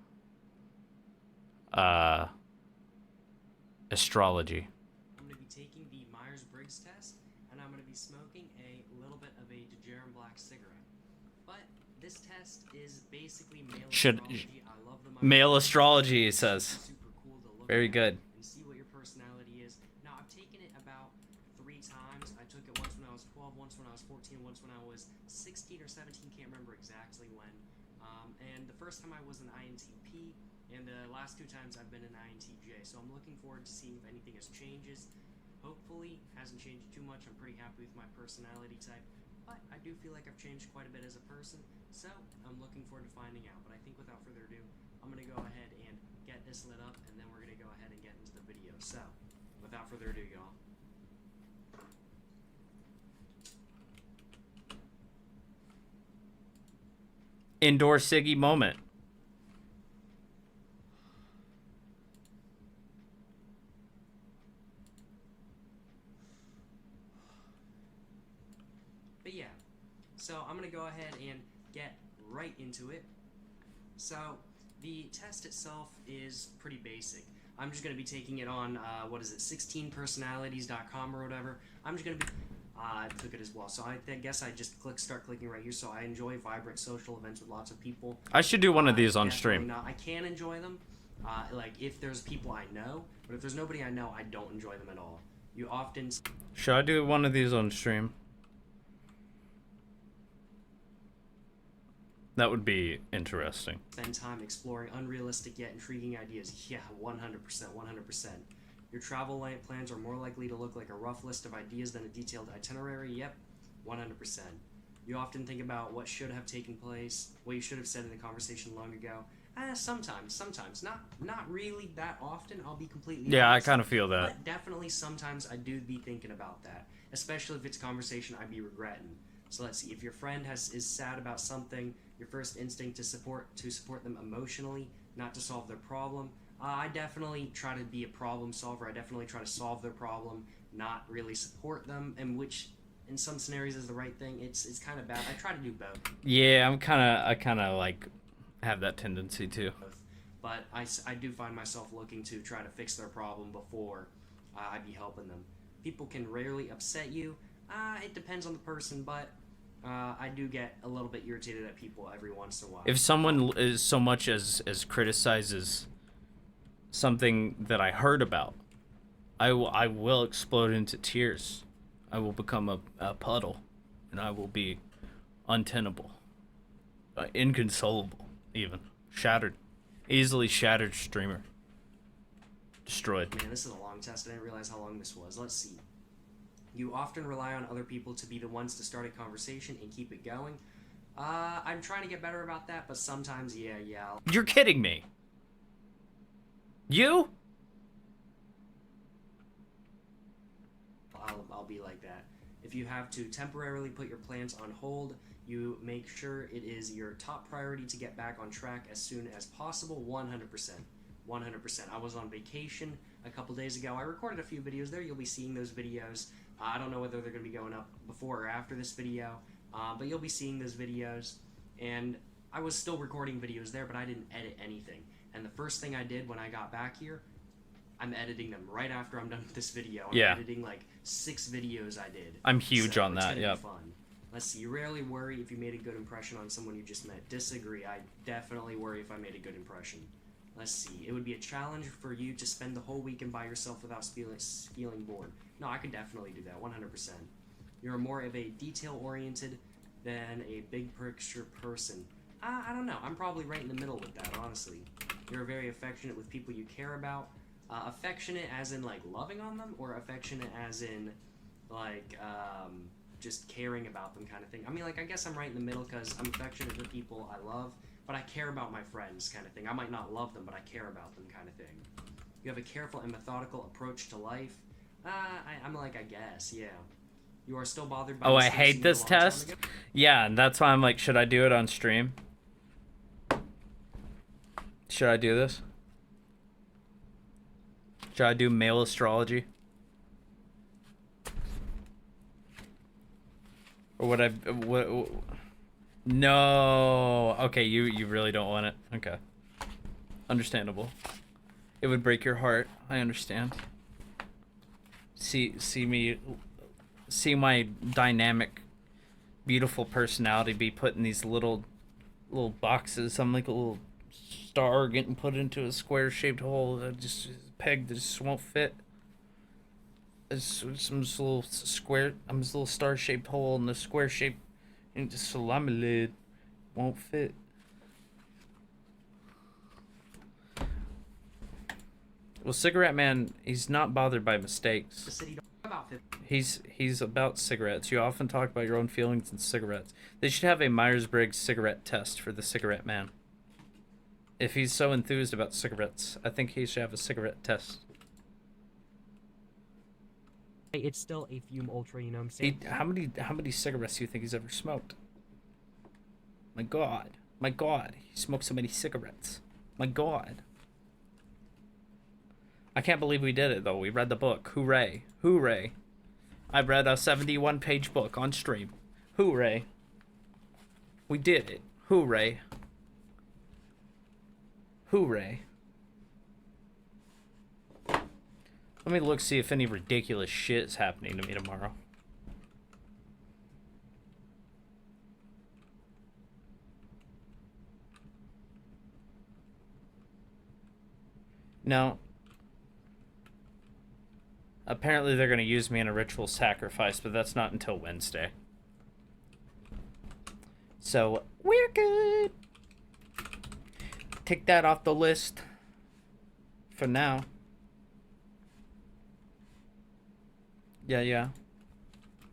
astrology. I'm going to be taking the Myers-Briggs test, and I'm going to be smoking a little bit of a DeJaren Black cigarette. But this test is basically male astrology. I love the male astrology, it says. Super cool to look very at good. And see what your personality is. Now, I've taken first time I was an INTP, and the last 2 times I've been an INTJ. So I'm looking forward to seeing if anything has changes. Hopefully, hasn't changed too much. I'm pretty happy with my personality type, but I do feel like I've changed quite a bit as a person. So I'm looking forward to finding out. But I think without further ado, I'm gonna go ahead and get this lit up, and then we're gonna go ahead and get into the video. So, without further ado, y'all. Indoor Siggy moment. But yeah, so I'm gonna go ahead and get right into it. So the test itself is pretty basic. I'm just gonna be taking it on what is it, 16personalities.com or whatever. I'm just gonna be I took it as well, so I guess I just start clicking right here. So I enjoy vibrant social events with lots of people. I should do one of these on stream. Not. I can enjoy them, like if there's people I know, but if there's nobody I know, I don't enjoy them at all. You often. Should I do one of these on stream? That would be interesting. Spend time exploring unrealistic yet intriguing ideas. Yeah, 100%, 100%. Your travel plans are more likely to look like a rough list of ideas than a detailed itinerary. Yep, 100%. You often think about what should have taken place, what you should have said in the conversation long ago. Sometimes. Not really that often, I'll be completely honest. Yeah, I kind of feel that. But definitely sometimes I do be thinking about that. Especially if it's a conversation I'd be regretting. So let's see, if your friend is sad about something, your first instinct to support them emotionally, not to solve their problem. I definitely try to be a problem solver. I definitely try to solve their problem, not really support them, and which in some scenarios is the right thing. It's kind of bad. I try to do both. Yeah, I kind of like have that tendency too. But I do find myself looking to try to fix their problem before I'd be helping them. People can rarely upset you. It depends on the person, but I do get a little bit irritated at people every once in a while. If someone is so much as criticizes something that I heard about, I will explode into tears. I will become a puddle, and I will be untenable, inconsolable, even shattered, easily shattered streamer, destroyed. Man, this is a long test. I didn't realize how long this was. Let's see. You often rely on other people to be the ones to start a conversation and keep it going. I'm trying to get better about that, but sometimes, yeah. You're kidding me. You? I'll be like that. If you have to temporarily put your plans on hold, you make sure it is your top priority to get back on track as soon as possible. 100%. 100%. I was on vacation a couple days ago. I recorded a few videos there. You'll be seeing those videos. I don't know whether they're going to be going up before or after this video, but you'll be seeing those videos. And I was still recording videos there, but I didn't edit anything. And the first thing I did when I got back here, I'm editing them right after I'm done with this video. I'm editing like 6 videos I did. I'm huge on that, yeah. Fun. Let's see, you rarely worry if you made a good impression on someone you just met. Disagree. I definitely worry if I made a good impression. Let's see, it would be a challenge for you to spend the whole weekend by yourself without feeling bored. No, I could definitely do that, 100%. You're more of a detail-oriented than a big picture person. I don't know, I'm probably right in the middle with that, honestly. You're very affectionate with people you care about. Affectionate as in, like, loving on them, or affectionate as in, like, just caring about them kind of thing. I mean, like, I guess I'm right in the middle because I'm affectionate for people I love, but I care about my friends kind of thing. I might not love them, but I care about them kind of thing. You have a careful and methodical approach to life. I'm like, I guess, yeah. You are still bothered by... Oh, I hate this test? Yeah, and that's why I'm like, should I do it on stream? Should I do this? Should I do male astrology? Or would I... What? No. Okay, you really don't want it. Okay. Understandable. It would break your heart. I understand. See my dynamic, beautiful personality be put in these little boxes. I'm like a little star getting put into a square-shaped hole. Just peg that just won't fit. Some little square. I'm this little star-shaped hole in the square-shaped. And just salami lid won't fit. Well, Cigarette Man, he's not bothered by The mistakes. city about it. He's about cigarettes. You often talk about your own feelings in cigarettes. They should have a Myers-Briggs cigarette test for the Cigarette Man. If he's so enthused about cigarettes, I think he should have a cigarette test. It's still a Fume Ultra, you know what I'm saying? How many cigarettes do you think he's ever smoked? My God, he smoked so many cigarettes. My God. I can't believe we did it though. We read the book. Hooray! Hooray! I read a 71-page book on stream. Hooray! We did it. Hooray! Hooray! Let me look, see if any ridiculous shit is happening to me tomorrow. No. Apparently they're going to use me in a ritual sacrifice, but that's not until Wednesday. So, we're good. Take that off the list. For now. Yeah.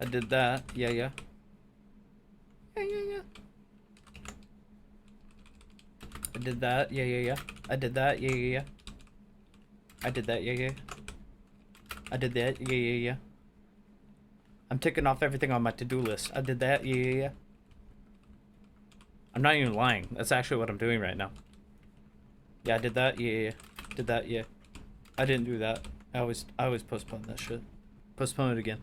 I did that. Yeah. Yeah. I did that. Yeah. I did that. Yeah. I did that. Yeah. I did that. Yeah. I'm ticking off everything on my to-do list. I did that. Yeah. I'm not even lying. That's actually what I'm doing right now. Yeah, I did that. Yeah. Did that. Yeah. I didn't do that. I always postpone that shit. Postpone it again.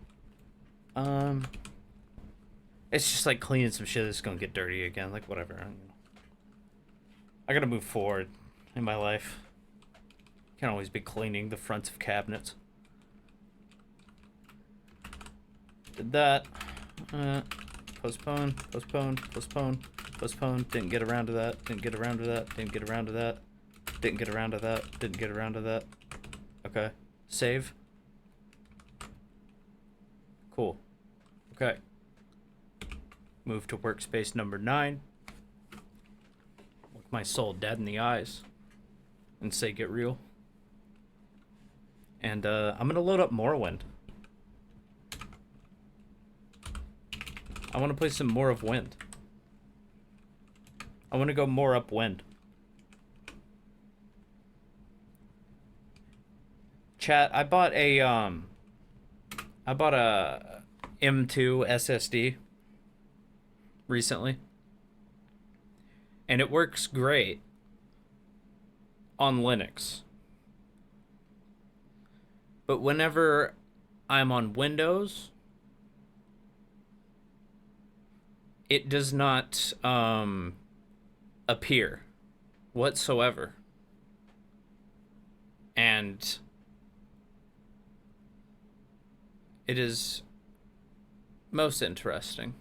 It's just like cleaning some shit that's gonna get dirty again. Like whatever. I gotta move forward in my life. Can't always be cleaning the fronts of cabinets. Did that. Postpone. Didn't get around to that. Didn't get around to that. Okay. Save. Cool. Okay. Move to workspace number 9. Look my soul dead in the eyes. And say get real. And I'm gonna load up Morrowind. I want to play some more of Wind. I want to go more upwind. Chat, I bought a M2 SSD recently. And it works great on Linux. But whenever I'm on Windows, it does not appear whatsoever. And it is most interesting.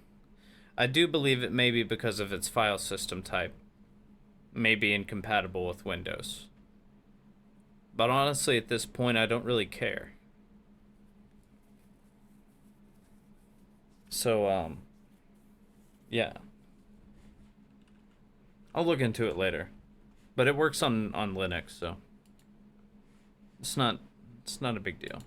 I do believe it may be because of its file system type. May be incompatible with Windows. But honestly, at this point, I don't really care. So, yeah. I'll look into it later. But it works on Linux, so it's not a big deal.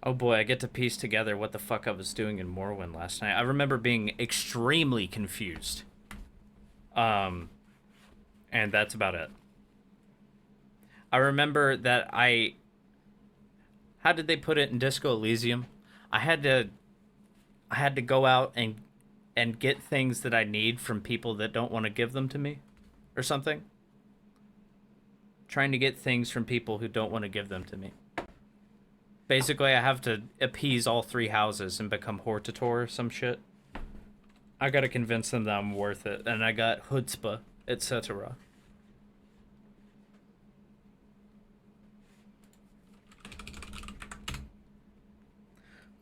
Oh boy, I get to piece together what the fuck I was doing in Morrowind last night. I remember being extremely confused. And that's about it. I remember that how did they put it in Disco Elysium? I had to go out and get things that I need from people that don't want to give them to me or something. Trying to get things from people who don't want to give them to me. Basically, I have to appease all 3 houses and become Hortator or some shit. I gotta convince them that I'm worth it, and I got chutzpah, etc.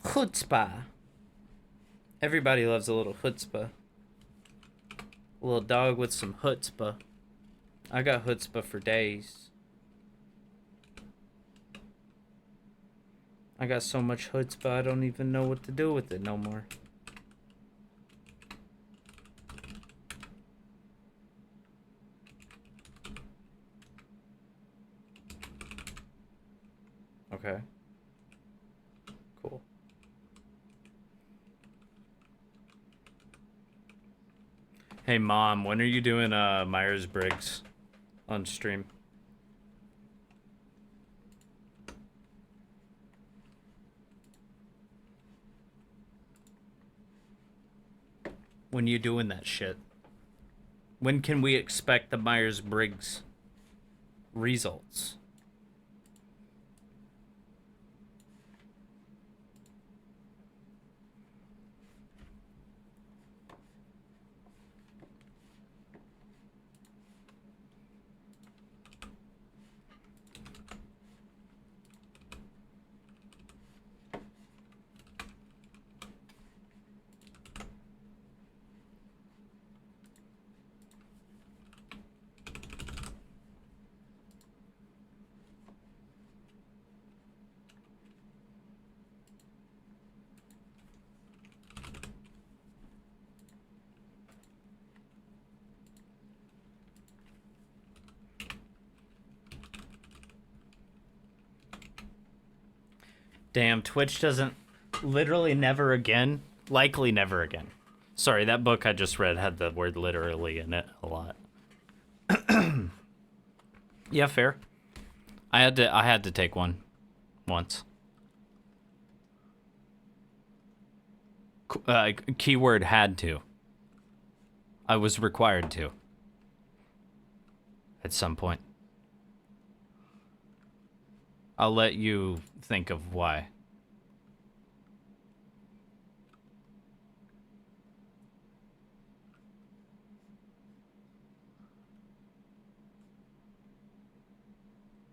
Chutzpah. Everybody loves a little chutzpah. A little dog with some chutzpah. I got chutzpah for days. I got so much chutzpah, I don't even know what to do with it no more. Okay. Cool. Hey Mom, when are you doing Myers-Briggs on stream? When you doing that shit? When can we expect the Myers-Briggs results? Damn, Twitch doesn't... Literally never again? Likely never again. Sorry, that book I just read had the word literally in it a lot. Yeah, fair. I had to take one. Once. Keyword had to. I was required to. At some point. I'll let you think of why.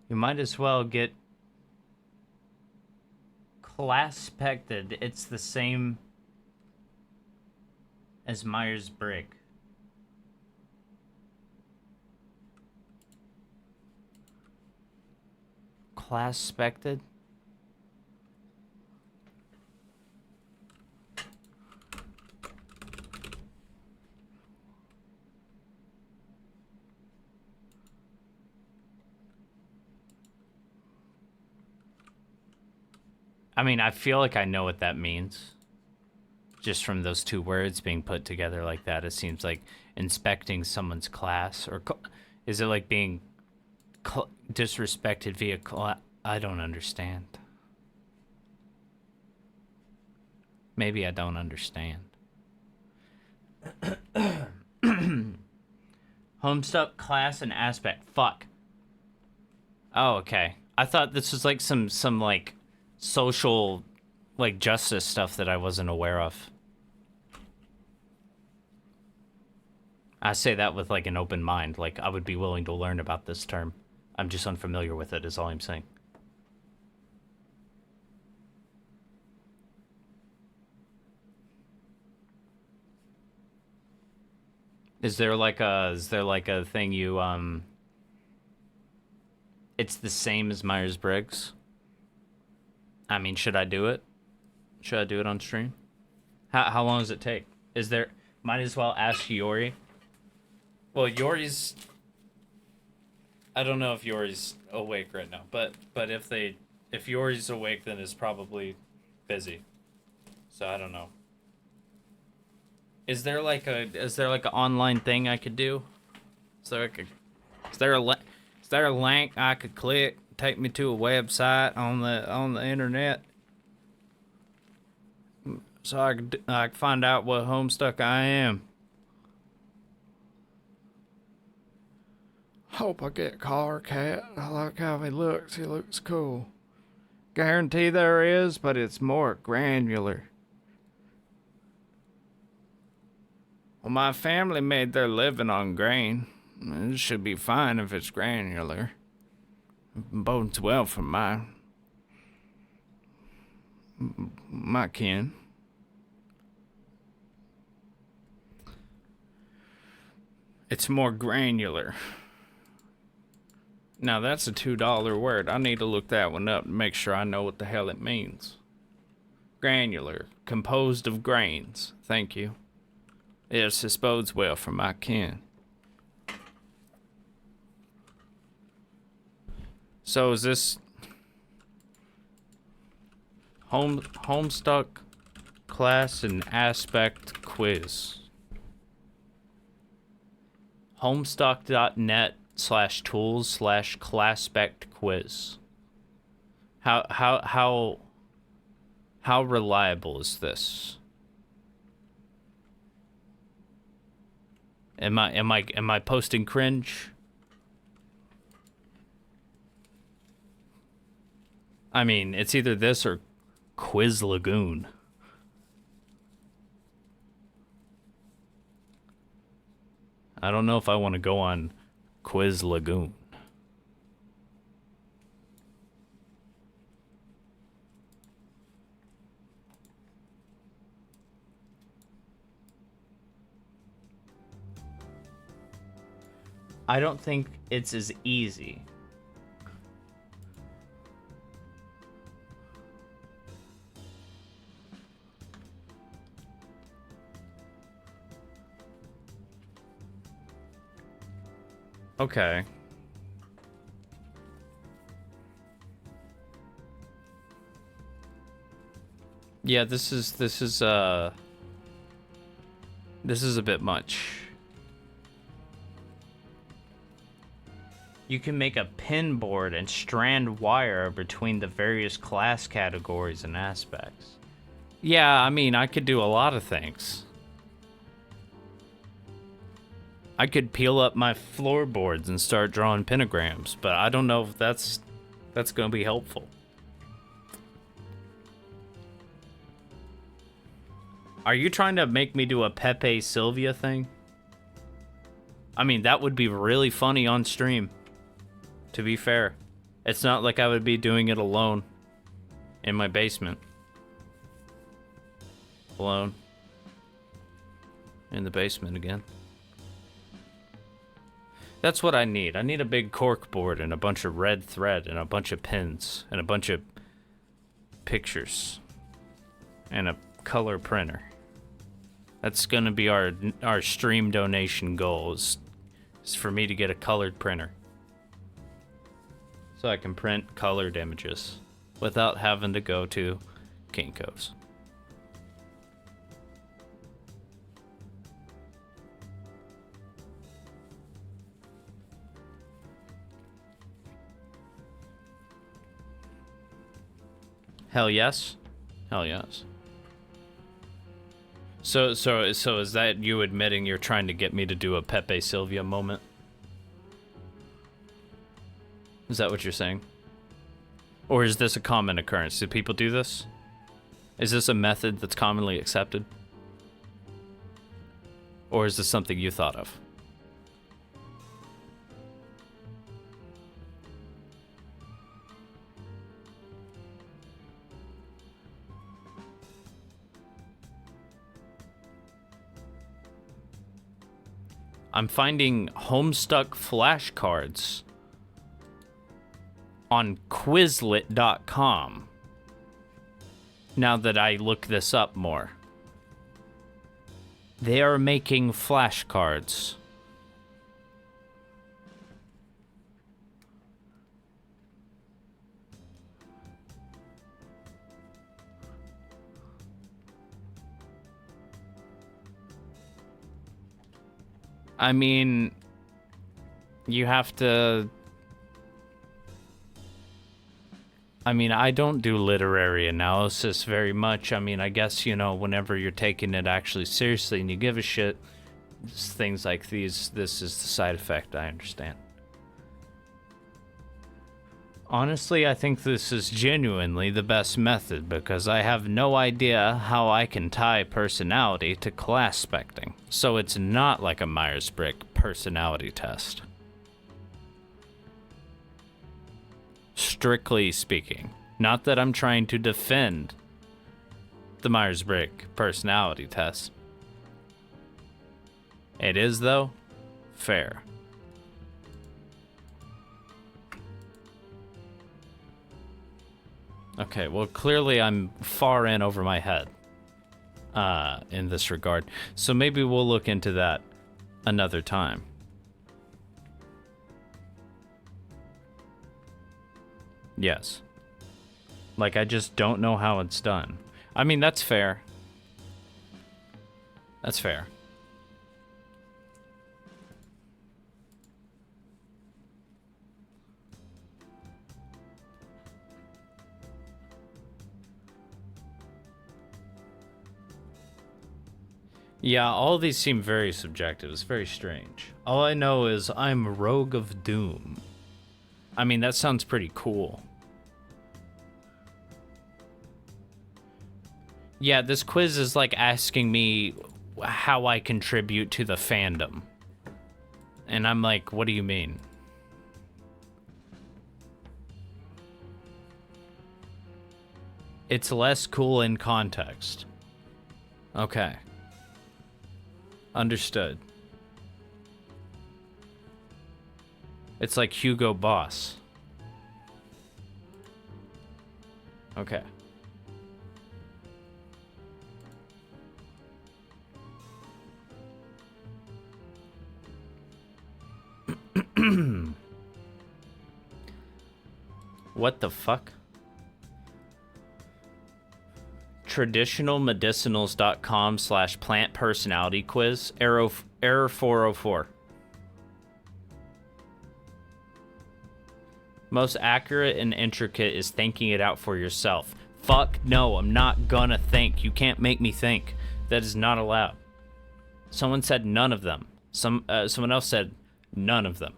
You might as well get class-pected. It's the same as Myers-Briggs. Class-spected? I mean, I feel like I know what that means. Just from those two words being put together like that, it seems like inspecting someone's class. Or is it like being disrespected via class? I don't understand. Maybe I don't understand. Homestuck, class, and aspect. Fuck. Oh, okay. I thought this was like some like social, like justice stuff that I wasn't aware of. I say that with like an open mind. Like I would be willing to learn about this term. I'm just unfamiliar with it is all I'm saying. Is there like a thing you it's the same as Myers-Briggs? I mean, should I do it? Should I do it on stream? How long does it take? Is there... Might as well ask Yori. Well, Yori's... I don't know if Yori's awake right now, but if Yori's awake, then it's probably busy. So I don't know. Is there like an online thing I could do? Is there a link I could click? Take me to a website on the internet, so I could find out what homestuck I am. Hope I get Collar Cat. I like how he looks. He looks cool. Guarantee there is, but it's more granular. Well, my family made their living on grain. It should be fine if it's granular. Bodes well for my kin. It's more granular. Now that's a $2 word. I need to look that one up and make sure I know what the hell it means. Granular, composed of grains. Thank you. Yes, this bodes well for my kin. So is this Homestuck class and aspect quiz? Homestuck.net/tools/classpect quiz. How reliable is this? Am I posting cringe? I mean, it's either this or Quiz Lagoon. I don't know if I want to go on Quiz Lagoon. I don't think it's as easy. Okay. Yeah, this is a bit much. You can make a pin board and strand wire between the various class categories and aspects. Yeah, I mean, I could do a lot of things. I could peel up my floorboards and start drawing pentagrams, but I don't know if that's going to be helpful. Are you trying to make me do a Pepe Sylvia thing? I mean, that would be really funny on stream. To be fair, it's not like I would be doing it alone in my basement. Alone. In the basement again. That's what I need. I need a big cork board and a bunch of red thread and a bunch of pins and a bunch of pictures and a color printer. That's gonna be our stream donation goal is for me to get a colored printer. So I can print colored images without having to go to Kinko's. Hell yes. Hell yes. So is that you admitting you're trying to get me to do a Pepe Sylvia moment? Is that what you're saying? Or is this a common occurrence? Do people do this? Is this a method that's commonly accepted? Or is this something you thought of? I'm finding Homestuck flashcards on Quizlet.com now that I look this up more. They are making flashcards. I mean, you have to... I mean, I don't do literary analysis very much. I mean, I guess, you know, whenever you're taking it actually seriously and you give a shit, things like these, this is the side effect, I understand. Honestly, I think this is genuinely the best method because I have no idea how I can tie personality to class specting. So it's not like a Myers-Briggs personality test. Strictly speaking. Not that I'm trying to defend the Myers-Briggs personality test. It is, though, fair. Okay, well, clearly I'm far in over my head in this regard. So maybe we'll look into that another time. Yes. Like, I just don't know how it's done. I mean, that's fair. That's fair. Yeah, all of these seem very subjective. It's very strange. All I know is I'm Rogue of Doom. I mean, that sounds pretty cool. Yeah, this quiz is like asking me how I contribute to the fandom. And I'm like, what do you mean? It's less cool in context. Okay. Understood. It's like Hugo Boss. Okay. What the fuck? Traditionalmedicinals.com/plant personality quiz. Error 404. Most accurate and intricate is thinking it out for yourself. Fuck no, I'm not gonna think. You can't make me think. That is not allowed. Someone said none of them. Someone else said none of them.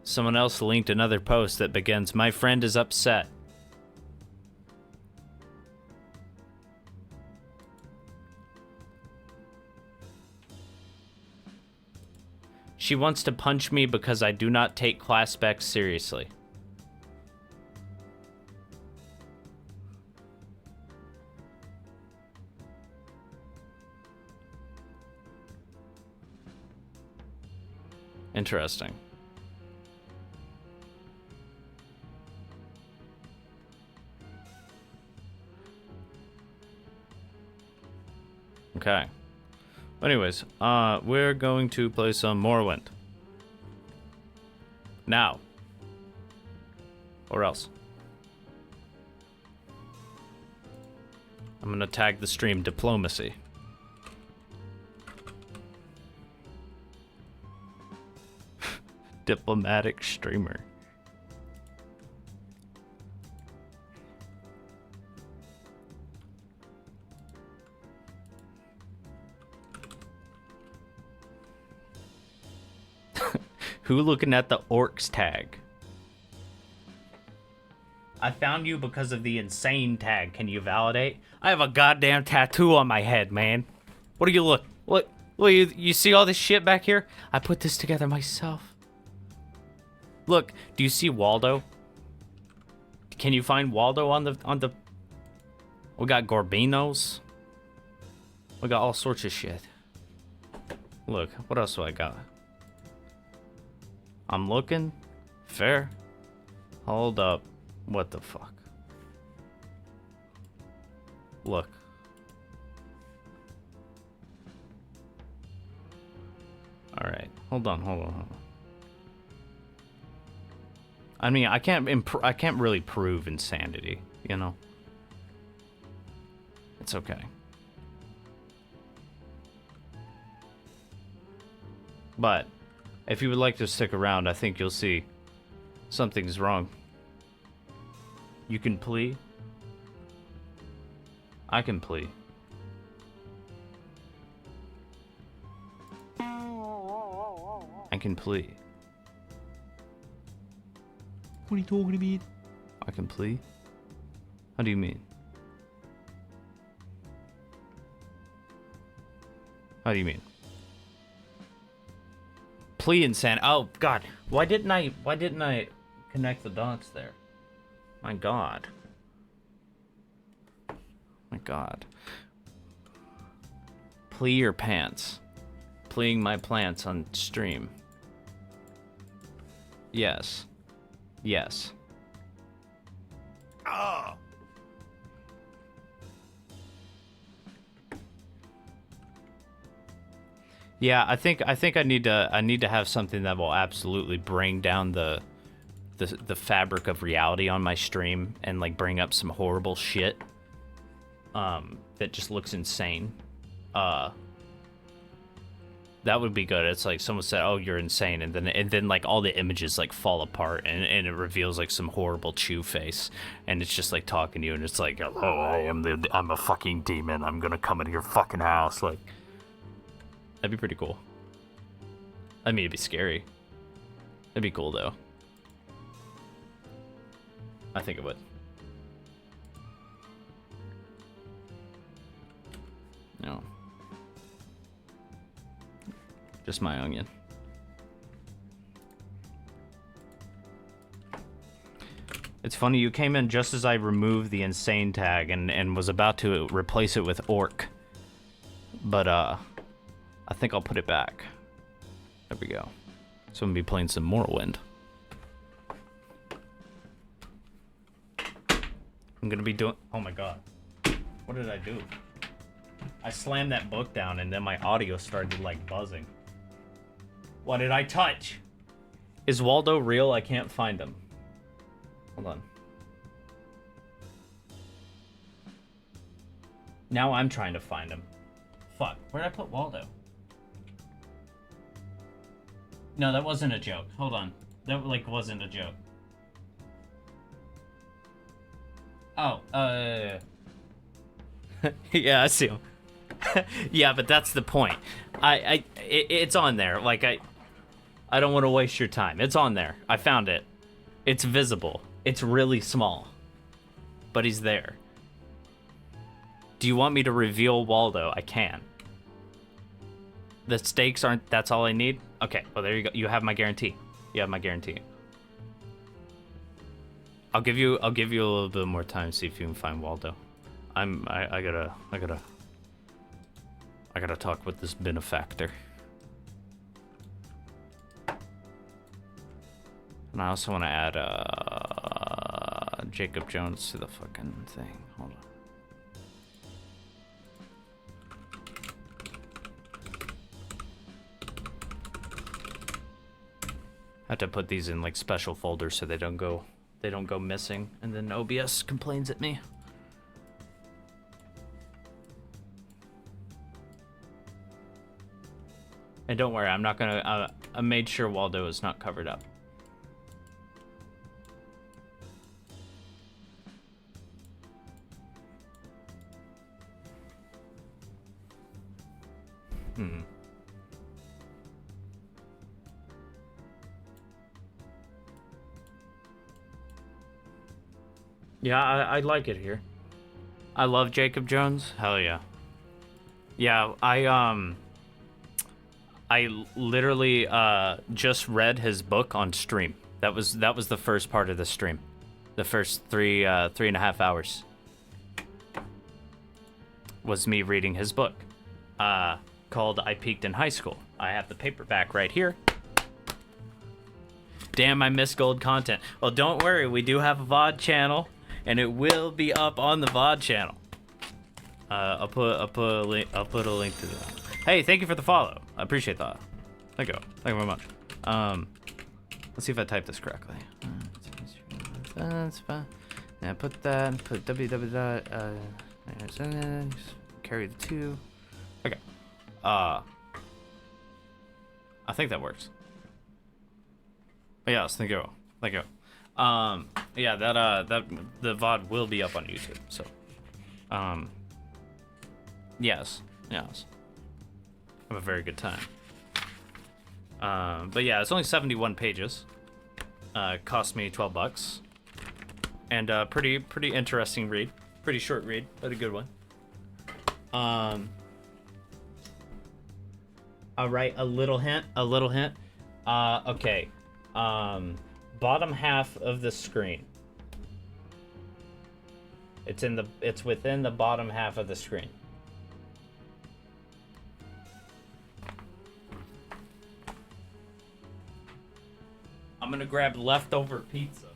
Someone else linked another post that begins, "My friend is upset." She wants to punch me because I do not take class specs seriously. Interesting. Okay. Anyways, we're going to play some Morrowind. Now. Or else. I'm gonna tag the stream Diplomacy. Diplomatic streamer. Who looking at the orcs tag? I found you because of the insane tag. Can you validate? I have a goddamn tattoo on my head, man. What do you look? What? You see all this shit back here? I put this together myself. Look, do you see Waldo? Can you find Waldo on the? We got Gorbinos. We got all sorts of shit. Look, what else do I got? I'm looking. Fair. Hold up. What the fuck? Look. Alright. Hold on. I mean, I can't really prove insanity, you know? It's okay. But if you would like to stick around, I think you'll see something's wrong. You can plea. I can plea. I can plea. What are you talking about? I can plea? How do you mean? How do you mean? Plea insanity. Oh god. Why didn't I connect the dots there? My god. My god. Plea your pants. Pleaing my plants on stream. Yes. Yes. Oh. Yeah, I think I need to have something that will absolutely bring down the fabric of reality on my stream and like bring up some horrible shit that just looks insane. That would be good. It's like someone said, "Oh, you're insane," and then like all the images like fall apart and it reveals like some horrible Chu face, and it's just like talking to you, and it's like, "Oh, I'm a fucking demon. I'm gonna come into your fucking house." Like, that'd be pretty cool. I mean, it'd be scary. It'd be cool though. I think it would. No. Just my onion. It's funny, you came in just as I removed the insane tag and was about to replace it with orc. But, I think I'll put it back. There we go. So I'm gonna be playing some Mmorrowwind. I'm gonna be doing... Oh my god. What did I do? I slammed that book down and then my audio started, like, buzzing. What did I touch? Is Waldo real? I can't find him. Hold on. Now I'm trying to find him. Fuck. Where did I put Waldo? No, that wasn't a joke. Hold on. That, like, wasn't a joke. Oh, yeah, I see him. Yeah, but that's the point. It's on there. Like, I don't want to waste your time. It's on there. I found it. It's visible. It's really small. But he's there. Do you want me to reveal Waldo? I can. The stakes aren't... That's all I need? Okay, well, there you go. You have my guarantee. You have my guarantee. I'll give you a little bit more time to see if you can find Waldo. I gotta talk with this benefactor. And I also want to add Jacob Jones to the fucking thing. Hold on. I have to put these in like special folders so they don't go missing, and then OBS complains at me. And don't worry, I'm not gonna. I made sure Waldo is not covered up. Yeah, I like it here. I love Jacob Jones. Hell yeah. Yeah, I literally just read his book on stream. That was the first part of the stream. The first 3.5 hours was me reading his book called I Peaked in High School. I have the paperback right here. Damn, I miss gold content. Well, don't worry, we do have a VOD channel, and it will be up on the VOD channel. I'll put a link to that. Hey, thank you for the follow. I appreciate that. Thank you very much. Let's see if I typed this correctly. That's fine. Yeah, put www. Carry the 2. Okay. I think that works. Yes, thank you. Thank you. Yeah, that the VOD will be up on YouTube. So, yes. Have a very good time. But yeah, it's only 71 pages. Cost me $12, and pretty interesting read. Pretty short read, but a good one. All right, a little hint. Okay. Bottom half of the screen. It's within the bottom half of the screen. I'm gonna grab leftover pizza.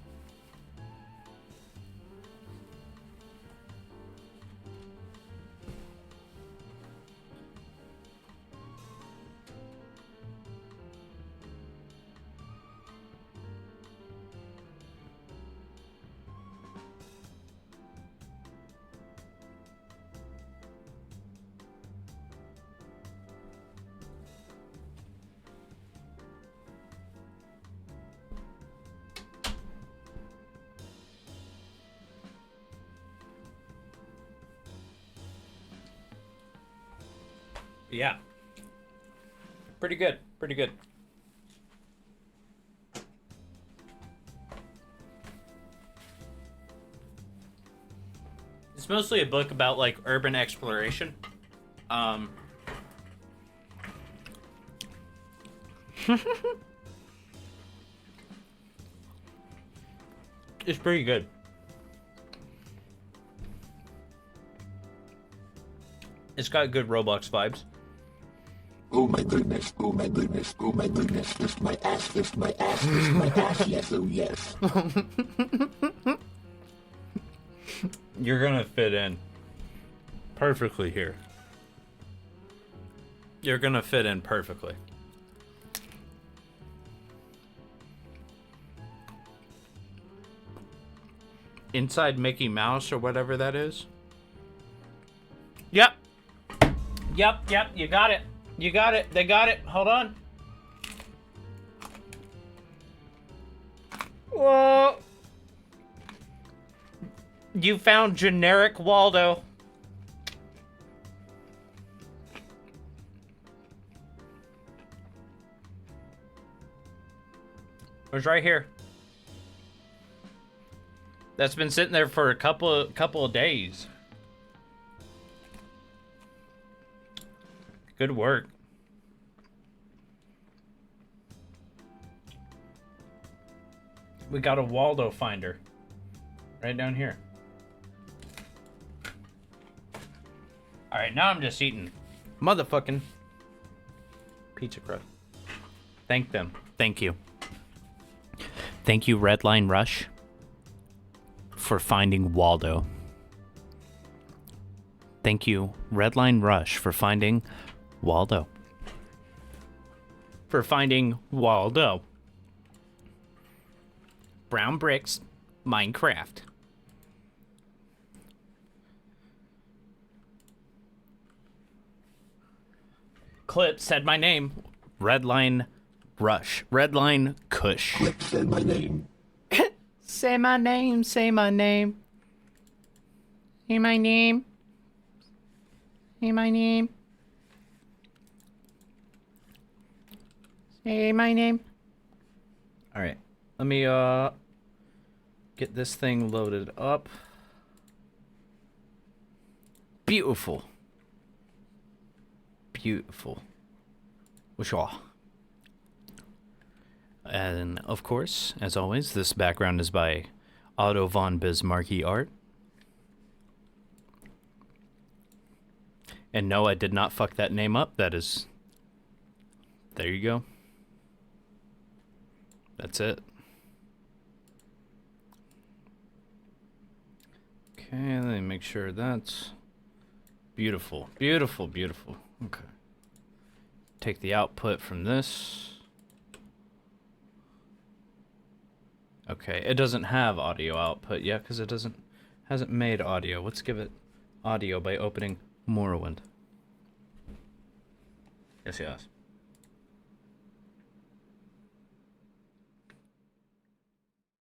Yeah. Pretty good. Pretty good. It's mostly a book about like urban exploration. It's pretty good. It's got good Roblox vibes. Oh my goodness, oh my goodness, oh my goodness, this my ass, this my ass, this my ass, yes, oh yes. You're gonna fit in perfectly here. You're gonna fit in perfectly. Inside Mickey Mouse or whatever that is. Yep. Yep, you got it. You got it. They got it. Hold on. Whoa. You found generic Waldo. It was right here. That's been sitting there for a couple of days. Good work. We got a Waldo finder right down here. All right, now I'm just eating motherfucking pizza crust. Thank them. Thank you. Thank you, Redline Rush, for finding Waldo. Thank you, Redline Rush, for finding Waldo. For finding Waldo. Brown bricks, Minecraft. Clip said my name. Redline Rush. Redline Kush. Clip said my name. Say my name, say my name. Say my name. Say my name. Say my name. Alright. Let me get this thing loaded up. Beautiful. Beautiful. Wishaw. And of course, as always, this background is by Otto von Bismarcky Art. And no, I did not fuck that name up. That is... There you go. That's it. Okay, let me make sure that's... Beautiful. Beautiful, beautiful. Okay. Take the output from this. Okay, it doesn't have audio output yet because it hasn't made audio. Let's give it audio by opening Morrowind. Yes, yes.